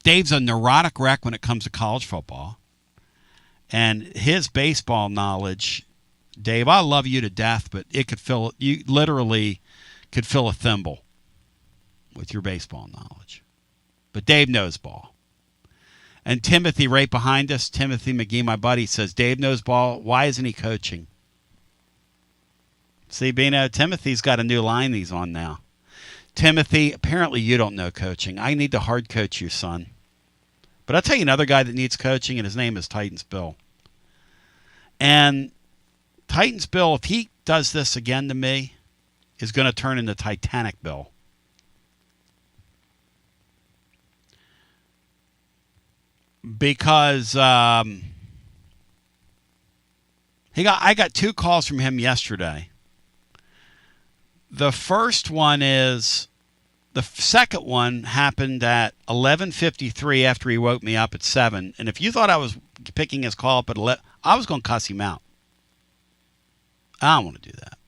Dave's a neurotic wreck when it comes to college football. And his baseball knowledge, Dave, I love you to death, but you literally could fill a thimble with your baseball knowledge. But Dave knows ball. And Timothy, right behind us, Timothy McGee, my buddy, says, Dave knows ball. Why isn't he coaching? See, Bino, Timothy's got a new line he's on now. Timothy, apparently you don't know coaching. I need to hard coach you, son. But I'll tell you another guy that needs coaching, and his name is Titans Bill. And Titans Bill, if he does this again to me, is going to turn into Titanic Bill. Because I got 2 calls from him yesterday. The first one is, The second one happened at 11:53 after he woke me up at 7. And if you thought I was picking his call up at 11, I was going to cuss him out. I don't want to do that.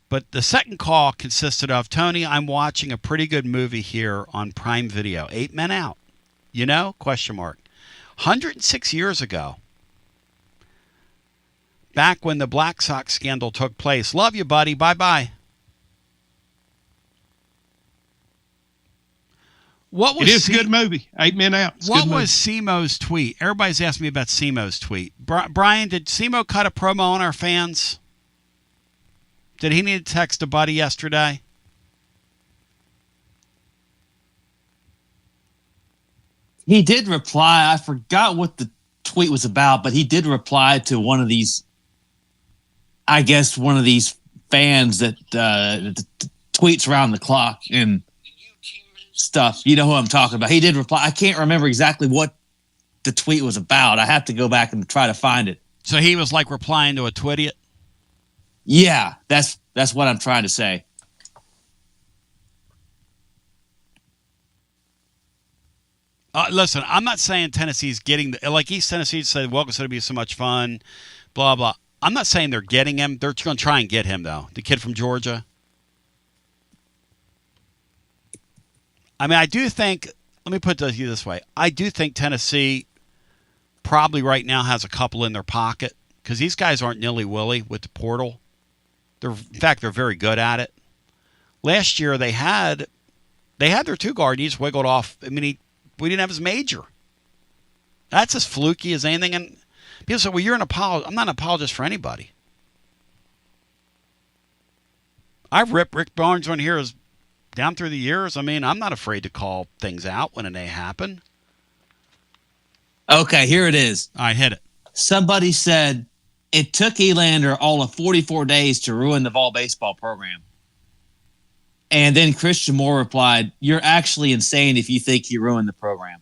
But the second call consisted of, Tony, I'm watching a pretty good movie here on Prime Video. 8 Men Out. You know? Question mark. 106 years ago. Back when the Black Sox scandal took place. Love you, buddy. Bye-bye. It is a good movie. 8 Men Out. What was Simo's tweet? Everybody's asked me about Simo's tweet. Brian, did Simo cut a promo on our fans? Did he need to text a buddy yesterday? He did reply. I forgot what the tweet was about, but he did reply to one of these, I guess, one of these fans that tweets around the clock and stuff. You know who I'm talking about. He did reply. I can't remember exactly what the tweet was about. I have to go back and try to find it. So he was like replying to a Twittiot? Yeah, that's what I'm trying to say. Listen, I'm not saying Tennessee's getting like East Tennessee said, welcome's going to be so much fun, blah, blah. I'm not saying they're getting him. They're going to try and get him, though. The kid from Georgia. I mean, I do think, let me put it to you this way. I do think Tennessee probably right now has a couple in their pocket because these guys aren't nilly-willy with the portal. In fact, they're very good at it. Last year, they had their two guard. He just wiggled off. I mean, we didn't have his major. That's as fluky as anything. And people say, well, you're an apologist. I'm not an apologist for anybody. I've ripped Rick Barnes on here as down through the years. I mean, I'm not afraid to call things out when they happen. Okay, here it is. All right, hit it. Somebody said it took Elander all of 44 days to ruin the Vol baseball program. And then Christian Moore replied, you're actually insane if you think he ruined the program.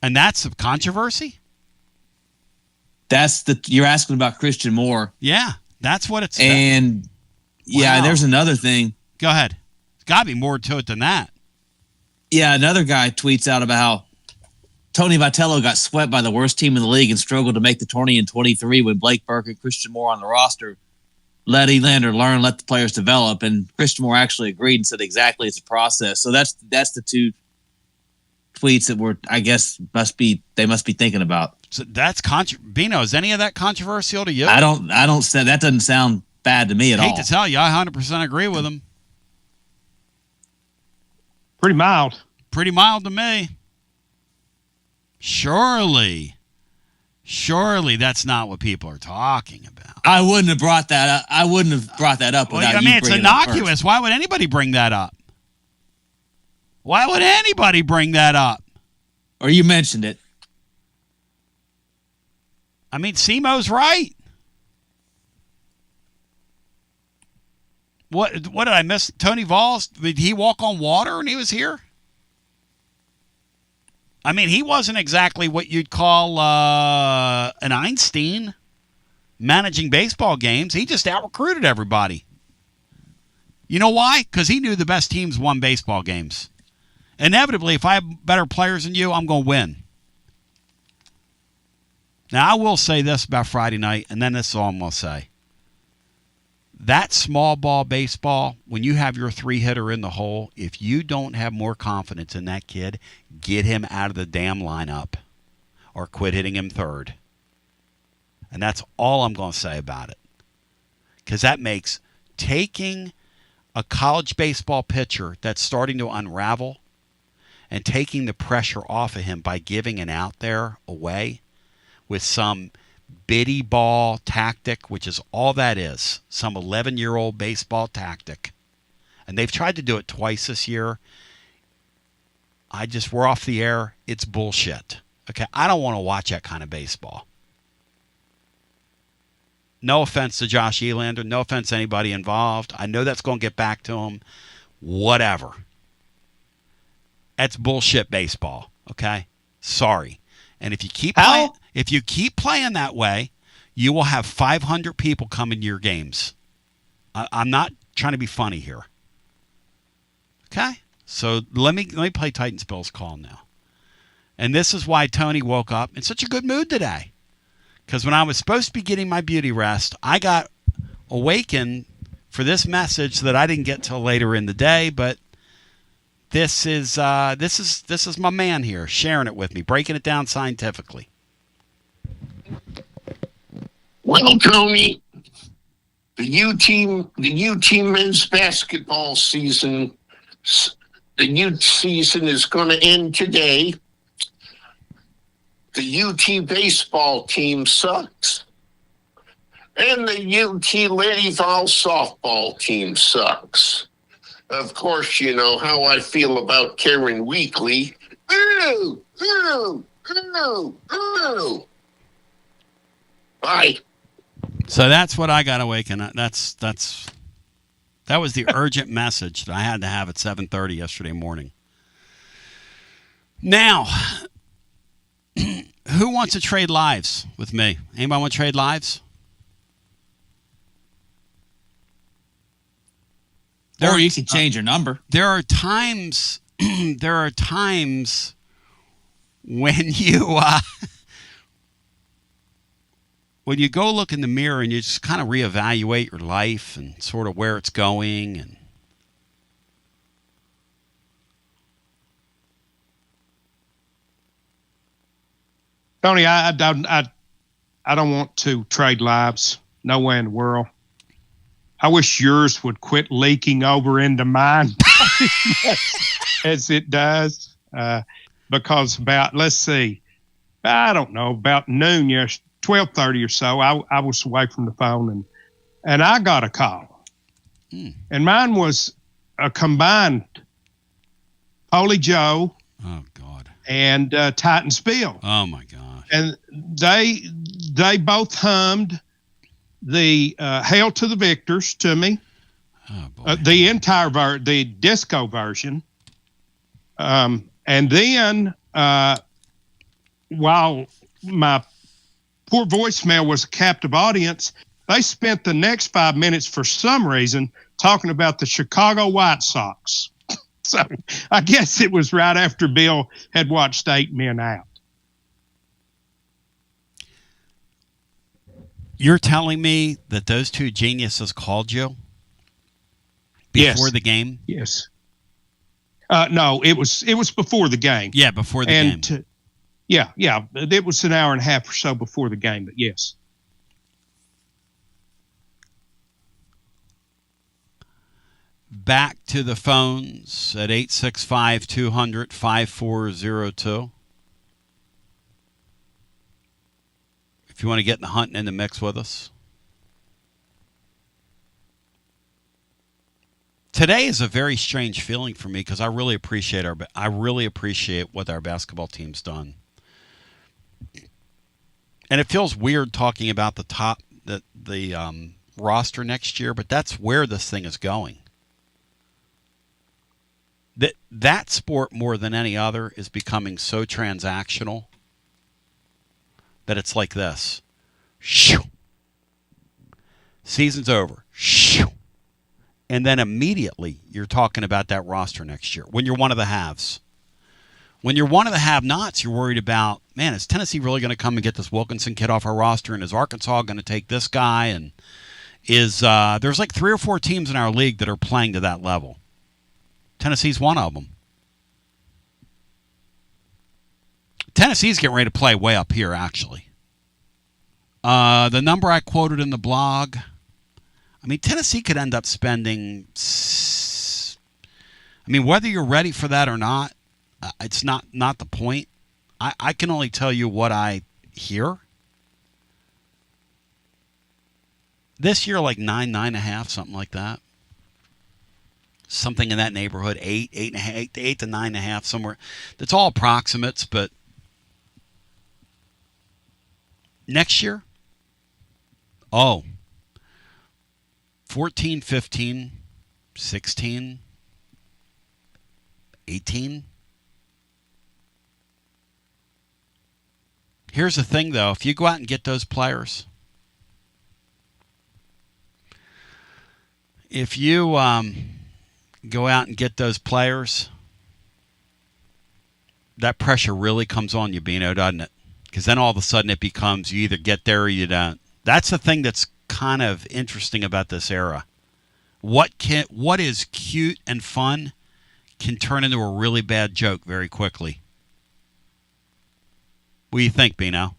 And that's a controversy? You're asking about Christian Moore. Yeah, that's what it's. And yeah, there's another thing. Go ahead. There's got to be more to it than that. Yeah, another guy tweets out about how Tony Vitello got swept by the worst team in the league and struggled to make the tourney in 23 when Blake Burke and Christian Moore on the roster. Let Elander learn, let the players develop, and Christian Moore actually agreed and said exactly it's a process. So that's the two tweets that I guess they must be thinking about. So that's Bino, is any of that controversial to you? I don't say that doesn't sound bad to me at all. I hate to tell you, I 100% agree with him. Pretty mild. Pretty mild to me. Surely that's not what people are talking about. I wouldn't have brought that up. I wouldn't have brought that up without you. It's innocuous. Why would anybody bring that up? Why would anybody bring that up? Or you mentioned it. I mean, Simo's right. What did I miss? Tony Vols, did he walk on water when he was here? I mean, he wasn't exactly what you'd call an Einstein managing baseball games. He just out-recruited everybody. You know why? Because he knew the best teams won baseball games. Inevitably, if I have better players than you, I'm going to win. Now, I will say this about Friday night, and then this is all I'm going to say. That small ball baseball, when you have your three-hitter in the hole, if you don't have more confidence in that kid, get him out of the damn lineup or quit hitting him third. And that's all I'm going to say about it. Because that makes taking a college baseball pitcher that's starting to unravel and taking the pressure off of him by giving an out there away with some biddy ball tactic, which is all that is, some 11-year-old baseball tactic. And they've tried to do it twice this year. We're off the air. It's bullshit. Okay, I don't want to watch that kind of baseball. No offense to Josh Elander. No offense to anybody involved. I know that's going to get back to him. Whatever. That's bullshit baseball. Okay? Sorry. And if you keep playing that way, you will have 500 people come into your games. I'm not trying to be funny here. Okay? So let me play Titans Bills call now. And this is why Tony woke up in such a good mood today. Because when I was supposed to be getting my beauty rest, I got awakened for this message that I didn't get till later in the day, but this is my man here sharing it with me, breaking it down scientifically. Well, Tony, the UT men's basketball season, the youth season is going to end today. The UT baseball team sucks. And the UT lady vol softball team sucks. Of course, you know how I feel about Karen Weekly. Ooh, ooh, ooh, ooh. Bye. So that's what I got awakened. That was the urgent message that I had to have at 7:30 yesterday morning. Now, who wants to trade lives with me? Anybody want to trade lives? Or you can change your number. There are times when you when you go look in the mirror and you just kind of reevaluate your life and sort of where it's going. And Tony, I don't want to trade lives. No way in the world. I wish yours would quit leaking over into mine as it does. Because about, let's see, I don't know, about noon, 12:30 or so, I was away from the phone and I got a call. And mine was a combined Holy Joe and Titans Bill. Oh, my God. And they both hummed the Hail to the Victors to me, the entire the disco version. And then while my poor voicemail was a captive audience, they spent the next 5 minutes for some reason talking about the Chicago White Sox. So I guess it was right after Bill had watched 8 Men Out. You're telling me that those two geniuses called you before the game? Yes. No, it was before the game. Yeah, before the game. Yeah. It was an hour and a half or so before the game, but yes. Back to the phones at 865-200-5402. If you want to get in the hunt and in the mix with us. Today is a very strange feeling for me because I really appreciate what our basketball team's done. And it feels weird talking about the roster next year, but that's where this thing is going. That sport more than any other is becoming so transactional that it's like this. Shoo. Season's over. Shoo. And then immediately you're talking about that roster next year when you're one of the haves. When you're one of the have-nots, you're worried about, man, is Tennessee really going to come and get this Wilkinson kid off our roster? And is Arkansas going to take this guy? And there's like 3 or 4 teams in our league that are playing to that level. Tennessee's one of them. Tennessee's getting ready to play way up here, actually. The number I quoted in the blog, I mean, Tennessee could end up spending, whether you're ready for that or not, it's not the point. I can only tell you what I hear. This year, like 9.5, something like that. Something in that neighborhood, 8 to 9.5, somewhere. That's all approximates, but next year, 14, 15, 16, 18. Here's the thing, though. If you go out and get those players, if you go out and get those players, that pressure really comes on you, Bino, doesn't it? Because then all of a sudden it becomes you either get there or you don't. That's the thing that's kind of interesting about this era. What is cute and fun can turn into a really bad joke very quickly. What do you think, Bino?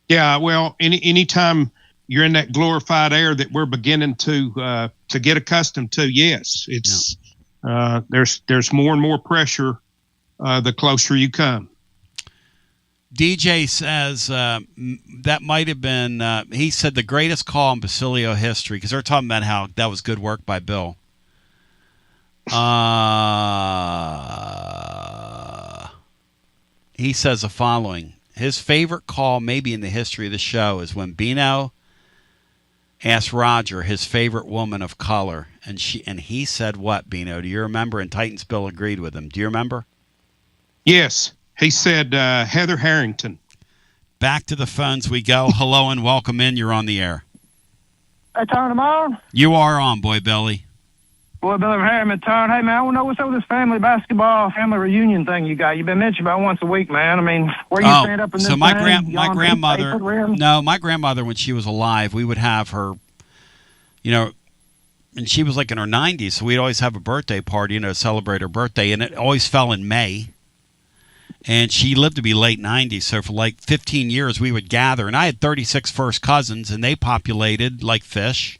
Yeah, well, anytime you're in that glorified air that we're beginning to get accustomed to, yes, it's there's more and more pressure the closer you come. DJ says that might have been, he said, the greatest call in Basilio history, because they're talking about how that was good work by Bill. He says the following. His favorite call maybe in the history of the show is when Bino asked Roger his favorite woman of color. And he said what, Bino? Do you remember? And Titans Bill agreed with him. Do you remember? Yes. He said Heather Harrington. Back to the phones we go. Hello and welcome in. You're on the air. Hey, Tone, am I on? You are on, Boy Billy. Boy Billy from Harriman, Tone. Hey, man, I want to know what's up with this family reunion thing you got. You've been mentioning about once a week, man. I mean, where you stand up in this so my thing? my grandmother, my grandmother, when she was alive, we would have her, and she was like in her 90s, so we'd always have a birthday party, celebrate her birthday, and it always fell in May. And she lived to be late 90s, so for like 15 years we would gather. And I had 36 first cousins, and they populated like fish.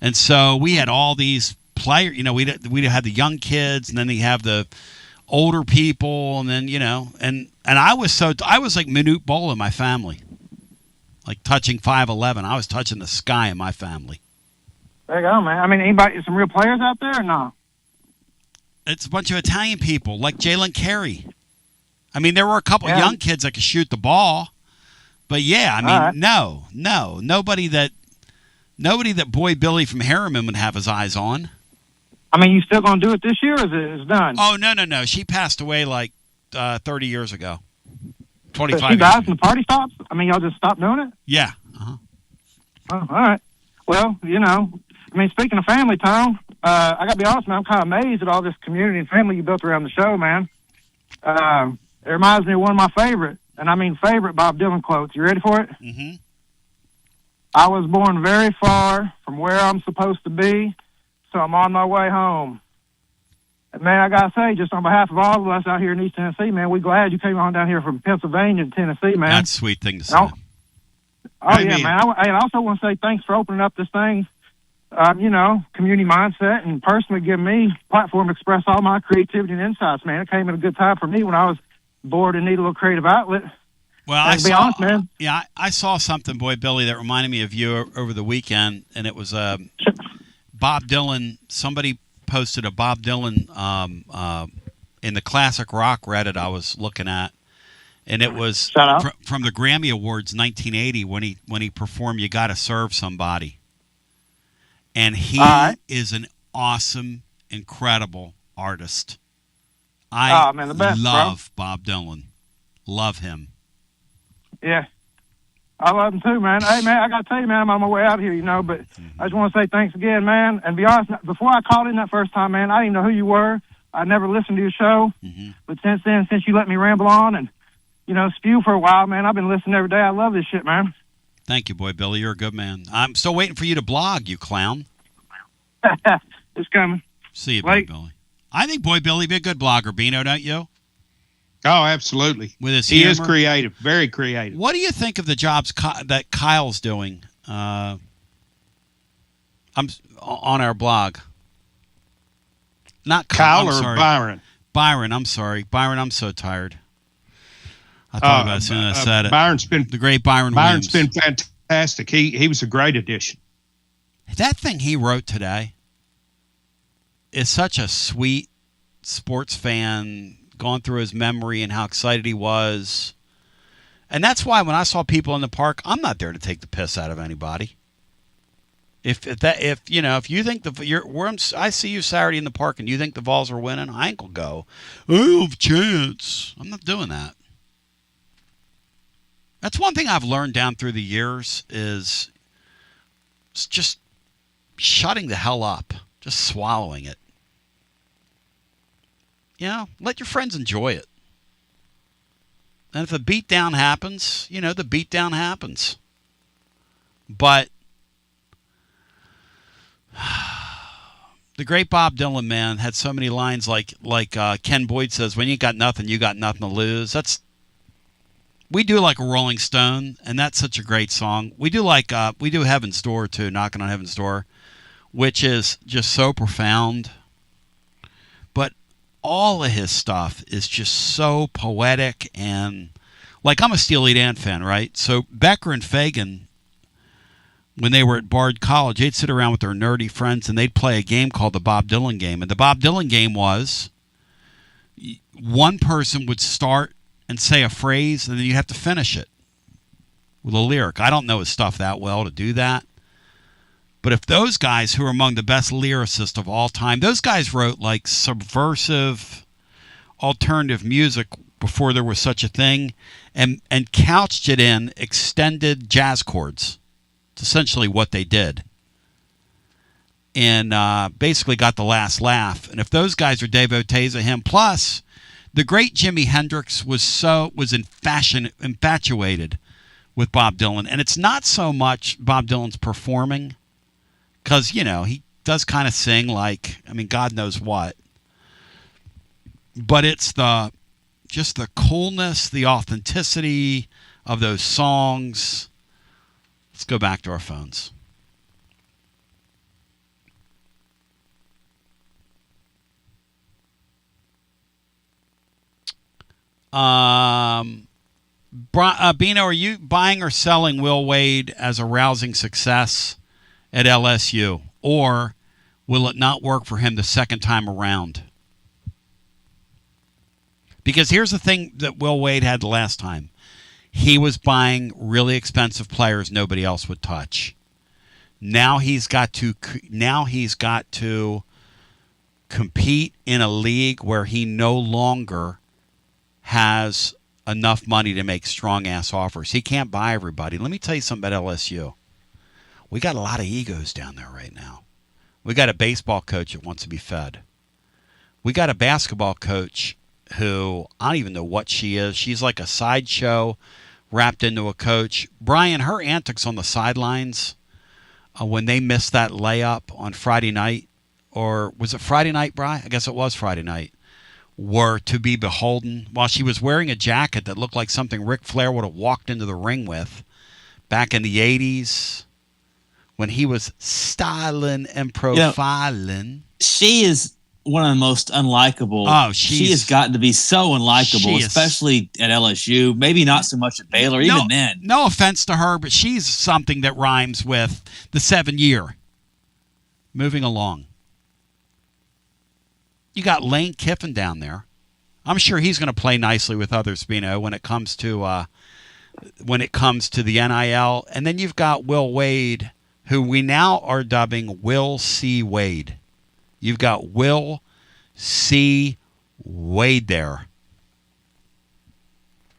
And so we had all these players. We'd have the young kids, and then they have the older people, and then and I was like Minute Bowl in my family, like touching 5'11". I was touching the sky in my family. There you go, man. I mean, some real players out there or no? It's a bunch of Italian people like Jalen Carey. I mean, there were a couple young kids that could shoot the ball, but nobody that Boy Billy from Harriman would have his eyes on. I mean, you still gonna do it this year, or is it done? Oh no! She passed away like 30 years ago, 25. So she dies and the party stops. I mean, y'all just stop doing it? Yeah. Oh, all right. Well, I mean, speaking of family, Tom, I got to be honest, man. I'm kind of amazed at all this community and family you built around the show, man. It reminds me of one of my favorite, and I mean favorite Bob Dylan quotes. You ready for it? Mm-hmm. I was born very far from where I'm supposed to be, so I'm on my way home. And man, I gotta say, just on behalf of all of us out here in East Tennessee, man, we're glad you came on down here from Pennsylvania to Tennessee, man. That's a sweet thing to say. Oh yeah, man. I also want to say thanks for opening up this thing. Community mindset, and personally giving me platform to express all my creativity and insights, man. It came at a good time for me when I was bored and needed a little creative outlet. Well, I saw, man. Yeah, I saw something, Boy Billy, that reminded me of you over the weekend, and it was Bob Dylan. Somebody posted a Bob Dylan in the Classic Rock Reddit I was looking at, and it was from the Grammy Awards 1980 when he performed "You Gotta Serve Somebody." And he is an awesome, incredible artist. I love Bob Dylan. Love him. Yeah. I love him too, man. Hey, man, I got to tell you, man, I'm on my way out here, but I just want to say thanks again, man. And be honest, before I called in that first time, man, I didn't know who you were. I never listened to your show. Mm-hmm. But since then, since you let me ramble on and, spew for a while, man, I've been listening every day. I love this shit, man. Thank you, Boy Billy. You're a good man. I'm still waiting for you to blog, you clown. It's coming. See you, Boy Billy. I think Boy Billy be a good blogger, Bino, don't you? Oh, absolutely. With his he humor. is creative, very creative. What do you think of the jobs that Kyle's doing? I'm on our blog. Not Kyle or Byron? Byron, I'm sorry. Byron, I'm so tired. I thought about it as soon as I said it. Byron's been the great Byron Byron's Williams. been fantastic. He was a great addition. That thing he wrote today is such a sweet sports fan, going through his memory and how excited he was. And that's why when I saw people in the park, I'm not there to take the piss out of anybody. If you think I see you Saturday in the park and you think the Vols are winning, I ain't gonna go, I have a chance. I'm not doing that. That's one thing I've learned down through the years is just shutting the hell up, just swallowing it. Let your friends enjoy it. And if a beatdown happens, the beatdown happens. But the great Bob Dylan, man, had so many lines like Ken Boyd says, when you got nothing, you got nothing to lose. We do like a Rolling Stone, and that's such a great song. We do Heaven's Door too, Knocking on Heaven's Door, which is just so profound. But all of his stuff is just so poetic, and I'm a Steely Dan fan, right? So Becker and Fagan, when they were at Bard College, they'd sit around with their nerdy friends and they'd play a game called the Bob Dylan game. And the Bob Dylan game was one person would start and say a phrase, and then you have to finish it with a lyric. I don't know his stuff that well to do that. But if those guys, who are among the best lyricists of all time, those guys wrote subversive alternative music before there was such a thing, and couched it in extended jazz chords. It's essentially what they did. And basically got the last laugh. And if those guys are devotees of him, plus the great Jimi Hendrix was infatuated with Bob Dylan. And it's not so much Bob Dylan's performing, because, he does kind of sing God knows what. But it's just the coolness, the authenticity of those songs. Let's go back to our phones. Bino, are you buying or selling Will Wade as a rousing success at LSU? Or will it not work for him the second time around? Because here's the thing that Will Wade had the last time. He was buying really expensive players nobody else would touch. Now he's got to compete in a league where he no longer has enough money to make strong-ass offers. He can't buy everybody. Let me tell you something about LSU. We got a lot of egos down there right now. We got a baseball coach that wants to be fed. We got a basketball coach who, I don't even know what she is. She's like a sideshow wrapped into a coach. Brian, her antics on the sidelines when they missed that layup on Friday night, or was it Friday night, Brian? I guess it was Friday night, were to be beholden. While she was wearing a jacket that looked like something Ric Flair would have walked into the ring with back in the 80s when he was styling and profiling. She is one of the most unlikable. Oh, she has gotten to be so unlikable, especially at LSU. Maybe not so much at Baylor, even then. No offense to her, but she's something that rhymes with the 7-year. Moving along. You got Lane Kiffin down there. I'm sure he's going to play nicely with others, Bino, when it comes to the NIL. And then you've got Will Wade, who we now are dubbing Will C. Wade. You've got Will C. Wade there.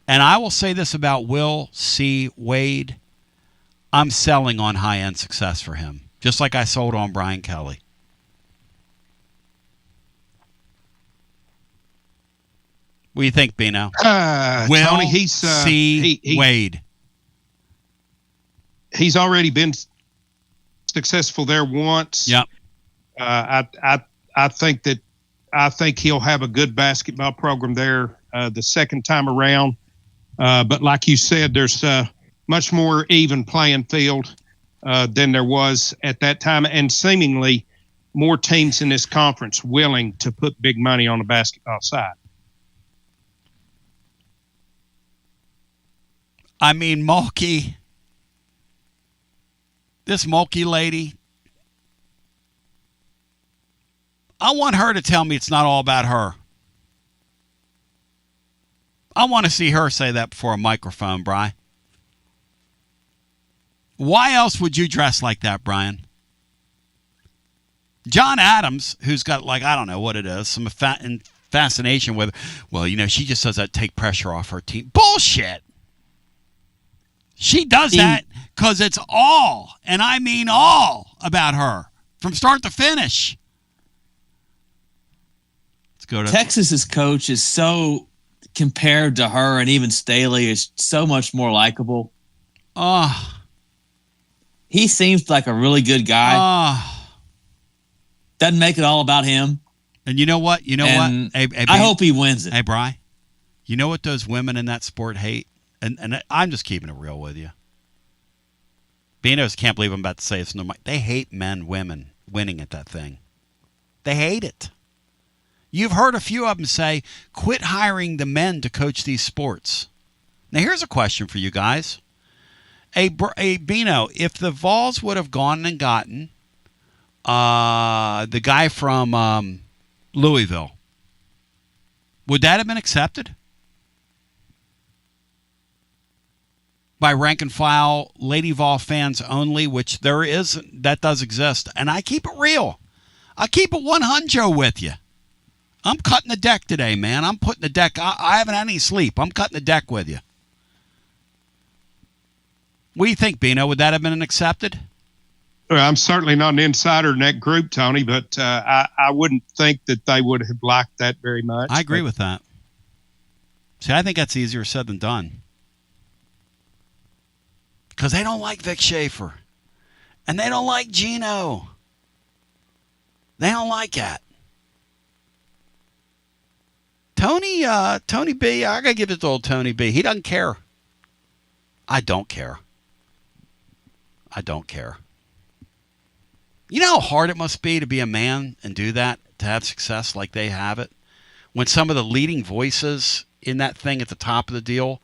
And I will say this about Will C. Wade. I'm selling on high-end success for him, just like I sold on Brian Kelly. What do you think, Bino? Will Tony, C. Wade. He's already been successful there once. Yep. I think he'll have a good basketball program there the second time around. But like you said, there's much more even playing field than there was at that time, and seemingly more teams in this conference willing to put big money on the basketball side. I mean, Mulkey, this Mulkey lady, I want her to tell me it's not all about her. I want to see her say that before a microphone, Brian. Why else would you dress like that, Brian? John Adams, who's got, I don't know what it is, some fascination with, she just does that to take pressure off her team. Bullshit. She does that because it's all, and I mean all, about her. from start to finish. Let's go to Texas's coach is so, compared to her and even Staley, is so much more likable. He seems like a really good guy. Doesn't make it all about him. And you know what? Hey, I hope he wins it. Hey, Bri, you know what those women in that sport hate? And I'm just keeping it real with you. Beanos can't believe I'm about to say this. They hate women winning at that thing. They hate it. You've heard a few of them say, quit hiring the men to coach these sports. Now, here's a question for you guys. Bino, if the Vols would have gone and gotten the guy from Louisville, would that have been accepted? By rank and file, Lady Vol fans only, which that does exist. And I keep it real. I keep it 100 with you. I'm cutting the deck today, man. I'm putting the deck. I haven't had any sleep. I'm cutting the deck with you. What do you think, Bino? Would that have been accepted? Well, I'm certainly not an insider in that group, Tony, but I wouldn't think that they would have liked that very much. I agree with that. See, I think that's easier said than done. Because they don't like Vic Schaefer. And they don't like Gino. They don't like that. Tony B, I got to give it to old Tony B. He doesn't care. I don't care. I don't care. You know how hard it must be to be a man and do that, to have success like they have it? When some of the leading voices in that thing at the top of the deal,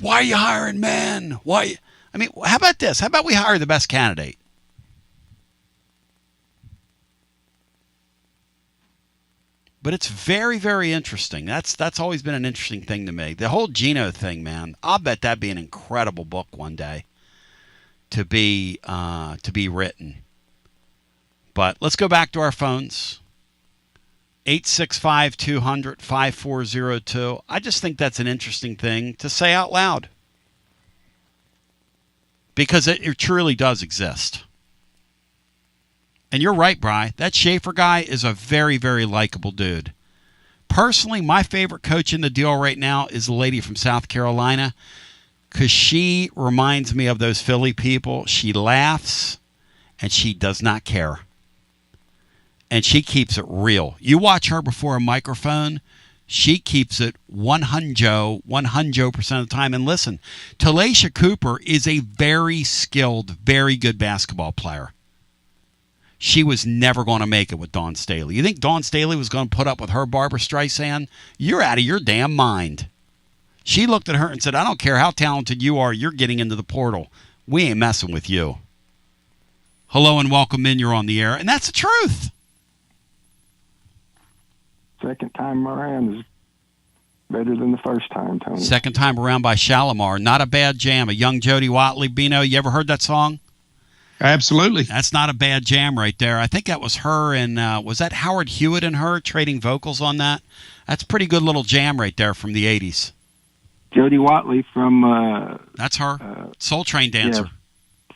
why are you hiring men? Why? I mean, how about this? How about we hire the best candidate? But it's very, very interesting. That's always been an interesting thing to me. The whole Gino thing, man. I'll bet that'd be an incredible book one day to be written. But let's go back to our phones. 865-200-5402. I just think that's an interesting thing to say out loud. Because it truly does exist. And you're right, Bri. That Schaefer guy is a very, very likable dude. Personally, my favorite coach in the deal right now is the lady from South Carolina, because she reminds me of those Philly people. She laughs, and she does not care. And she keeps it real. You watch her before a microphone, she keeps it 100% of the time. And listen, Talasha Cooper is a very skilled, very good basketball player. She was never going to make it with Dawn Staley. You think Dawn Staley was going to put up with her Barbara Streisand? You're out of your damn mind. She looked at her and said, I don't care how talented you are, you're getting into the portal. We ain't messing with you. Hello and welcome in. You're on the air. And that's the truth. Second time around is better than the first time, Tony. Second time around by Shalimar. Not a bad jam. A young Jody Watley. Bino, you ever heard that song? Absolutely. That's not a bad jam right there. I think that was her and was that Howard Hewitt and her trading vocals on that? That's a pretty good little jam right there from the 80s. Jody Watley from... that's her. Soul Train dancer. Yeah.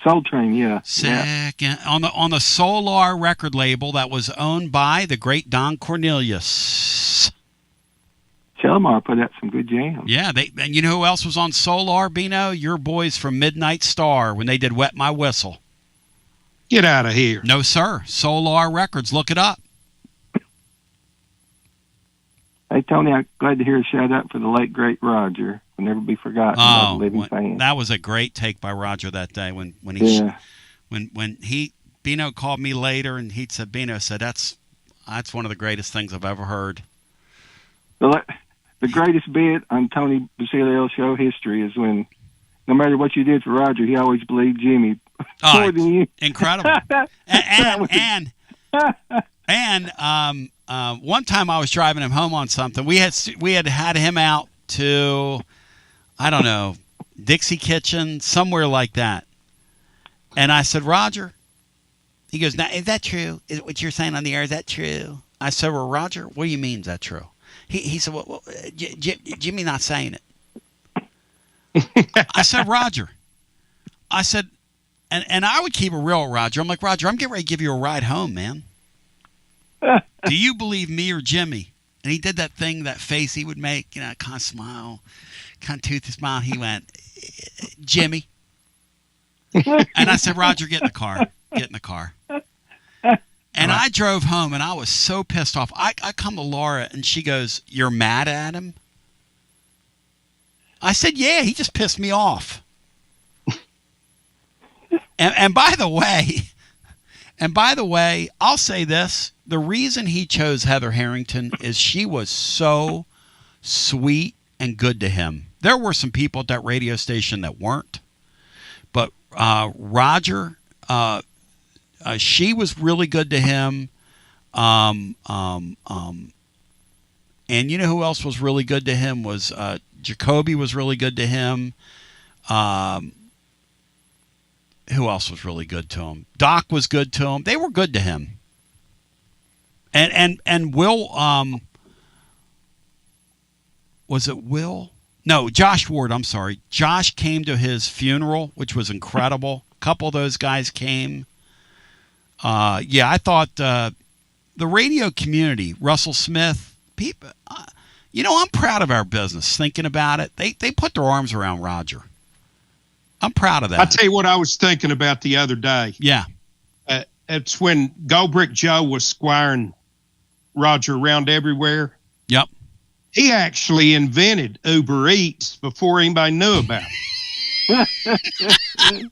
Soul Train, yeah. Second. On the Solar record label that was owned by the great Don Cornelius. Shalimar put out some good jams. Yeah, and you know who else was on Solar, Bino? Your boys from Midnight Star when they did Wet My Whistle. Get out of here. No, sir. Solar Records. Look it up. Hey, Tony, I'm glad to hear a shout-out for the late, great Roger. Will never be forgotten by the living fan. That was a great take by Roger that day when Bino called me later and he said, Bino said, that's one of the greatest things I've ever heard. The greatest bit on Tony Basilio's show history is when, no matter what you did for Roger, he always believed Jimmy more than you. Incredible. and one time I was driving him home on something. We had him out to, I don't know, Dixie Kitchen, somewhere like that. And I said, Roger, he goes, now, is that true? Is what you're saying on the air, is that true? I said, well, Roger, what do you mean is that true? He said, well, Jimmy not saying it. I said, Roger, I said, And I would keep it real, Roger. I'm like, Roger, I'm getting ready to give you a ride home, man. Do you believe me or Jimmy? And he did that thing, that face he would make, kind of smile, kind of tooth his smile. He went, Jimmy. And I said, Roger, get in the car. Get in the car. And I drove home, and I was so pissed off. I come to Laura, and she goes, you're mad at him? I said, yeah, he just pissed me off. And by the way, I'll say this. The reason he chose Heather Harrington is she was so sweet and good to him. There were some people at that radio station that weren't. But Roger, she was really good to him. And you know who else was really good to him was Jacoby was really good to him. Who else was really good to him? Doc was good to him. They were good to him. And Will, was it Will? No, Josh Ward, I'm sorry. Josh came to his funeral, which was incredible. A couple of those guys came. Yeah, I thought the radio community, Russell Smith, people, I'm proud of our business, thinking about it. They put their arms around Roger. I'm proud of that. I'll tell you what I was thinking about the other day. Yeah. It's when Goldbrick Joe was squiring Roger around everywhere. Yep. He actually invented Uber Eats before anybody knew about it.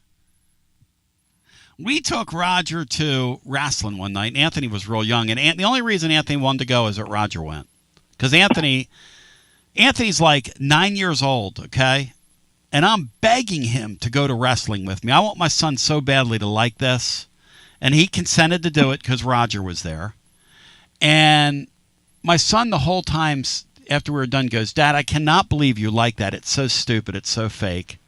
We took Roger to wrestling one night, and Anthony was real young. And the only reason Anthony wanted to go is that Roger went. Because Anthony's like 9 years old, okay? And I'm begging him to go to wrestling with me. I want my son so badly to like this. And he consented to do it because Roger was there. And my son the whole time after we were done goes, Dad, I cannot believe you like that. It's so stupid. It's so fake.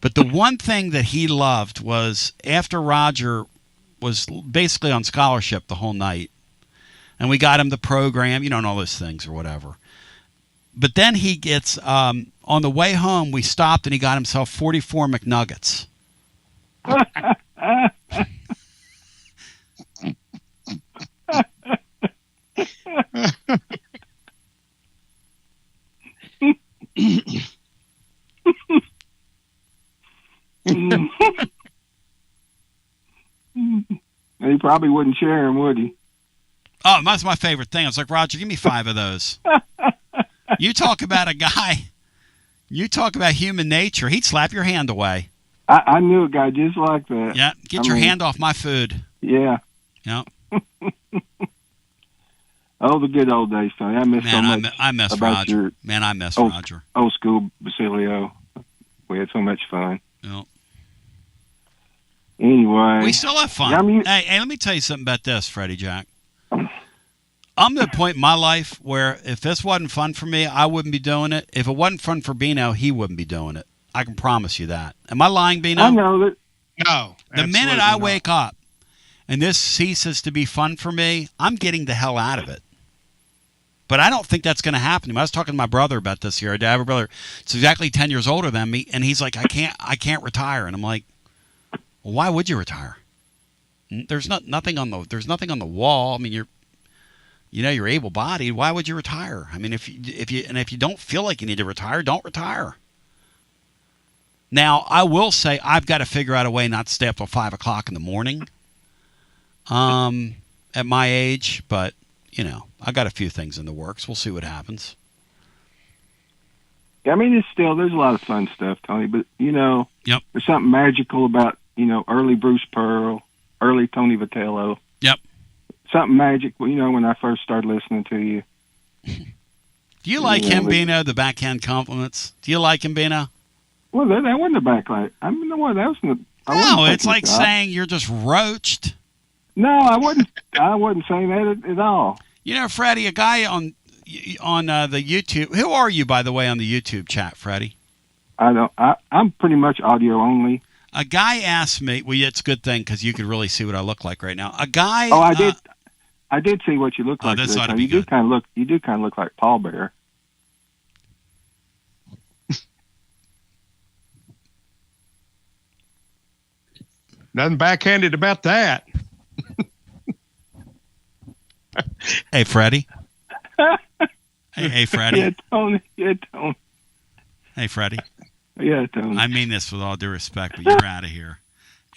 But the one thing that he loved was after Roger was basically on scholarship the whole night. And we got him the program, and all those things or whatever. But then he gets, on the way home, we stopped and he got himself 44 McNuggets. He probably wouldn't share them, would he? Oh, that's my favorite thing. I was like, Roger, give me 5 of those. You talk about a guy. You talk about human nature. He'd slap your hand away. I knew a guy just like that. Yeah, get your hand off my food. Yeah. Yep. Oh, the good old days, Tony. I miss so much. I miss about Roger. Man, I miss Roger. Old school Basilio. We had so much fun. Yep. Anyway. We still have fun. Hey, let me tell you something about this, Freddie Jack. I'm at the point in my life where if this wasn't fun for me, I wouldn't be doing it. If it wasn't fun for Bino, he wouldn't be doing it. I can promise you that. Am I lying, Bino? I know that. No. The minute I wake up and this ceases to be fun for me, I'm getting the hell out of it. But I don't think that's going to happen to me. I was talking to my brother about this here. I have a brother. It's exactly 10 years older than me, and he's like, I can't retire. And I'm like, well, why would you retire? There's nothing on the wall. I mean, you're able-bodied. Why would you retire? I mean, if you don't feel like you need to retire, don't retire. Now, I will say I've got to figure out a way not to stay up till 5 o'clock in the morning. At my age, but I got a few things in the works. We'll see what happens. Yeah, I mean, there's a lot of fun stuff, Tony. But yep. There's something magical about early Bruce Pearl, early Tony Vitello. Yep. Something magic, when I first started listening to you. Do you like him, Bino, the backhand compliments? Do you like him, Bino? Well, that wasn't a backlight. I mean, that wasn't. No, it's like saying you're just roached. No, I wasn't saying that at all. Freddie, a guy on the YouTube. Who are you, by the way, on the YouTube chat, Freddie? I'm pretty much audio only. A guy asked me. Well, it's a good thing because you could really see what I look like right now. A guy. Oh, I did. I did see what you look like. This ought to be you good. You do kind of look like Paul Bear. Nothing backhanded about that. Hey, Freddie. Hey, Freddie. Yeah, Tony. Yeah, Tony. Hey, Freddie. Yeah, Tony. I mean this with all due respect, but you're out of here.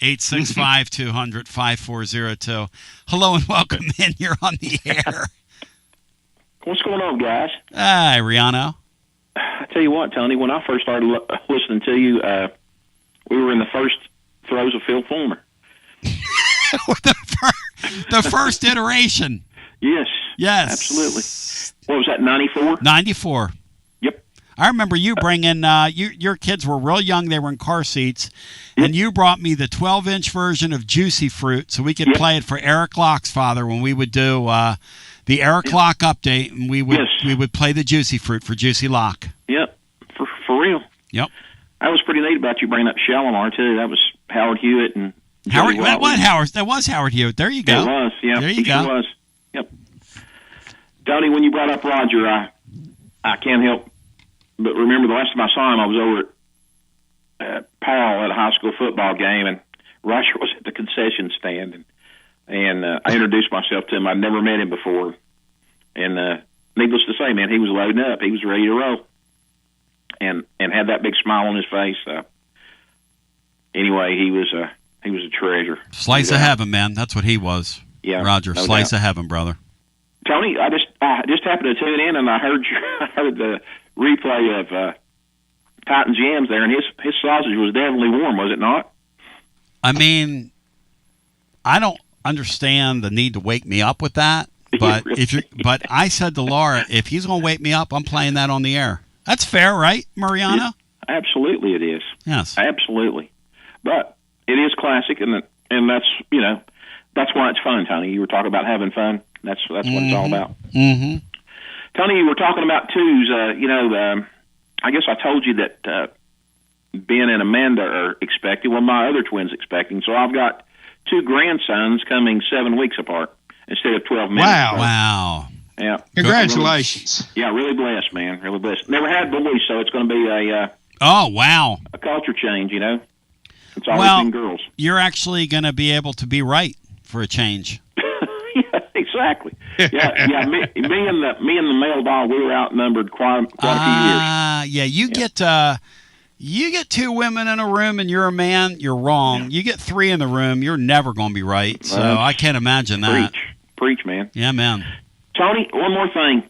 865-200-5402. Hello and welcome in. You're on the air. What's going on, guys? Hi, Rihanna. I tell you what, Tony, when I first started listening to you, we were in the first throes of Phil Fulmer. The first iteration. Yes. Yes. Absolutely. What was that, 94? 94. Yep. I remember you bringing, your kids were real young. They were in car seats. And you brought me the 12-inch version of Juicy Fruit so we could play it for Eric Locke's father when we would do the Eric Locke update. And we would play the Juicy Fruit for Juicy Locke. Yep. For real. Yep. That was pretty neat about you bringing up Shalimar, too. That was Howard Hewitt and Howard. That was Howard Hewitt. There you go. It was, yeah. There you go. Sure was. Yep. Tony, when you brought up Roger, I can't help but remember the last time I saw him, I was over at Powell at a high school football game, and Roger was at the concession stand, and I introduced myself to him. I'd never met him before, and needless to say, man, he was loading up. He was ready to roll, and had that big smile on his face. Anyway, he was a treasure. Slice of heaven, man. That's what he was. Yeah, Roger, no slice doubt. of heaven, brother. Tony, I just happened to tune in, and I heard the replay of Titans Yams there, and his sausage was definitely warm, was it not? I mean, I don't understand the need to wake me up with that, but but I said to Laura, if he's going to wake me up, I'm playing that on the air. That's fair, right, Mariana? Absolutely, it is. Yes, absolutely. But it is classic, and that's that's why it's fun, Tony. You were talking about having fun. That's what it's all about. Mm-hmm. Tony, you were talking about twos. I guess I told you that Ben and Amanda are expecting. Well, my other twin's expecting. So I've got two grandsons coming 7 weeks apart instead of 12 minutes. Wow. Yeah. Congratulations. Really blessed, man. Really blessed. Never had boys, so it's going to be a culture change, you know. It's always been girls. You're actually going to be able to be right for a change. Yeah, exactly. Yeah. Me and the male dog, we were outnumbered quite a few years. Yeah. You get two women in a room and you're a man, you're wrong. Yeah. You get three in the room, you're never going to be right. So I can't imagine that. Preach, man. Yeah, man. Tony, one more thing,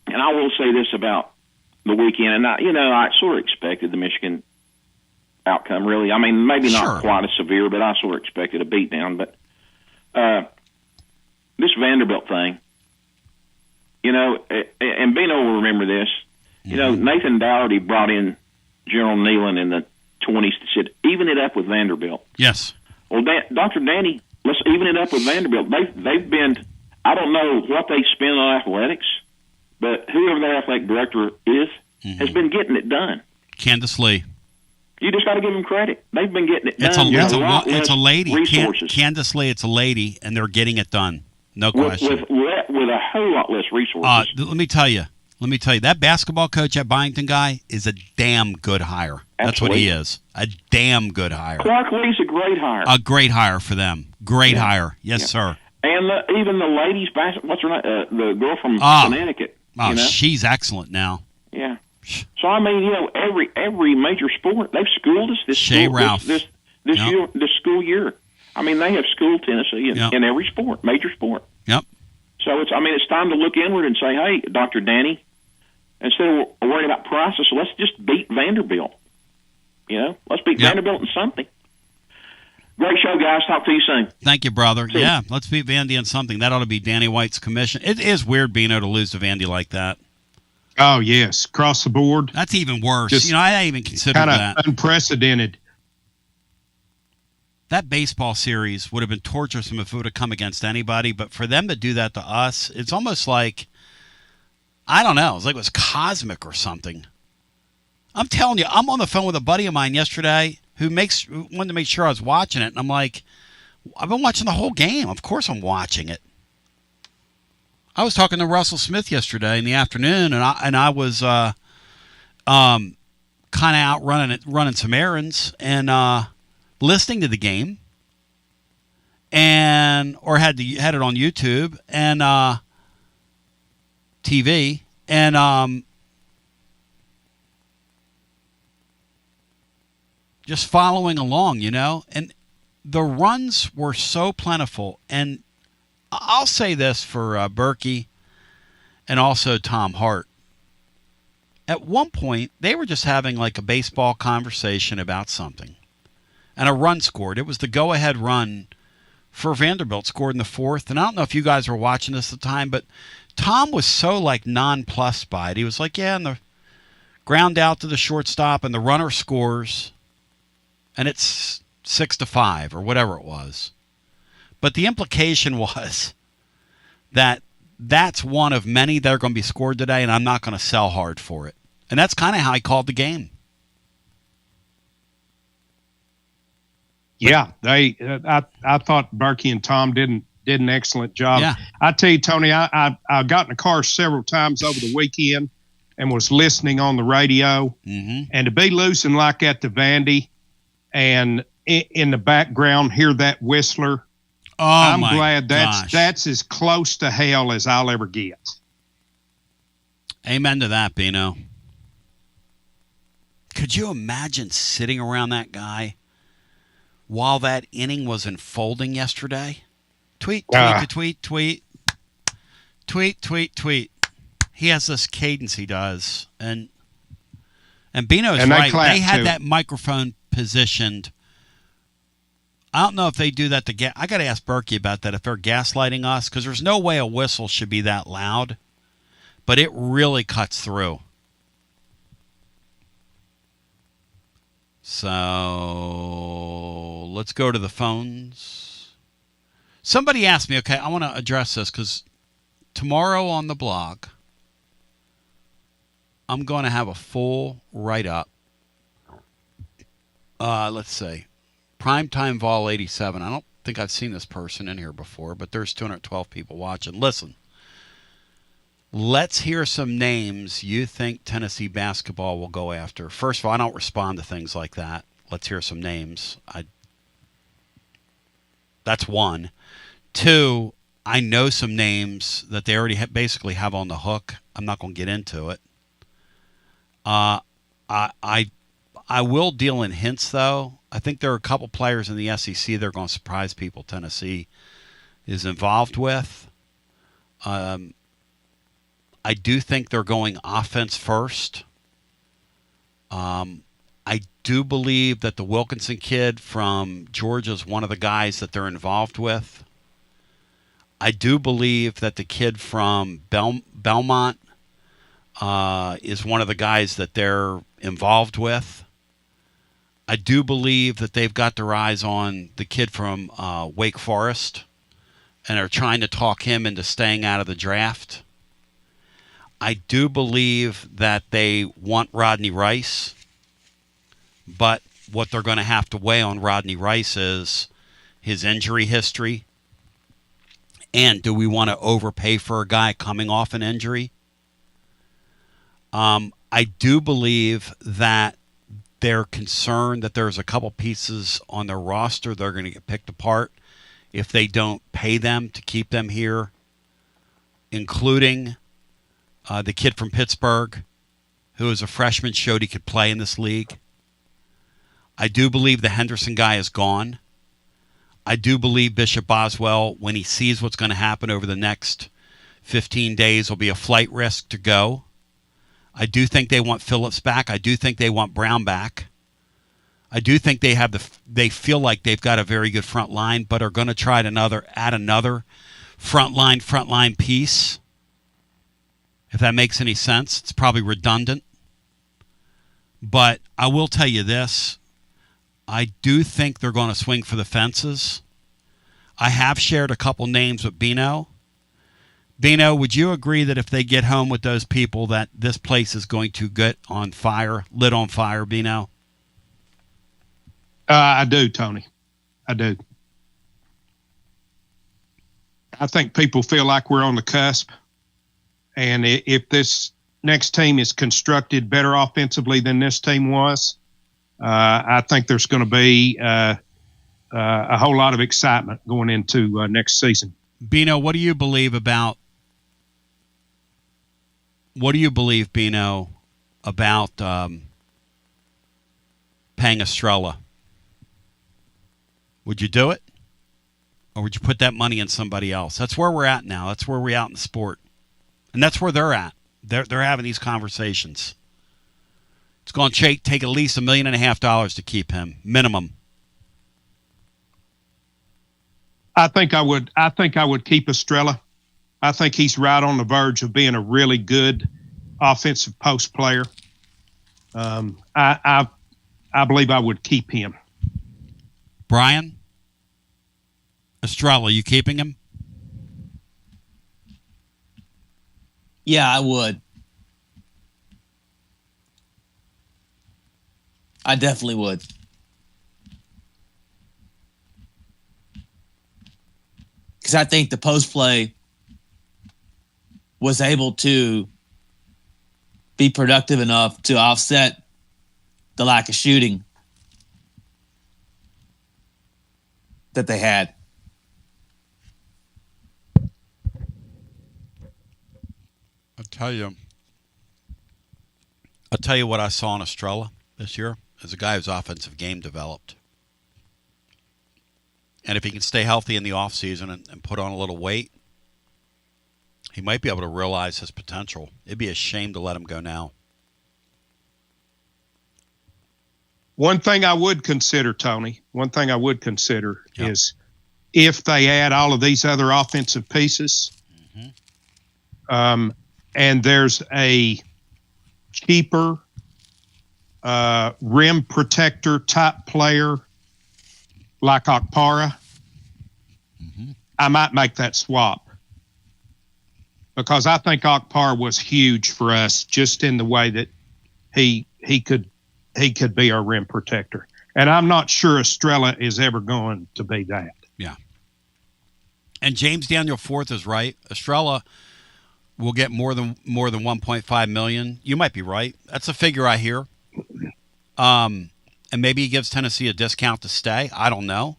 and I will say this about the weekend, and I sort of expected the Michigan outcome. Really, I mean, maybe not quite as severe, but I sort of expected a beatdown. But this Vanderbilt thing, and Bino will remember this. Nathan Dougherty brought in General Nealon in the 20s and said, even it up with Vanderbilt. Yes. Well, Dr. Danny, let's even it up with Vanderbilt. They've been, I don't know what they spend on athletics, but whoever their athletic director is has been getting it done. Candace Lee. You just got to give them credit. They've been getting it done. It's a lady. Candace Lee, it's a lady, and they're getting it done. No question. With a whole lot less resources. Let me tell you, that basketball coach at Byington guy is a damn good hire. That's what he is. A damn good hire. Clark Lee's a great hire. A great hire for them. Great hire. Yes, sir. And even the ladies basketball, what's her name? The girl from Connecticut. She's excellent now. Yeah. So I mean, every major sport they've schooled us this school year. I mean, they have schooled Tennessee in every sport, major sport. Yep. So it's time to look inward and say, hey, Dr. Danny, instead of worrying about prices, let's just beat Vanderbilt. Let's beat Vanderbilt in something. Great show, guys. Talk to you soon. Thank you, brother. Yeah, let's beat Vandy in something. That ought to be Danny White's commission. It is weird being able to lose to Vandy like that. Oh, yes. Across the board. That's even worse. I hadn't even considered that. Kind of unprecedented. That baseball series would have been torturesome if it would have come against anybody, but for them to do that to us, it's almost like, I don't know, it's like it was cosmic or something. I'm telling you, I'm on the phone with a buddy of mine yesterday who wanted to make sure I was watching it, and I'm like, I've been watching the whole game. Of course I'm watching it. I was talking to Russell Smith yesterday in the afternoon, and I was kind of out running some errands and listening to the game, or had it on YouTube and TV, and just following along, and the runs were so plentiful. And I'll say this for Berkey and also Tom Hart. At one point, they were just having like a baseball conversation about something. And a run scored. It was the go-ahead run for Vanderbilt, scored in the fourth. And I don't know if you guys were watching this at the time, but Tom was so like nonplussed by it. He was like, yeah, and the ground out to the shortstop, and the runner scores, and it's 6-5 or whatever it was. But the implication was that that's one of many that are going to be scored today, and I'm not going to sell hard for it. And that's kind of how he called the game. Yeah, I thought Berkey and Tom did an excellent job. Yeah. I tell you, Tony, I got in the car several times over the weekend and was listening on the radio. Mm-hmm. And to be losing like at the Vandy and in the background hear that Whistler, I'm glad that's as close to hell as I'll ever get. Amen to that, Bino. Could you imagine sitting around that guy while that inning was unfolding yesterday? Tweet. He has this cadence he does. And Bino's right. They had that microphone positioned. I don't know if they do that to I got to ask Berkey about that, if they're gaslighting us, because there's no way a whistle should be that loud. But it really cuts through. So let's go to the phones. Somebody asked me, okay, I want to address this because tomorrow on the blog, I'm going to have a full write-up. Let's see. Primetime Vol 87. I don't think I've seen this person in here before, but there's 212 people watching. Listen. Let's hear some names you think Tennessee basketball will go after. First of all, I don't respond to things like that. Let's hear some names. That's one. Two, I know some names that they already basically have on the hook. I'm not going to get into it. I will deal in hints, though. I think there are a couple players in the SEC that are going to surprise people Tennessee is involved with. I do think they're going offense first. I do believe that the Wilkinson kid from Georgia is one of the guys that they're involved with. I do believe that the kid from Belmont is one of the guys that they're involved with. I do believe that they've got their eyes on the kid from Wake Forest and are trying to talk him into staying out of the draft. I do believe that they want Rodney Rice, but what they're going to have to weigh on Rodney Rice is his injury history, and do we want to overpay for a guy coming off an injury? I do believe that they're concerned that there's a couple pieces on their roster that are going to get picked apart if they don't pay them to keep them here, including the kid from Pittsburgh, who as a freshman showed he could play in this league. I do believe the Henderson guy is gone. I do believe Bishop Boswell, when he sees what's going to happen over the next 15 days, will be a flight risk to go. I do think they want Phillips back. I do think they want Brown back. I do think they feel like they've got a very good front line, but are going to try to add another front line piece. If that makes any sense. It's probably redundant. But I will tell you this. I do think they're going to swing for the fences. I have shared a couple names with Bino. Bino, would you agree that if they get home with those people that this place is going to get on fire, lit on fire, Bino? I do, Tony. I do. I think people feel like we're on the cusp. And if this next team is constructed better offensively than this team was, I think there's going to be a whole lot of excitement going into next season. Bino, what do you believe, Bino, about paying Estrella? Would you do it? Or would you put that money in somebody else? That's where we're at now. That's where we're at in the sport. And that's where they're at. They're having these conversations. It's going to take at least $1.5 million to keep him, minimum. I think I would keep Estrella. I think he's right on the verge of being a really good offensive post player. I believe I would keep him. Brian? Estrella, you keeping him? Yeah, I would. I definitely would. Because I think the post play was able to be productive enough to offset the lack of shooting that they had. I'll tell you what I saw in Estrella this year as a guy whose offensive game developed. And if he can stay healthy in the offseason and put on a little weight, he might be able to realize his potential. It'd be a shame to let him go now. One thing I would consider, Tony, is if they add all of these other offensive pieces, and there's a cheaper rim protector type player like Okpara, I might make that swap. Because I think Okpara was huge for us just in the way that he could be our rim protector. And I'm not sure Estrella is ever going to be that. Yeah. And James Daniel Fourth is right. Estrella will get more than $1.5 million. You might be right. That's a figure I hear. And maybe he gives Tennessee a discount to stay. I don't know.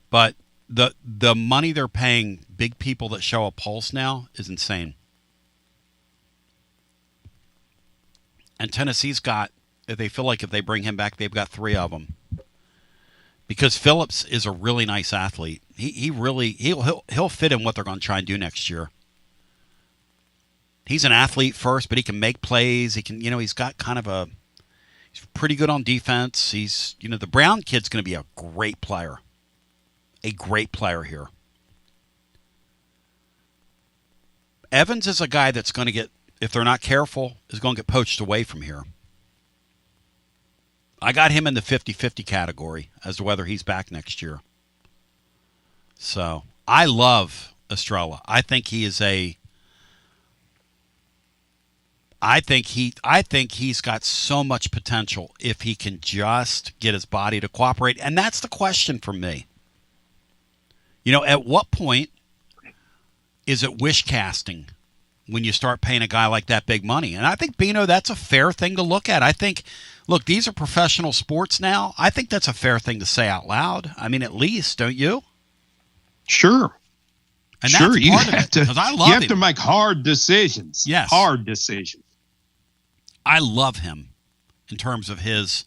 But the money they're paying big people that show a pulse now is insane. And Tennessee's got, if they feel like if they bring him back, they've got 3 of them. Because Phillips is a really nice athlete. He'll fit in what they're going to try and do next year. He's an athlete first, but he can make plays. He can, he's got he's pretty good on defense. He's, the Brown kid's going to be a great player. A great player here. Evans is a guy that's going to get, if they're not careful, is going to get poached away from here. I got him in the 50-50 category as to whether he's back next year. So, I love Estrella. I think he's got so much potential if he can just get his body to cooperate. And that's the question for me. At what point is it wish casting when you start paying a guy like that big money? And I think, Bino, that's a fair thing to look at. I think, look, these are professional sports now. I think that's a fair thing to say out loud. I mean, at least, don't you? Sure. And that's you part of have it, to. 'cause I love You have him. to make hard decisions. Yes. Hard decisions. I love him in terms of his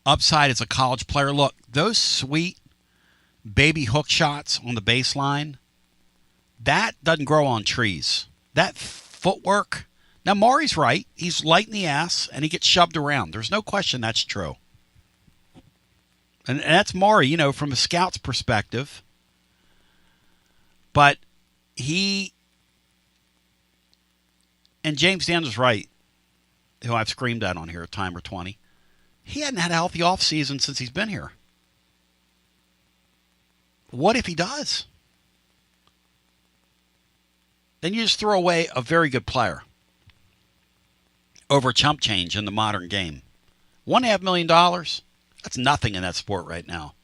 upside as a college player. Look, those sweet baby hook shots on the baseline, that doesn't grow on trees. That footwork. Now, Maury's right. He's light in the ass, and he gets shoved around. There's no question that's true. And that's Maury, from a scout's perspective. But and James Daniels right, who I've screamed at on here a time or 20, he hadn't had a healthy offseason since he's been here. What if he does? Then you just throw away a very good player over chump change in the modern game. $1.5 million, that's nothing in that sport right now.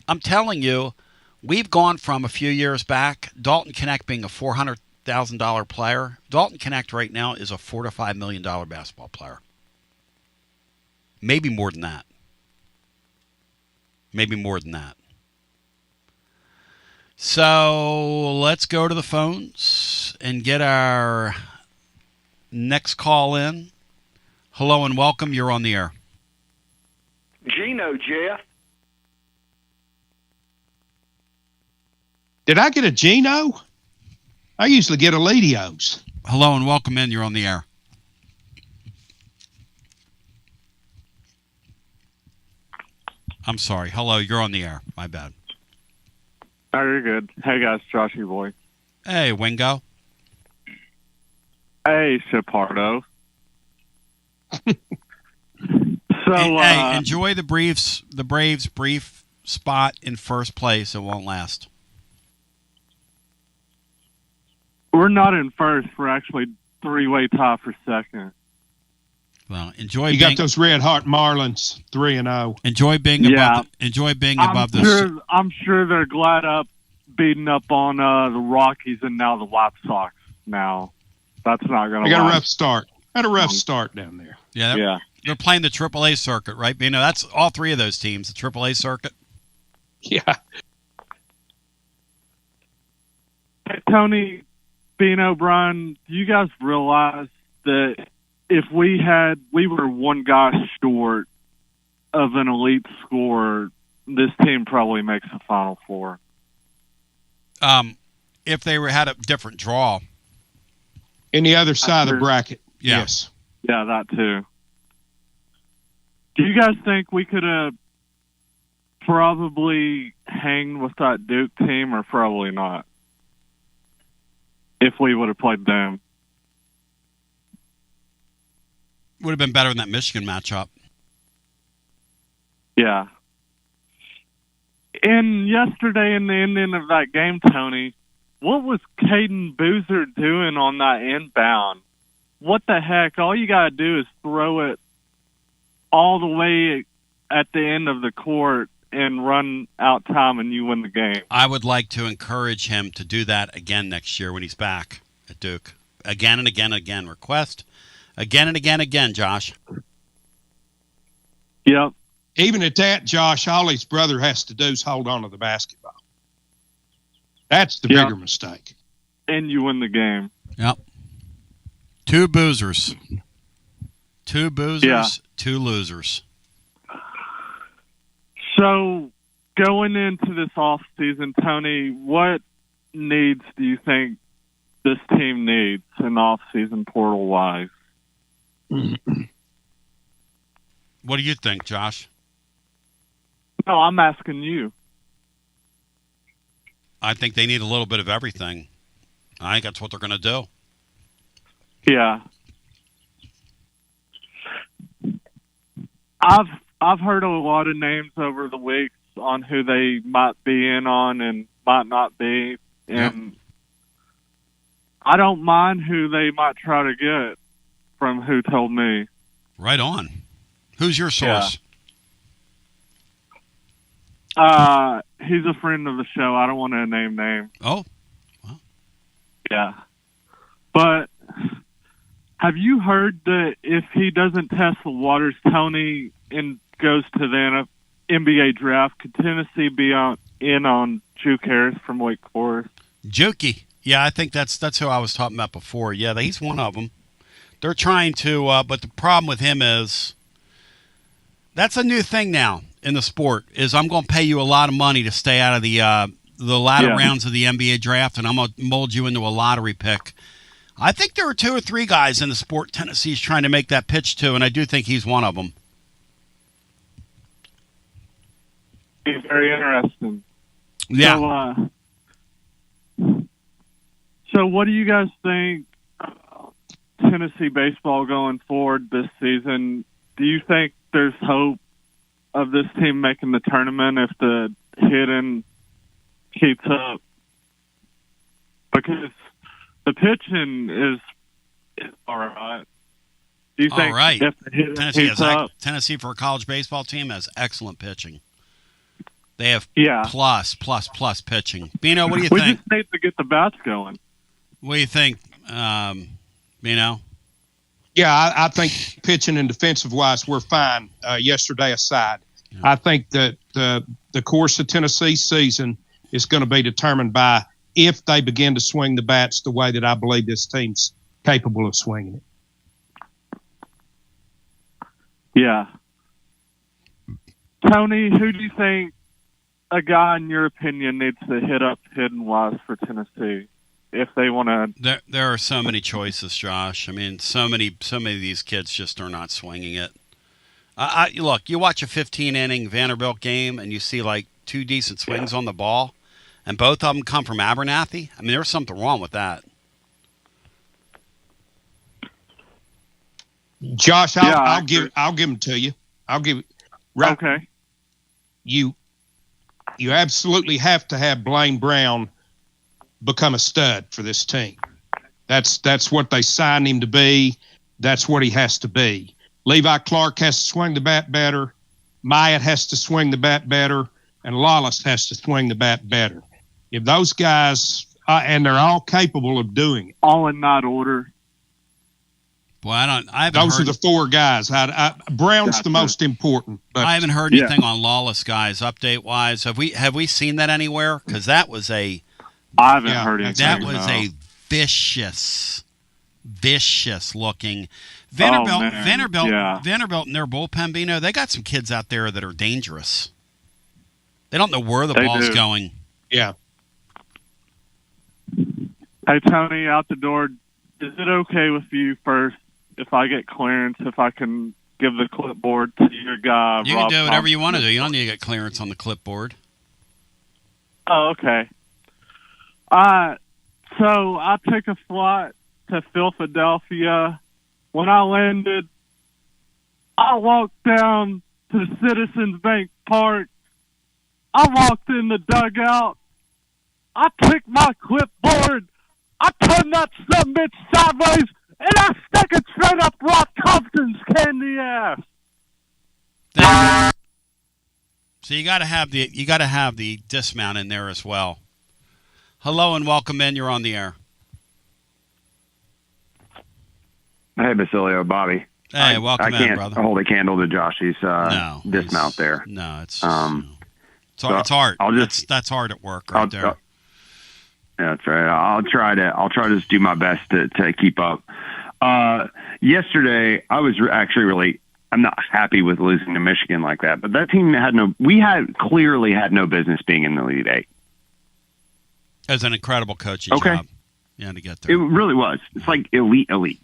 I'm telling you, we've gone from a few years back, Dalton Knecht being a $400,000 player. Dalton Knecht right now is a $4 to $5 million basketball player. Maybe more than that. maybe more than that. So let's go to the phones and get our next call in. Hello and welcome. You're on the air. Gino, Jeff. Did I get a Gino? I usually get a Ladios. Hello and welcome in. You're on the air. I'm sorry. Hello, you're on the air. My bad. Oh, you're good. Hey, guys. Joshy boy. Hey, Wingo. Hey, Chapardo. Hey, enjoy the Braves' brief spot in first place. It won't last. We're not in first. We're actually three-way tie for second. Well, enjoy. You got those Red Hot Marlins 3-0. Enjoy being above. Enjoy being above this. I'm sure they're glad up beating up on the Rockies and now the White Sox. Now, that's not going to. They got a rough start. Had a rough start down there. Yeah. They're playing the AAA circuit, right? You know, that's all three of those teams. The AAA circuit. Yeah. Hey, Tony, Bino, Brian, do you guys realize that if we were one guy short of an elite scorer, this team probably makes the Final Four? If they had a different draw. In the other side of the bracket. Yeah. Yes. Yeah, that too. Do you guys think we could have probably hanged with that Duke team or probably not? If we would have played them. Would have been better in that Michigan matchup. Yeah. And yesterday in the ending of that game, Tony, what was Caden Boozer doing on that inbound? What the heck? All you got to do is throw it all the way at the end of the court and run out time and you win the game. I would like to encourage him to do that again next year when he's back at Duke. Again and again and again. Request. Again and again and again, Josh. Yep. Even at that, Josh, all his brother has to do is hold on to the basketball. That's the bigger mistake. And you win the game. Yep. Two boozers. Two boozers, two losers. So, going into this off season, Tony, what needs do you think this team needs in off season portal wise? What do you think, Josh? No, I'm asking you. I think they need a little bit of everything. I think that's what they're going to do. Yeah. I've heard a lot of names over the weeks on who they might be in on and might not be, and I don't mind who they might try to get from who told me. Right on. Who's your source? He's a friend of the show. I don't want to name names. Oh. Well. Yeah. But have you heard that if he doesn't test the waters, Tony, and goes to the NBA draft, could Tennessee be in on Juke Harris from Wake Forest? Jukey. Yeah, I think that's who I was talking about before. Yeah, he's one of them. They're trying to, but the problem with him is that's a new thing now in the sport. Is I'm going to pay you a lot of money to stay out of the latter rounds of the NBA draft, and I'm going to mold you into a lottery pick. I think there are 2 or 3 guys in the sport Tennessee's trying to make that pitch to, and I do think he's one of them. He's very interesting. Yeah. So what do you guys think Tennessee baseball going forward this season? Do you think there's hope of this team making the tournament if the hitting keeps up? Because the pitching is all right. Do you think all right. if the hitting keeps up? Tennessee, for a college baseball team, has excellent pitching. They have plus pitching. Bino, what do you think? We just need to get the bats going. What do you think, Bino? Yeah, I think pitching and defensive-wise, we're fine, yesterday aside. Yeah. I think that the the course of Tennessee's season is going to be determined by if they begin to swing the bats the way that I believe this team's capable of swinging it. Yeah. Tony, who do you think a guy, in your opinion, needs to hit up hitting-wise for Tennessee if they want to? There are so many choices, Josh. I mean, so many of these kids just are not swinging it. Look, you watch a 15-inning Vanderbilt game, and you see like 2 decent swings on the ball, and both of them come from Abernathy. I mean, there's something wrong with that. Josh, I'll give them to you. I'll give it. Right. Okay. You absolutely have to have Blaine Brown become a stud for this team. That's what they signed him to be. That's what he has to be. Levi Clark has to swing the bat better. Myatt has to swing the bat better. And Lawless has to swing the bat better. If those guys, and they're all capable of doing it. All in that order. Well, those are the 4 guys. Brown's the most important. But I haven't heard anything on Lawless guys update-wise. Have we seen that anywhere? Because that was I haven't heard anything. That was a vicious looking Vanderbilt and their bullpen, Bino, they got some kids out there that are dangerous. They don't know where the ball's going. Yeah. Hey, Tony, out the door, is it okay with you first if I get clearance, if I can give the clipboard to your guy? You can do whatever you want to do. You don't need to get clearance on the clipboard. Oh, okay. So I took a flight to Philadelphia. When I landed, I walked down to Citizens Bank Park. I walked in the dugout. I took my clipboard. I turned that sumbitch sideways, and I stuck it straight up Rock Compton's candy ass. So you got to have the dismount in there as well. Hello and welcome in. You're on the air. Hey, Basilio, Bobby. Hey, welcome in, brother. I can't hold a candle to Josh's dismount there. No, it's art. That's art at work right there. That's right. I'll try to just do my best to keep up. Yesterday, I was actually I'm not happy with losing to Michigan like that, but that team clearly had no business being in the Elite Eight. It was an incredible coaching job. Yeah, to get there. It really was. It's like elite.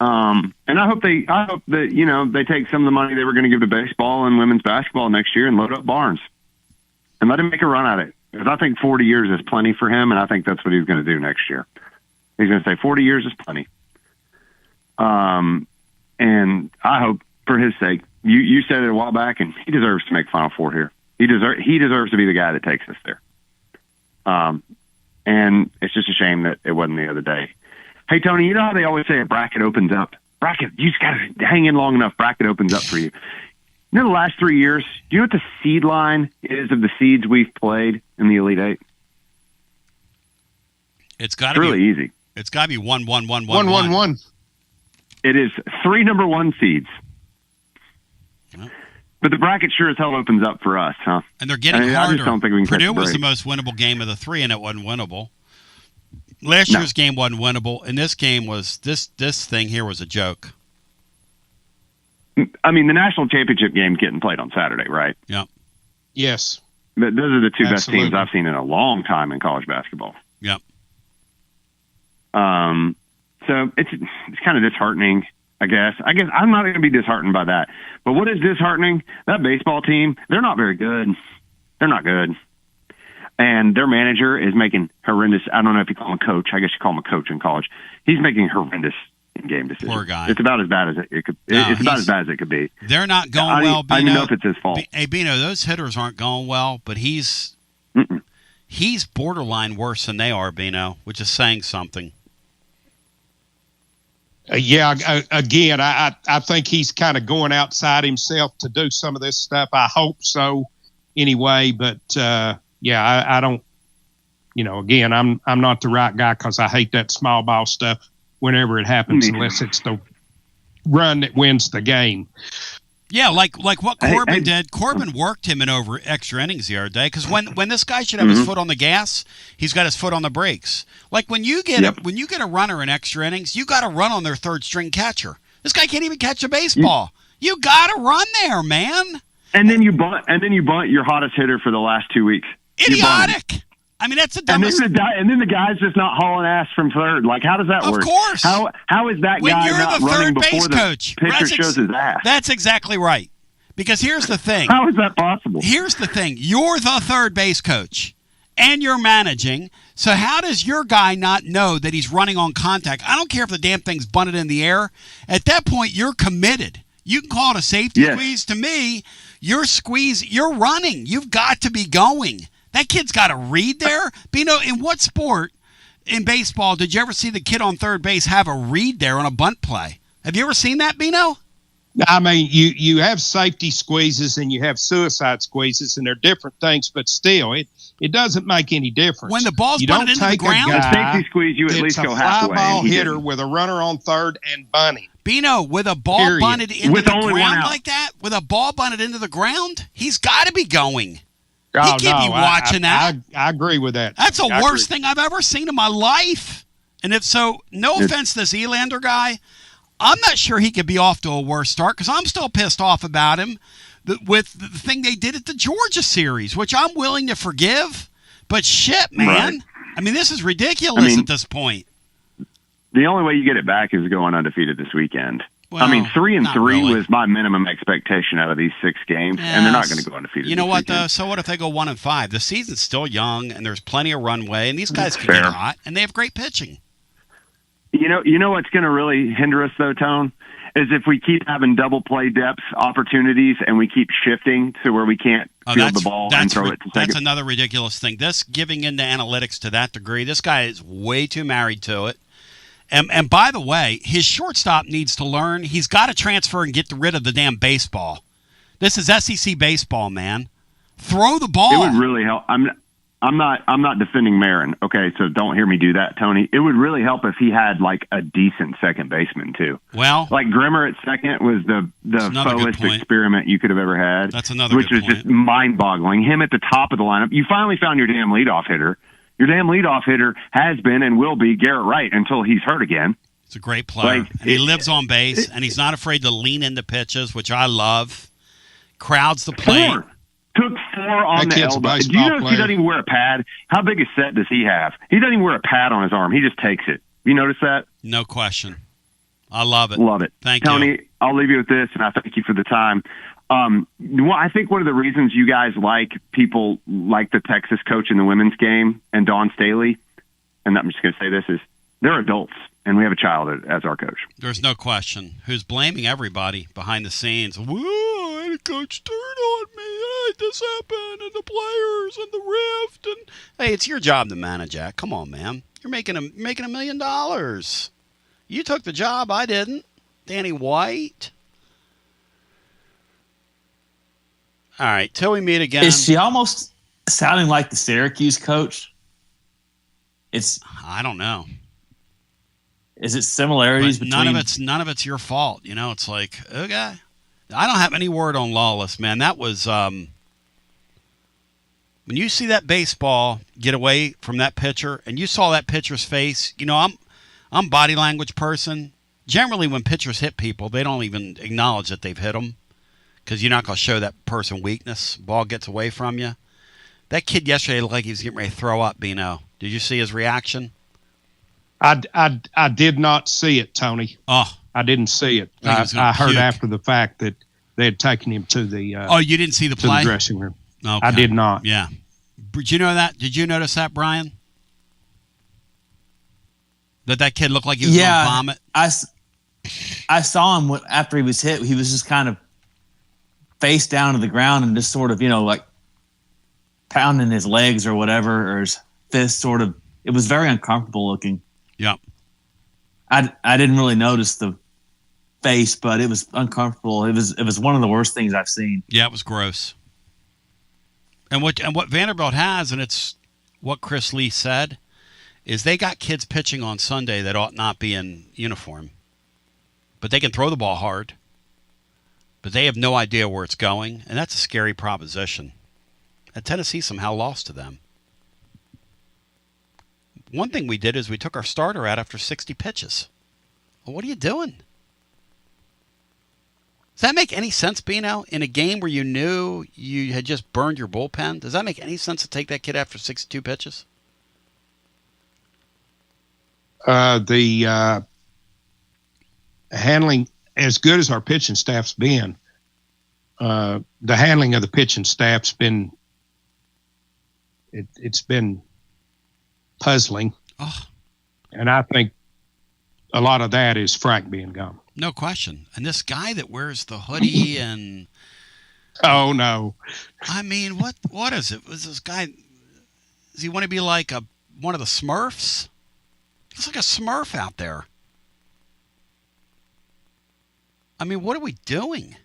And I hope that they take some of the money they were going to give to baseball and women's basketball next year and load up Barnes and let him make a run at it. Because I think 40 years is plenty for him, and I think that's what he's going to do next year. He's going to say 40 years is plenty. And I hope for his sake, you said it a while back, and he deserves to make Final Four here. He deserves to be the guy that takes us there. And it's just a shame that it wasn't the other day. Hey, Tony, you know how they always say a bracket opens up? You just got to hang in long enough, bracket opens up for you. You know, the last 3 years, do you know what the seed line is of the seeds we've played in the Elite Eight? It's got to be really easy. It's got to be 1-1-1-1-1. 1-1-1. It is 3 number 1 seeds. Well, but the bracket sure as hell opens up for us, huh? And they're getting harder. I just don't think we can Purdue was the most winnable game of the 3, and it wasn't winnable. Last year's game wasn't winnable, and this game was this thing here was a joke. I mean, the national championship game's getting played on Saturday, right? Yeah. Yes. But those are the two best teams I've seen in a long time in college basketball. Yep. So it's kind of disheartening, I guess. I'm not going to be disheartened by that. But what is disheartening? That baseball team, they're not very good. They're not good. And their manager is making horrendous. I don't know if you call him a coach. I guess you call him a coach in college. He's making horrendous game decisions. Poor guy. It's about as bad as it could. It's about as bad as it could be. They're not going well. Bino, I don't know if it's his fault. Hey, Bino, those hitters aren't going well, but he's borderline worse than they are, Bino, which is saying something. Again, I think he's kind of going outside himself to do some of this stuff. I hope so, anyway. But I don't. Again, I'm not the right guy because I hate that small ball stuff whenever it happens, unless it's the run that wins the game. Yeah, like what Corbin did. Corbin worked him in over extra innings the other day because when this guy should have his foot on the gas, he's got his foot on the brakes. Like when you get a runner in extra innings, you got to run on their third string catcher. This guy can't even catch a baseball. You got to run there, man. And then you bunt your hottest hitter for the last 2 weeks. Idiotic. I mean, that's the dumbest. And then the guy's just not hauling ass from third. Like, how does that work? Of course. How is that guy not running before the pitcher shows his ass? That's exactly right. Because here's the thing. How is that possible? Here's the thing. You're the third base coach, and you're managing. So how does your guy not know that he's running on contact? I don't care if the damn thing's bunted in the air. At that point, you're committed. You can call it a safety squeeze. To me, you're running. You've got to be going. That kid's got to read there. Bino, in what sport in baseball did you ever see the kid on third base have a read there on a bunt play? Have you ever seen that, Bino? I mean, you have safety squeezes and you have suicide squeezes, and they're different things, but still, it doesn't make any difference. When the ball's bunted into the ground, a safety squeeze, you at least go halfway. It's a fly ball hitter with a runner on third and bunting. Bino, with a ball bunted into the ground like that, with a ball bunted into the ground, he's got to be going. He can't be watching that. I agree with that. That's the worst thing I've ever seen in my life. And if so, no offense to this Elander guy, I'm not sure he could be off to a worse start because I'm still pissed off about him with the thing they did at the Georgia series, which I'm willing to forgive. But shit, man. Right. I mean, this is ridiculous at this point. The only way you get it back is going undefeated this weekend. Well, I mean, 3-3 was my minimum expectation out of these 6 games, and they're not going to go undefeated. You know what, weekend. though? So what if they go 1-5? The season's still young, and there's plenty of runway, and these guys can get hot, and they have great pitching. You know what's going to really hinder us, though, Tone, is if we keep having double play depth opportunities and we keep shifting to where we can't field the ball and throw it to second. That's another ridiculous thing. This giving into analytics to that degree, this guy is way too married to it. And by the way, his shortstop needs to learn. He's got to transfer and get rid of the damn baseball. This is SEC baseball, man. Throw the ball. It would really help. I'm not defending Marin. Okay, so don't hear me do that, Tony. It would really help if he had like a decent second baseman too. Well, like Grimmer at second was the fullest experiment you could have ever had. That's another which was just mind-boggling. Him at the top of the lineup. You finally found your damn leadoff hitter. Your damn leadoff hitter has been and will be Garrett Wright until he's hurt again. He's a great player. And he lives on base, and he's not afraid to lean into pitches, which I love. Crowds the plate. Took 4 on the elbow. Do you notice he doesn't even wear a pad? How big a set does he have? He doesn't even wear a pad on his arm. He just takes it. You notice that? No question. I love it. Love it. Thank you. Tony, I'll leave you with this, and I thank you for the time. I think one of the reasons you guys like people like the Texas coach in the women's game and Dawn Staley, and I'm just going to say this, is they're adults, and we have a child as our coach. There's no question. Who's blaming everybody behind the scenes? Woo, I had a coach turn on me, this happened, and the players, and the rift. And hey, it's your job to manage that. Come on, man. You're making $1 million. You took the job. I didn't. Danny White. All right, till we meet again. Is she almost sounding like the Syracuse coach? I don't know. Is it similarities but between? None of it's your fault. You know, it's like, okay. I don't have any word on Lawless, man. That was when you see that baseball get away from that pitcher, and you saw that pitcher's face. You know, I'm body language person. Generally, when pitchers hit people, they don't even acknowledge that they've hit them. Because you're not going to show that person weakness. Ball gets away from you. That kid yesterday looked like he was getting ready to throw up, Bino. Did you see his reaction? I did not see it, Tony. Oh. I didn't see it. I heard after the fact that they had taken him to the you didn't see the play? To the dressing room. Okay. I did not. Yeah. Did you know that? Did you notice that, Brian? That kid looked like he was going to vomit? I saw him after he was hit. He was just kind of face down to the ground and just sort of, like pounding his legs or whatever, or his fist sort of. It was very uncomfortable looking. Yep. I didn't really notice the face, but it was uncomfortable. It was one of the worst things I've seen. Yeah, it was gross. And what Vanderbilt has, and it's what Chris Lee said, is they got kids pitching on Sunday that ought not be in uniform. But they can throw the ball hard. but they have no idea where it's going, and that's a scary proposition. And Tennessee somehow lost to them. One thing we did is we took our starter out after 60 pitches. Well, what are you doing? Does that make any sense, Bino? In a game where you knew you had just burned your bullpen, does that make any sense to take that kid after 62 pitches? The handling, as good as our pitching staff's been, the handling of the pitching staff's been, it's been puzzling. Oh. And I think a lot of that is Frank being gone. No question. And this guy that wears the hoodie and... Oh, no. I mean, what is it? Was this guy... Does he want to be like one of the Smurfs? He's like a Smurf out there. I mean, what are we doing?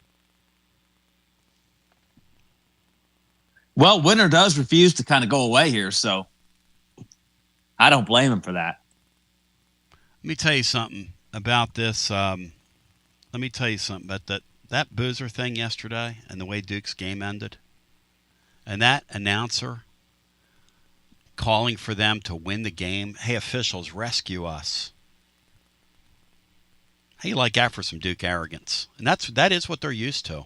Well, winter does refuse to kind of go away here, so I don't blame him for that. Let me tell you something about this. Let me tell you something about that Boozer thing yesterday and the way Duke's game ended. And that announcer calling for them to win the game. Hey, officials, rescue us. How you like that for some Duke arrogance? And that is what they're used to.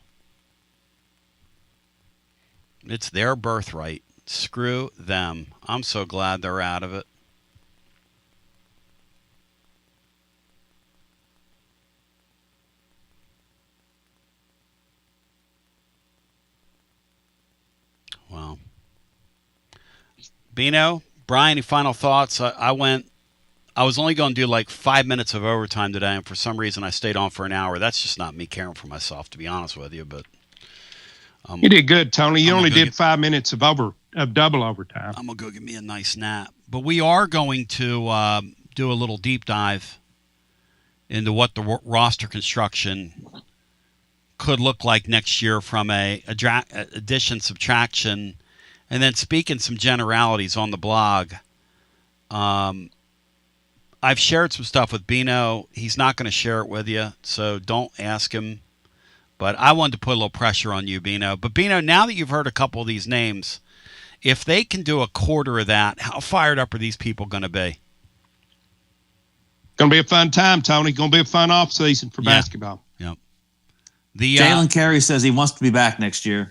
It's their birthright. Screw them. I'm so glad they're out of it. Wow. Bino, Brian, any final thoughts? I was only going to do like 5 minutes of overtime today, and for some reason I stayed on for an hour. That's just not me caring for myself, to be honest with you. But you did good, Tony. You only did 5 minutes of double overtime. I'm going to go get me a nice nap. But we are going to do a little deep dive into what the roster construction could look like next year from a addition, subtraction, and then speaking some generalities on the blog. I've shared some stuff with Bino. He's not going to share it with you, so don't ask him. But I wanted to put a little pressure on you, Bino. But Bino, now that you've heard a couple of these names, if they can do a quarter of that, how fired up are these people going to be? Going to be a fun time, Tony. Going to be a fun off season for basketball. Yep. Jalen Carey says he wants to be back next year.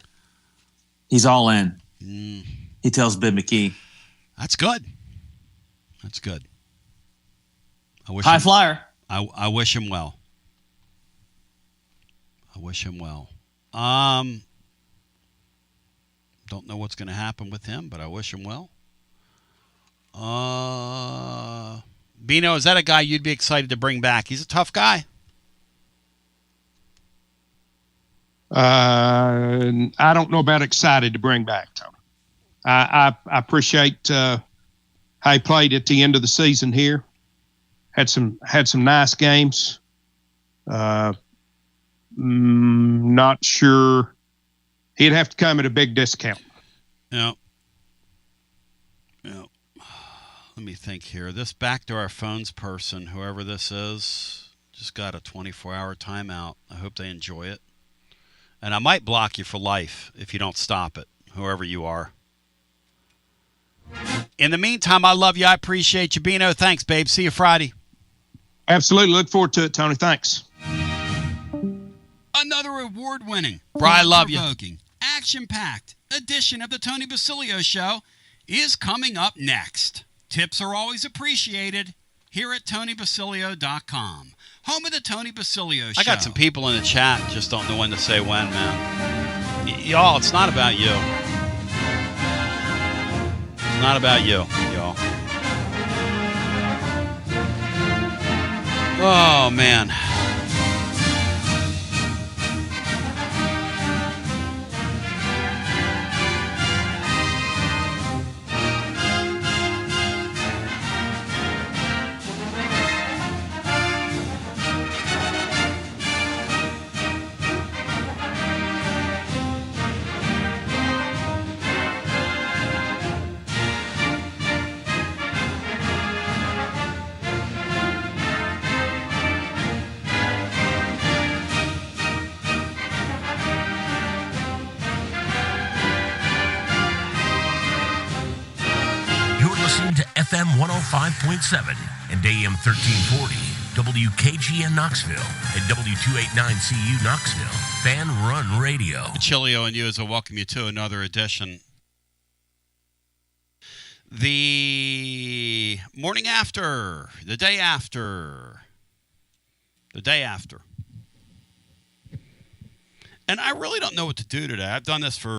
He's all in. He tells Bib McKee. That's good. That's good. High flyer. I wish him well. I wish him well. Don't know what's going to happen with him, but I wish him well. Bino, is that a guy you'd be excited to bring back? He's a tough guy. I don't know about excited to bring back, Tony. I appreciate how he played at the end of the season here. Had some nice games. Not sure. He'd have to come at a big discount. Yeah. Let me think here. This back to our phones person, whoever this is, just got a 24-hour timeout. I hope they enjoy it. And I might block you for life if you don't stop it, whoever you are. In the meantime, I love you. I appreciate you, Bino. Thanks, babe. See you Friday. Absolutely. Look forward to it, Tony. Thanks. Another award-winning, I love you. action-packed edition of the Tony Basilio Show is coming up next. Tips are always appreciated here at TonyBasilio.com. Home of the Tony Basilio Show. I got some people in the chat, just don't know when to say when, man. Y'all, it's not about you. It's not about you, y'all. Oh, man. 105.7 and AM 1340. WKGN Knoxville and W289CU Knoxville. Fan Run Radio. Chilio and you as I welcome you to another edition. The morning after, the day after. And I really don't know what to do today. I've done this for